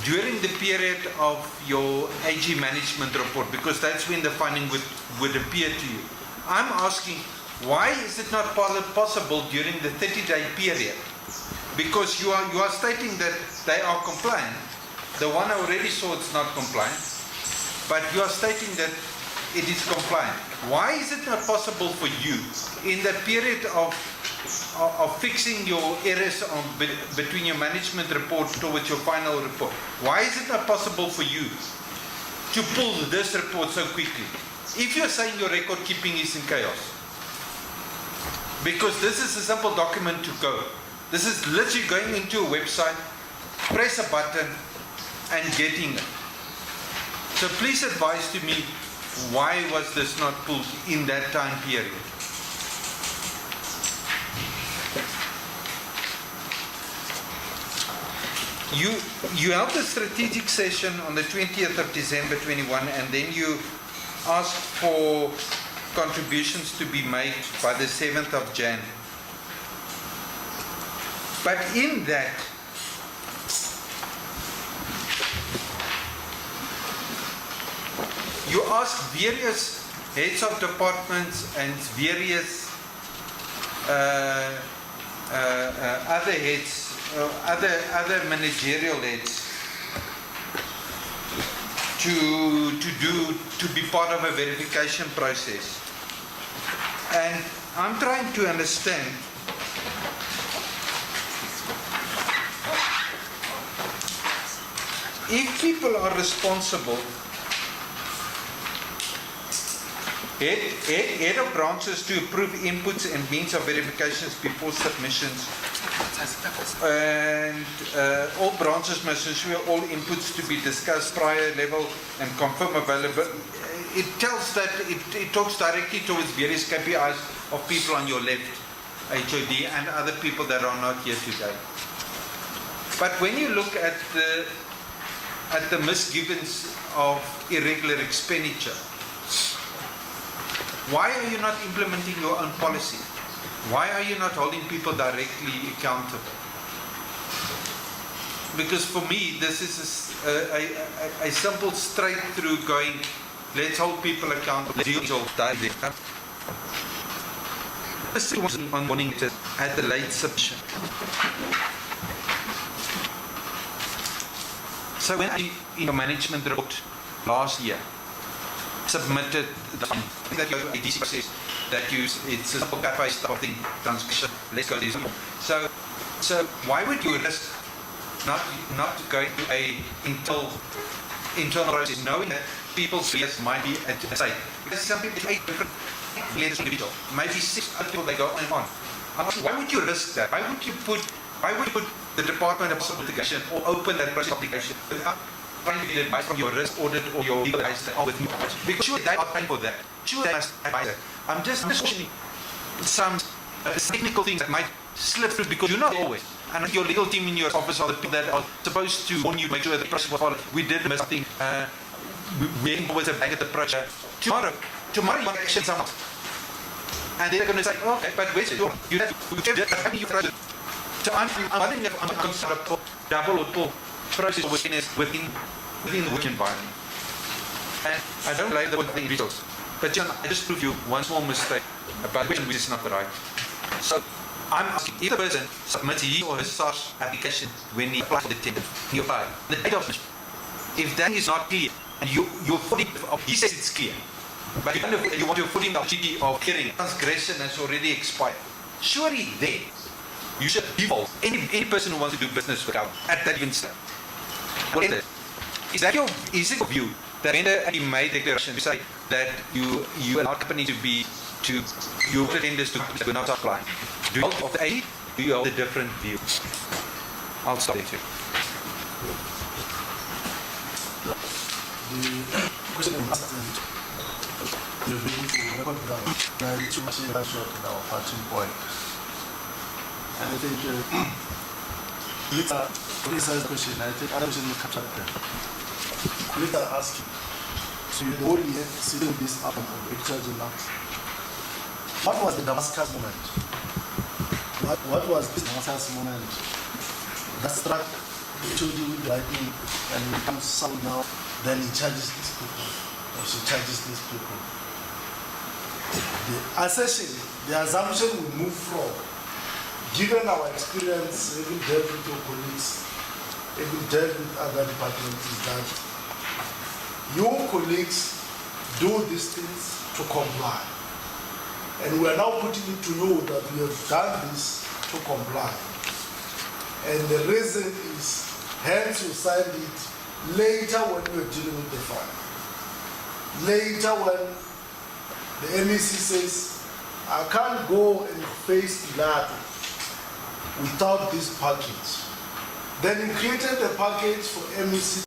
during the period of your AG management report, because that's when the finding would appear to you, I'm asking, why is it not possible during the 30-day period? Because you are stating that they are compliant. The one I already saw, it's not compliant, but you are stating that it is compliant. Why is it not possible for you, in the period of fixing your errors between your management report towards your final report, why is it not possible for you to pull this report so quickly? If you're saying your record keeping is in chaos, because this is a simple document to go. This is literally going into a website, press a button, and getting it. So please advise to me, why was this not pulled in that time period? You held a strategic session on the 20th of December 21, and then you asked for contributions to be made by the 7th of Jan. But in that, you asked various heads of departments and various other heads, other managerial heads to be part of a verification process. And I'm trying to understand if people are responsible, head of branches to approve inputs and means of verifications before submissions, and all branches must ensure all inputs to be discussed prior level and confirm availability. It tells that it talks directly towards various KPIs of people on your left, HOD, and other people that are not here today. But when you look at the misgivings of irregular expenditure, why are you not implementing your own policy? Why are you not holding people directly accountable? Because for me, this is a simple straight through going, let's hold people accountable. This was on morning at the late submission. So when I, in your management report last year, submitted the that you a DC process that use it's a simple cut paste of thing transmission. Let's go this. So why would you risk not going to a internal process, knowing that people's fears might be at stake? Because some people, 8 different leaders individual, maybe 6 other people, they go on and on. Why would you risk that? Why would you put the Department of Litigation or open that process application without trying to get advice from your risk audit or your legal advice that are with you? Because sure they are paying for that. Sure they must advise that. I'm just questioning some technical things that might slip through because you're not always. And your legal team in your office are the people that are supposed to warn you, make sure that the process was followed. We did miss something. We always have back at the project. Tomorrow you want to action someone. And they're going to say, okay, but where's it? You have to so I'm wondering if I'm concerned about double or pull process within the work environment. And I don't blame the individuals. But John, I just proved you one small mistake about which is not the right. So I'm asking if the person submits his or her SARS application when he applies for the tender, he applies. The date of submission, if that is not clear, and you're footing, he says it's clear, but you want your footing of opportunity of hearing, transgression has already expired. Surely there, you should default any person who wants to do business with government at that given step. Is it your view that when you made declaration to say that you allow company to you tenders to not apply? Do you hold the A? Do you hold a different view? I'll stop there too. The question is you're being to record down too much in our parting point. And I think Lisa's question, I think other question will capture them. Lisa asked, so you the only sitting this up on the picture now. What was the Damascus moment? What was this Damascus moment that struck the HOD with writing and it becomes sound now, then he charges these people, or she charges these people? The assertion, the assumption we move from, given our experience, even dealt with your colleagues, even dealt with other departments, is that your colleagues do these things to comply. And we are now putting it to you that we have done this to comply. And the reason is, hence you signed it later when you are dealing with the fund. Later when the MEC says, I can't go and face that without this package. Then he created a package for MEC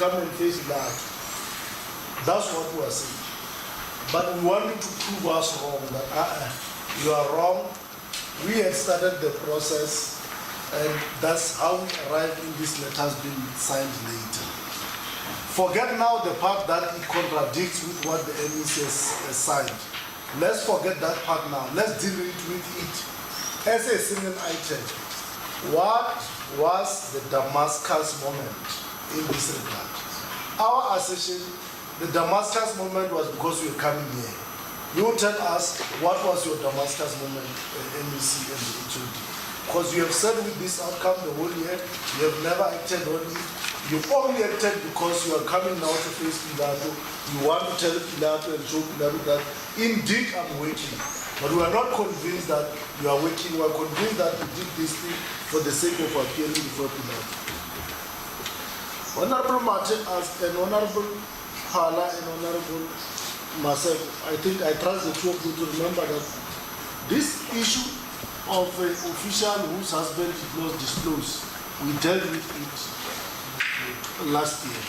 come and face that. That's what we are saying. But we want you to prove us wrong, that you are wrong. We had started the process, and that's how we arrived in this letters being signed later. Forget now the part that it contradicts with what the MEC has signed. Let's forget that part now. Let's deal with it as a single item. What was the Damascus moment in this regard? Our assertion, the Damascus moment was because we were coming here. You tell us what was your Damascus moment, MEC and the HOD. Because you have said with this outcome the whole year, you have never acted on it. You only acted because you are coming now to face Pilato. You want to tell Pilato and show Pilato that indeed I'm working. But we are not convinced that you are working. We are convinced that you did this thing for the sake of appearing before Pilato. Honorable Martin asked, and Honorable Hala and Honorable myself, I think I trust the two of you to remember that this issue of an official whose husband did not disclose, we dealt with it last year,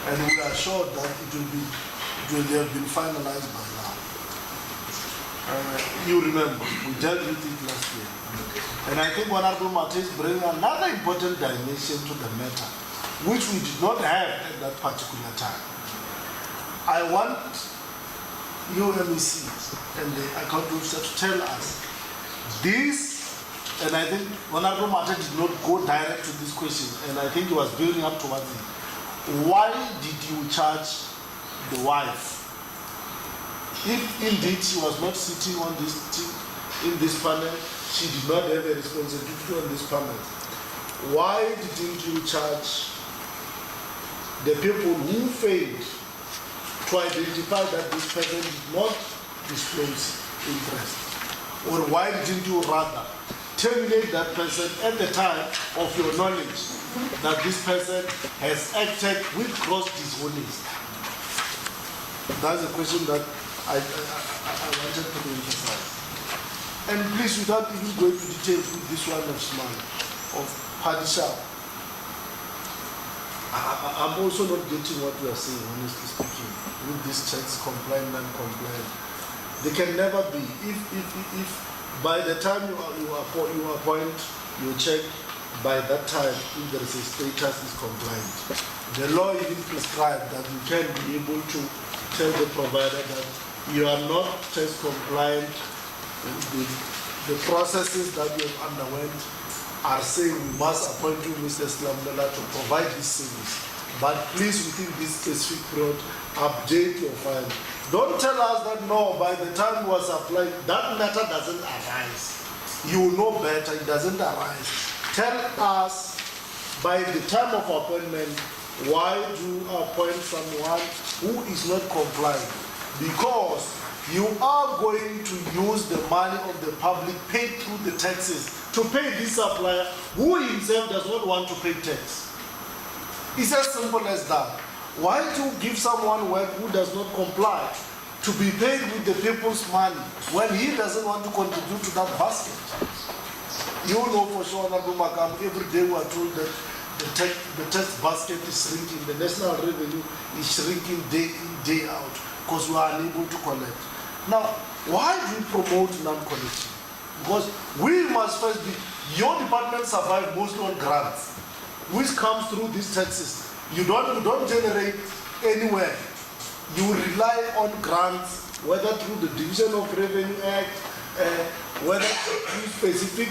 and we are sure that it will have been finalized by now. You remember, we dealt with it last year, and I think Honorable Martin brings another important dimension to the matter, which we did not have at that particular time. I want you MEC and the account officer to tell us this, and I think Honorable Martin did not go direct to this question, and I think he was building up towards it. Why did you charge the wife? If indeed she was not sitting on this in this panel, she did not have a responsibility on this panel. Why didn't you charge the people who failed to identify that this person did not disclose interest? Or why didn't you rather terminate that person at the time of your knowledge that this person has acted with gross dishonesty? That's a question that I wanted to emphasize. And please, without even going to details with this one of Smile, of Padishah, I'm also not getting what you are saying, honestly speaking, with these checks, compliant, non-compliant. They can never be. If by the time you appoint your check, by that time, if there is a status is compliant. The law even prescribes that you can be able to tell the provider that you are not tax compliant. The processes that you have underwent are saying we must appoint you, Mr. Slamlela, to provide this service. But please, within this specific period, update your file. Don't tell us that no, by the time it was applied, that matter doesn't arise. You know better, it doesn't arise. Tell us by the time of appointment, why do you appoint someone who is not compliant? Because you are going to use the money of the public paid through the taxes to pay this supplier who himself does not want to pay tax. It's as simple as that. Why do you give someone work who does not comply to be paid with the people's money when he doesn't want to contribute to that basket? You know for sure, Honorable Makam, every day we are told that the tax basket is shrinking, the national revenue is shrinking day in, day out, because we are unable to collect. Now, why do you promote non-collection? Because we must first be, your department survives mostly on grants, which comes through these taxes. You don't generate anywhere. You rely on grants, whether through the Division of Revenue Act, whether through specific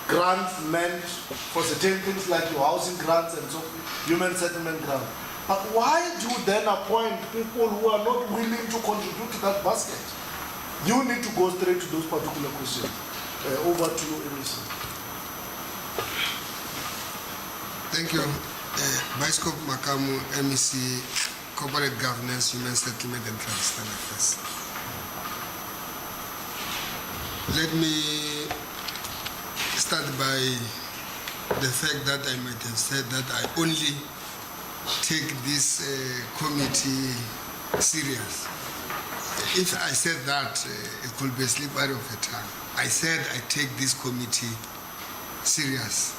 grants meant for certain things like your housing grants and so forth, human settlement grants. But why do you then appoint people who are not willing to contribute to that basket? You need to go straight to those particular questions. Over to you, Elisa. Thank you. Bioscope Makamu, MEC, Corporate Governance, Human Settlement and Traditional Affairs. Let me start by the fact that I might have said that I only take this committee serious. If I said that, it could be a slippery of a tongue. I said I take this committee serious.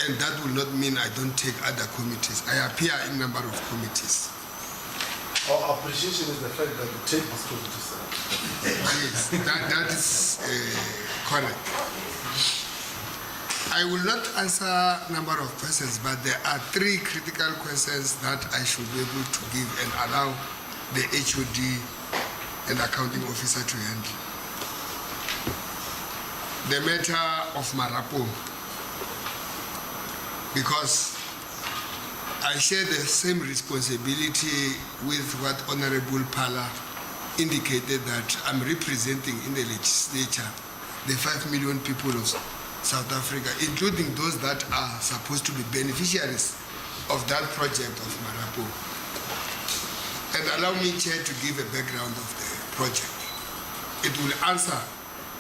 and that will not mean I don't take other committees. I appear in a number of committees. Our appreciation is the fact that you take this committee, sir. Yes, that is correct. I will not answer a number of questions, but there are 3 critical questions that I should be able to give and allow the HOD and accounting officer to handle. The matter of Marapo, because I share the same responsibility with what Honorable Pala indicated, that I'm representing in the legislature the 5 million people of South Africa, including those that are supposed to be beneficiaries of that project of Marapo. And allow me, Chair, to give a background of the project. It will answer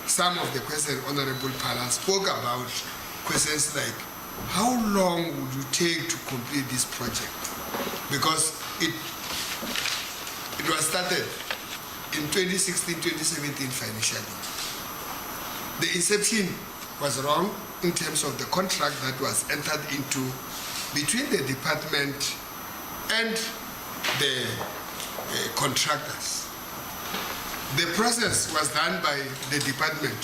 some of the questions Honorable Pala spoke about, questions like, how long would you take to complete this project? Because it was started in 2016-2017 financial year. The inception was wrong in terms of the contract that was entered into between the department and the contractors. The process was done by the department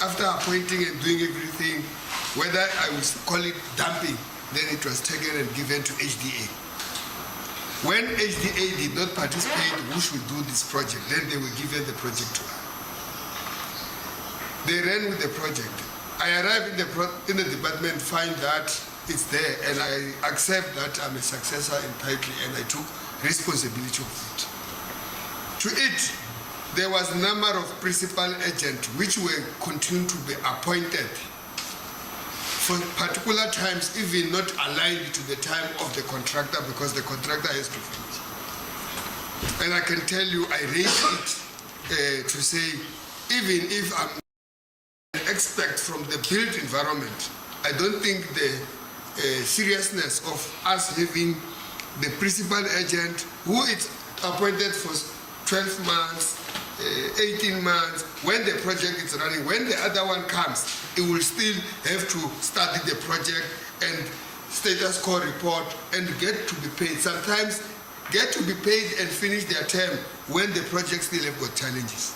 after appointing and doing everything. Whether I would call it dumping, then it was taken and given to HDA. When HDA did not participate, who should do this project? Then they were given the project to her. They ran with the project. I arrived in the department, find that it's there, and I accept that I'm a successor in title, and I took responsibility of it. To it, there was a number of principal agents which were continuing to be appointed for particular times, even not aligned to the time of the contractor, because the contractor has to finish. And I can tell you, I raised it to say, even if I'm expect from the built environment, I don't think the seriousness of us having the principal agent who is appointed for 12 months, 18 months, when the project is running, when the other one comes, it will still have to study the project and status quo report and get to be paid. Sometimes get to be paid and finish their term when the project still have got challenges.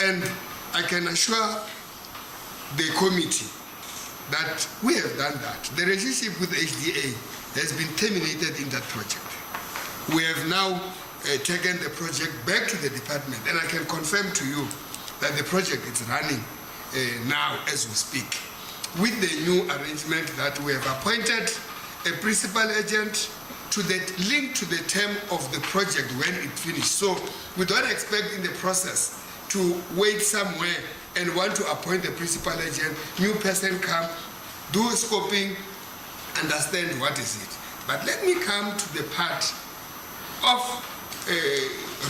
And I can assure the committee that we have done that. The relationship with HDA has been terminated in that project. We have now taken the project back to the department, and I can confirm to you that the project is running now as we speak, with the new arrangement that we have appointed a principal agent to the link to the term of the project when it finished. So we don't expect in the process to wait somewhere and want to appoint the principal agent, new person come, do scoping, understand what is it. But let me come to the part of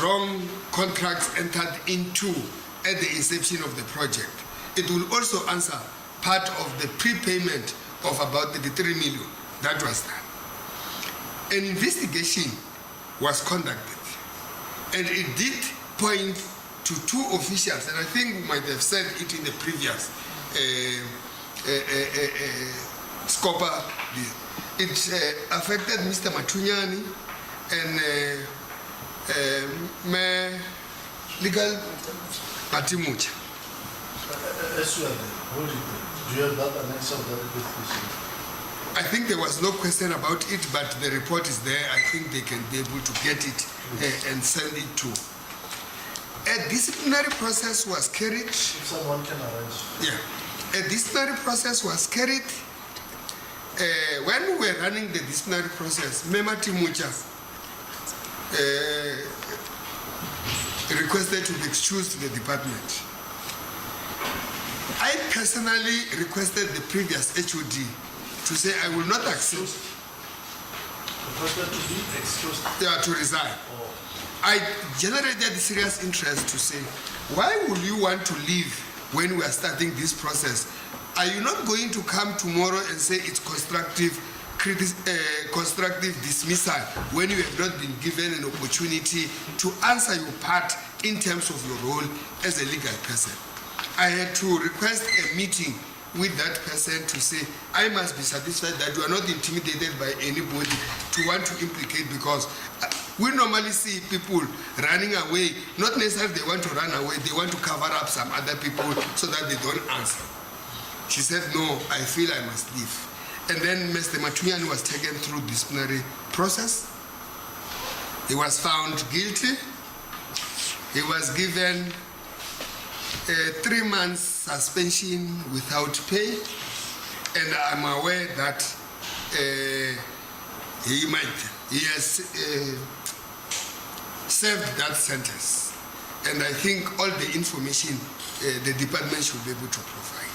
wrong contracts entered into at the inception of the project. It will also answer part of the prepayment of about 33 million that was done. An investigation was conducted, and it did point to 2 officials, and I think we might have said it in the previous SCOPA. It affected Mr. Matunyani and legal Matimucha. Do you have that annex of that investigation? I think there was no question about it, but the report is there. I think they can be able to get it and send it to. A disciplinary process was carried. If someone can arrange. Yeah. A disciplinary process was carried. When we were running the disciplinary process, Mema Timucha requested to be excused to the department. I personally requested the previous HOD to say I will not accept. Requested to be excused? Yeah, to resign. Oh. I generated serious interest to say, why would you want to leave when we are starting this process? Are you not going to come tomorrow and say it's constructive dismissal when you have not been given an opportunity to answer your part in terms of your role as a legal person? I had to request a meeting with that person to say, I must be satisfied that you are not intimidated by anybody to want to implicate, because we normally see people running away, not necessarily they want to run away, they want to cover up some other people so that they don't answer. She said, no, I feel I must leave. And then Mr. Matunyani was taken through disciplinary process. He was found guilty. He was given a 3 months suspension without pay, and I'm aware that he has served that sentence. And I think all the information the department should be able to provide.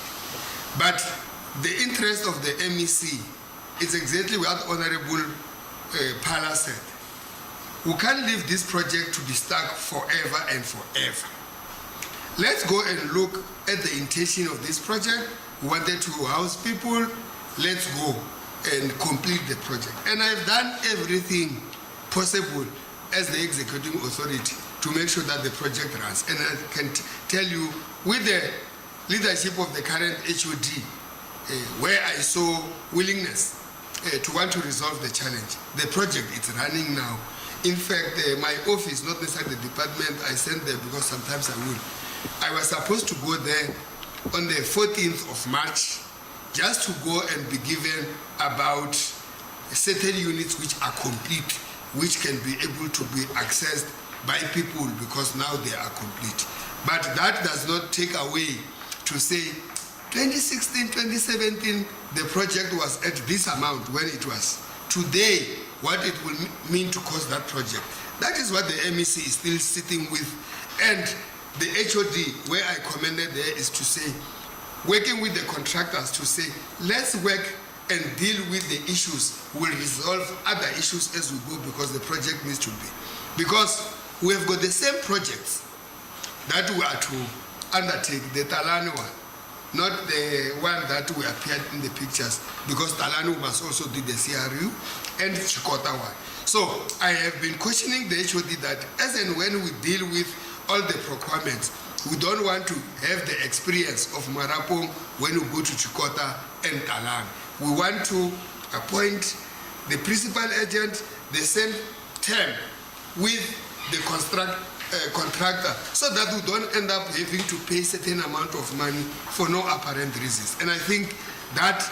But the interest of the MEC is exactly what Honorable Pala said. We can't leave this project to be stuck forever and forever. Let's go and look at the intention of this project. We wanted to house people. Let's go and complete the project. And I've done everything possible as the executing authority to make sure that the project runs. And I can tell you, with the leadership of the current HOD, where I saw willingness to want to resolve the challenge, the project is running now. In fact, my office, not necessarily the department, I sent there because sometimes I will. I was supposed to go there on the 14th of March just to go and be given about certain units which are complete, which can be able to be accessed by people because now they are complete. But that does not take away to say 2016, 2017, the project was at this amount when it was. Today, what it will mean to cost that project. That is what the MEC is still sitting with. And the HOD, where I commended there, is to say, working with the contractors to say, let's work and deal with the issues. We'll resolve other issues as we go because the project needs to be. Because we have got the same projects that we are to undertake, the Talani one, not the one that we appeared in the pictures, because Talani must also do the CRU and Chikota one. So I have been questioning the HOD that as and when we deal with all the procurements, we don't want to have the experience of Marapong when we go to Chikota and Talang. We want to appoint the principal agent the same term with the contractor, so that we don't end up having to pay certain amount of money for no apparent reasons. And I think that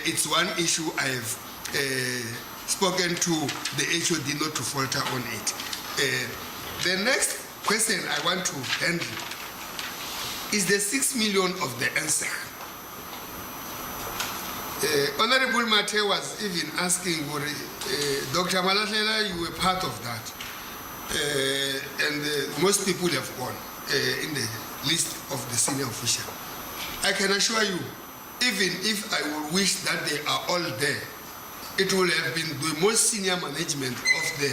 it's one issue I have spoken to the HOD not to falter on it. The next question I want to handle is the 6 million of the answer. Honorable Mate was even asking, Dr. Malahlela, you were part of that. And most people have gone in the list of the senior officials. I can assure you, even if I would wish that they are all there, it will have been the most senior management of the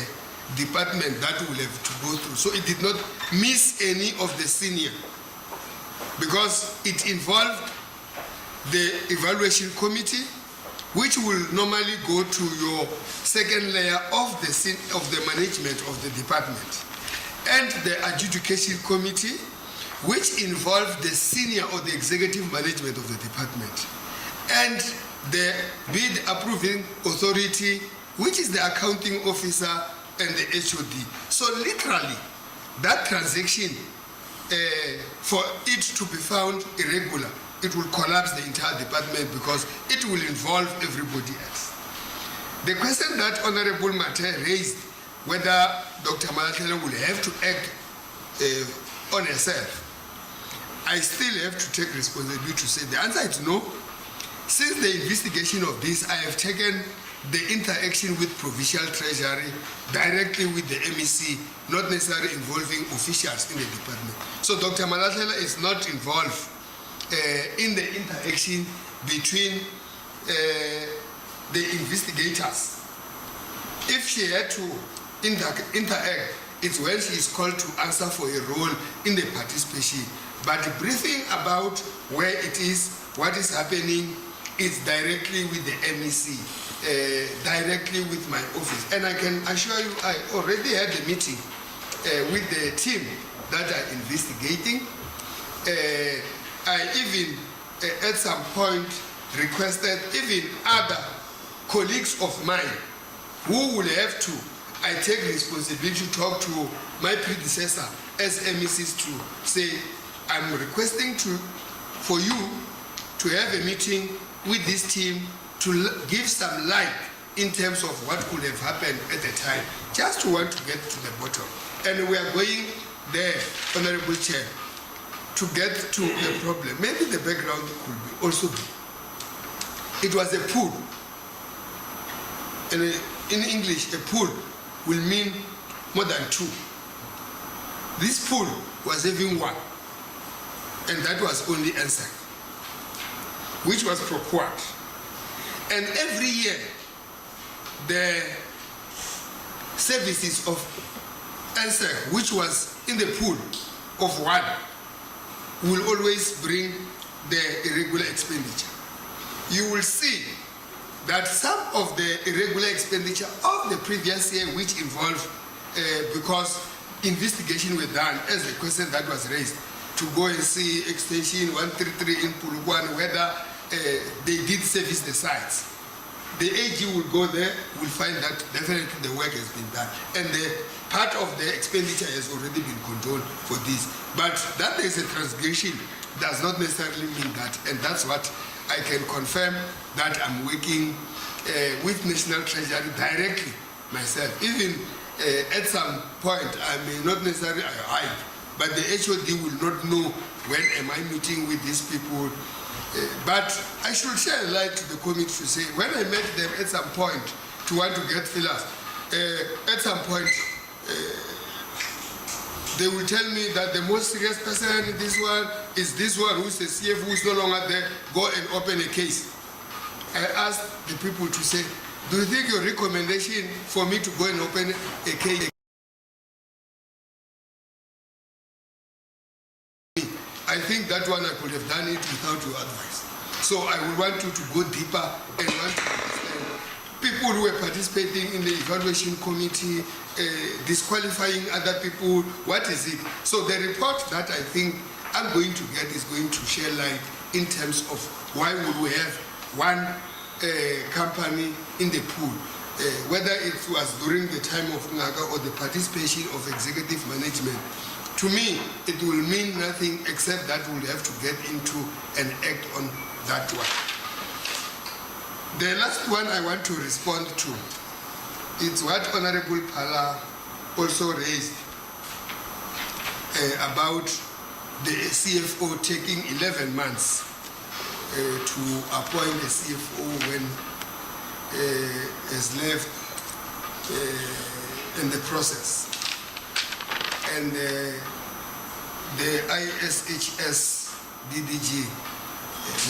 department that will have to go through. So it did not miss any of the senior, because it involved the evaluation committee, which will normally go to your second layer of the management of the department, and the adjudication committee, which involved the senior or the executive management of the department, and the bid approving authority, which is the accounting officer and the HOD. So literally, that transaction, for it to be found irregular, it will collapse the entire department because it will involve everybody else. The question that Honorable Mate raised, whether Dr. Malahlela will have to act on herself, I still have to take responsibility to say the answer is no. Since the investigation of this, I have taken the interaction with Provincial Treasury directly with the MEC, not necessarily involving officials in the department. So Dr. Malahlela is not involved in the interaction between the investigators. If she had to interact, it's when she is called to answer for a role in the participation. But the briefing about where it is, what is happening, is directly with the MEC, directly with my office. And I can assure you, I already had a meeting with the team that are investigating. I even at some point requested even other colleagues of mine who will have to, I take responsibility to talk to my predecessor as MECs to say, I'm requesting for you to have a meeting with this team to give some light in terms of what could have happened at the time, just to want to get to the bottom. And we are going there, Honorable Chair, to get to the problem. Maybe the background could be also be. It was a pool. And in English, a pool will mean more than two. This pool was having one, and that was only NSEC, which was procured. And every year, the services of NSEC, which was in the pool of one, will always bring the irregular expenditure. You will see that some of the irregular expenditure of the previous year, which involved, because investigation were done, as the question that was raised, to go and see extension 133 in Pulukwan, whether they did service the sites. The AG will go there, will find that definitely the work has been done. And the part of the expenditure has already been controlled for this. But that there is a transgression does not necessarily mean that. And that's what I can confirm, that I'm working with National Treasury directly myself. Even at some point, I may not necessarily hide, but the HOD will not know when am I meeting with these people. But I should share a light to the committee to say, when I met them at some point to want to get fillers, at some point, they will tell me that the most serious person in this one is this one who's the CF who is no longer there, go and open a case. I asked the people to say, do you think your recommendation for me to go and open a case? I think that one I could have done it without your advice. So I would want you to go deeper and want to understand people who were participating in the evaluation committee, disqualifying other people, what is it? So the report that I think I'm going to get is going to share light in terms of why would we have one company in the pool, whether it was during the time of Naga or the participation of executive management. To me, it will mean nothing except that we'll have to get into and act on that one. The last one I want to respond to is what Honorable Pala also raised about the CFO taking 11 months to appoint a CFO when has left in the process. And the ISHS DDG,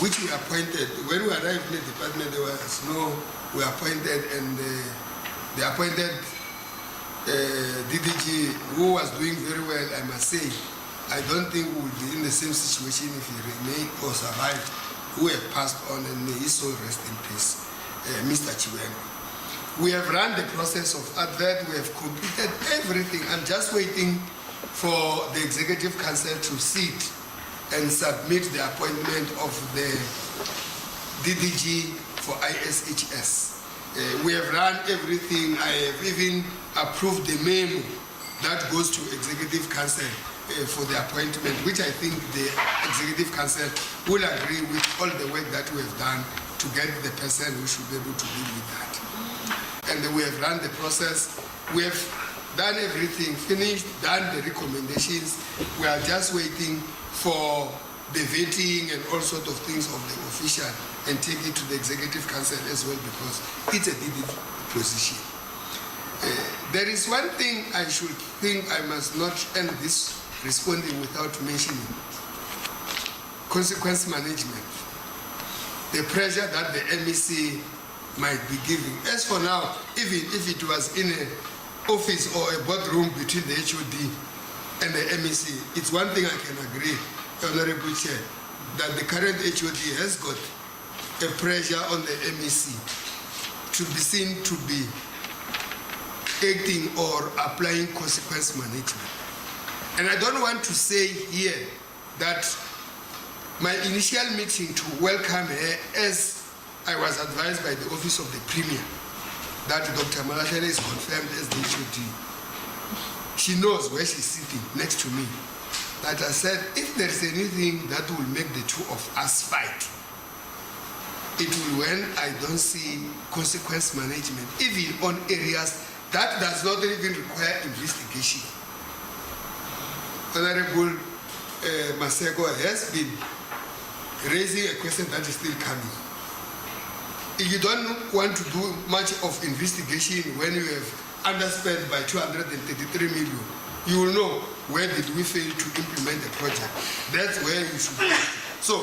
which we appointed, when we arrived in the department, there was no, we appointed, and the appointed DDG, who was doing very well, I must say, I don't think we will be in the same situation if he remained or survived, who have passed on, and may his soul rest in peace, Mr. Chiwengo. We have run the process of advert, we have completed everything. I'm just waiting for the Executive Council to sit and submit the appointment of the DDG for ISHS. We have run everything. I have even approved the memo that goes to Executive Council for the appointment, which I think the Executive Council will agree with all the work that we have done to get the person who should be able to deal with that. And we have run the process. We have done everything, finished, done the recommendations. We are just waiting for the vetting and all sorts of things of the official and take it to the Executive Council as well, because it's a DD position. There is one thing I should think I must not end this responding without mentioning. Consequence management. The pressure that the MEC might be giving. As for now, even if it was in an office or a boardroom between the HOD and the MEC, it's one thing I can agree, Honorable Chair, that the current HOD has got a pressure on the MEC to be seen to be acting or applying consequence management. And I don't want to say here that my initial meeting to welcome her, as I was advised by the Office of the Premier that Dr. Malashele is confirmed as the HOD. She knows where she's sitting next to me. That I said, if there is anything that will make the two of us fight, it will when I don't see consequence management, even on areas that does not even require investigation. Honorable Masego has been raising a question that is still coming. If you don't want to do much of investigation when you have underspent by 233 million, you will know where did we fail to implement the project. That's where you should be. So,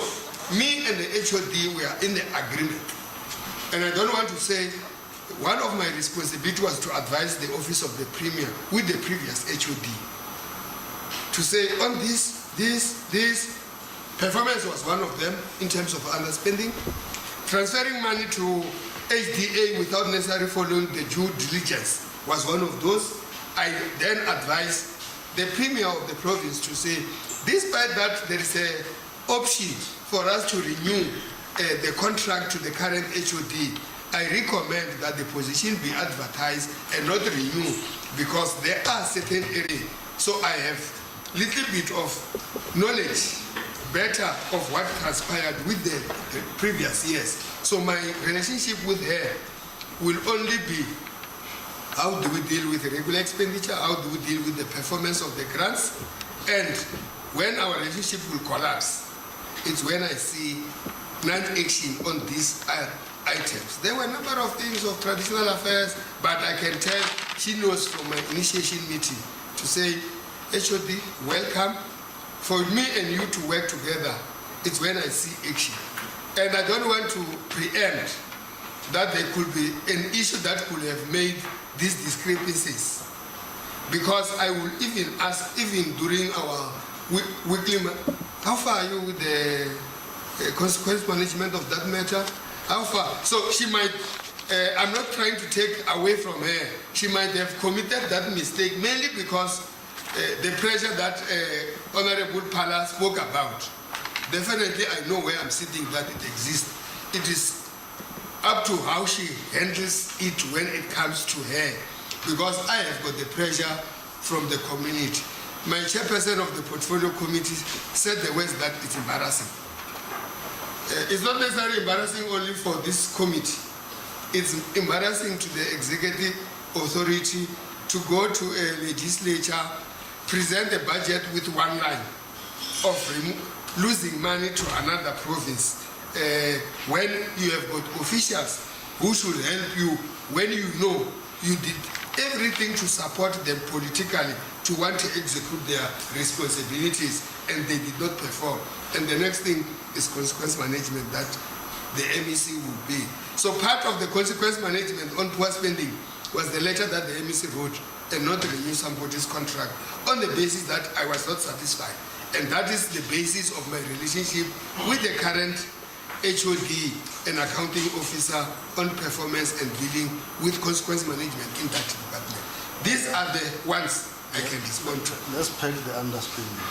me and the HOD, we are in the agreement. And I don't want to say, one of my responsibilities was to advise the Office of the Premier with the previous HOD to say on this performance was one of them in terms of underspending. Transferring money to HDA without necessarily following the due diligence was one of those. I then advised the Premier of the province to say, despite that there is an option for us to renew the contract to the current HOD, I recommend that the position be advertised and not renewed because there are certain areas. So I have little bit of knowledge better of what transpired with the previous years. So my relationship with her will only be how do we deal with regular expenditure, how do we deal with the performance of the grants, and when our relationship will collapse, it's when I see non-action on these items. There were a number of things of traditional affairs, but I can tell she knows from my initiation meeting to say, HOD, welcome. For me and you to work together, it's when I see action. And I don't want to preempt that there could be an issue that could have made these discrepancies. Because I will even ask, even during our weekly, how far are you with the consequence management of that matter? How far? So she might, I'm not trying to take away from her, she might have committed that mistake mainly because the pressure that Honorable Pala spoke about. Definitely I know where I'm sitting that it exists. It is up to how she handles it when it comes to her, because I have got the pressure from the community. My chairperson of the portfolio committee said the words that it's embarrassing. It's not necessarily embarrassing only for this committee. It's embarrassing to the executive authority to go to a legislature, present a budget with one line of losing money to another province when you have got officials who should help you when you know you did everything to support them politically to want to execute their responsibilities and they did not perform. And the next thing is consequence management that the MEC will be. So part of the consequence management on poor spending was the letter that the MEC wrote and not renew somebody's contract on the basis that I was not satisfied. And that is the basis of my relationship with the current HOD and accounting officer on performance and dealing with consequence management in that department. These are the ones I can respond to. Let's peg the underspending.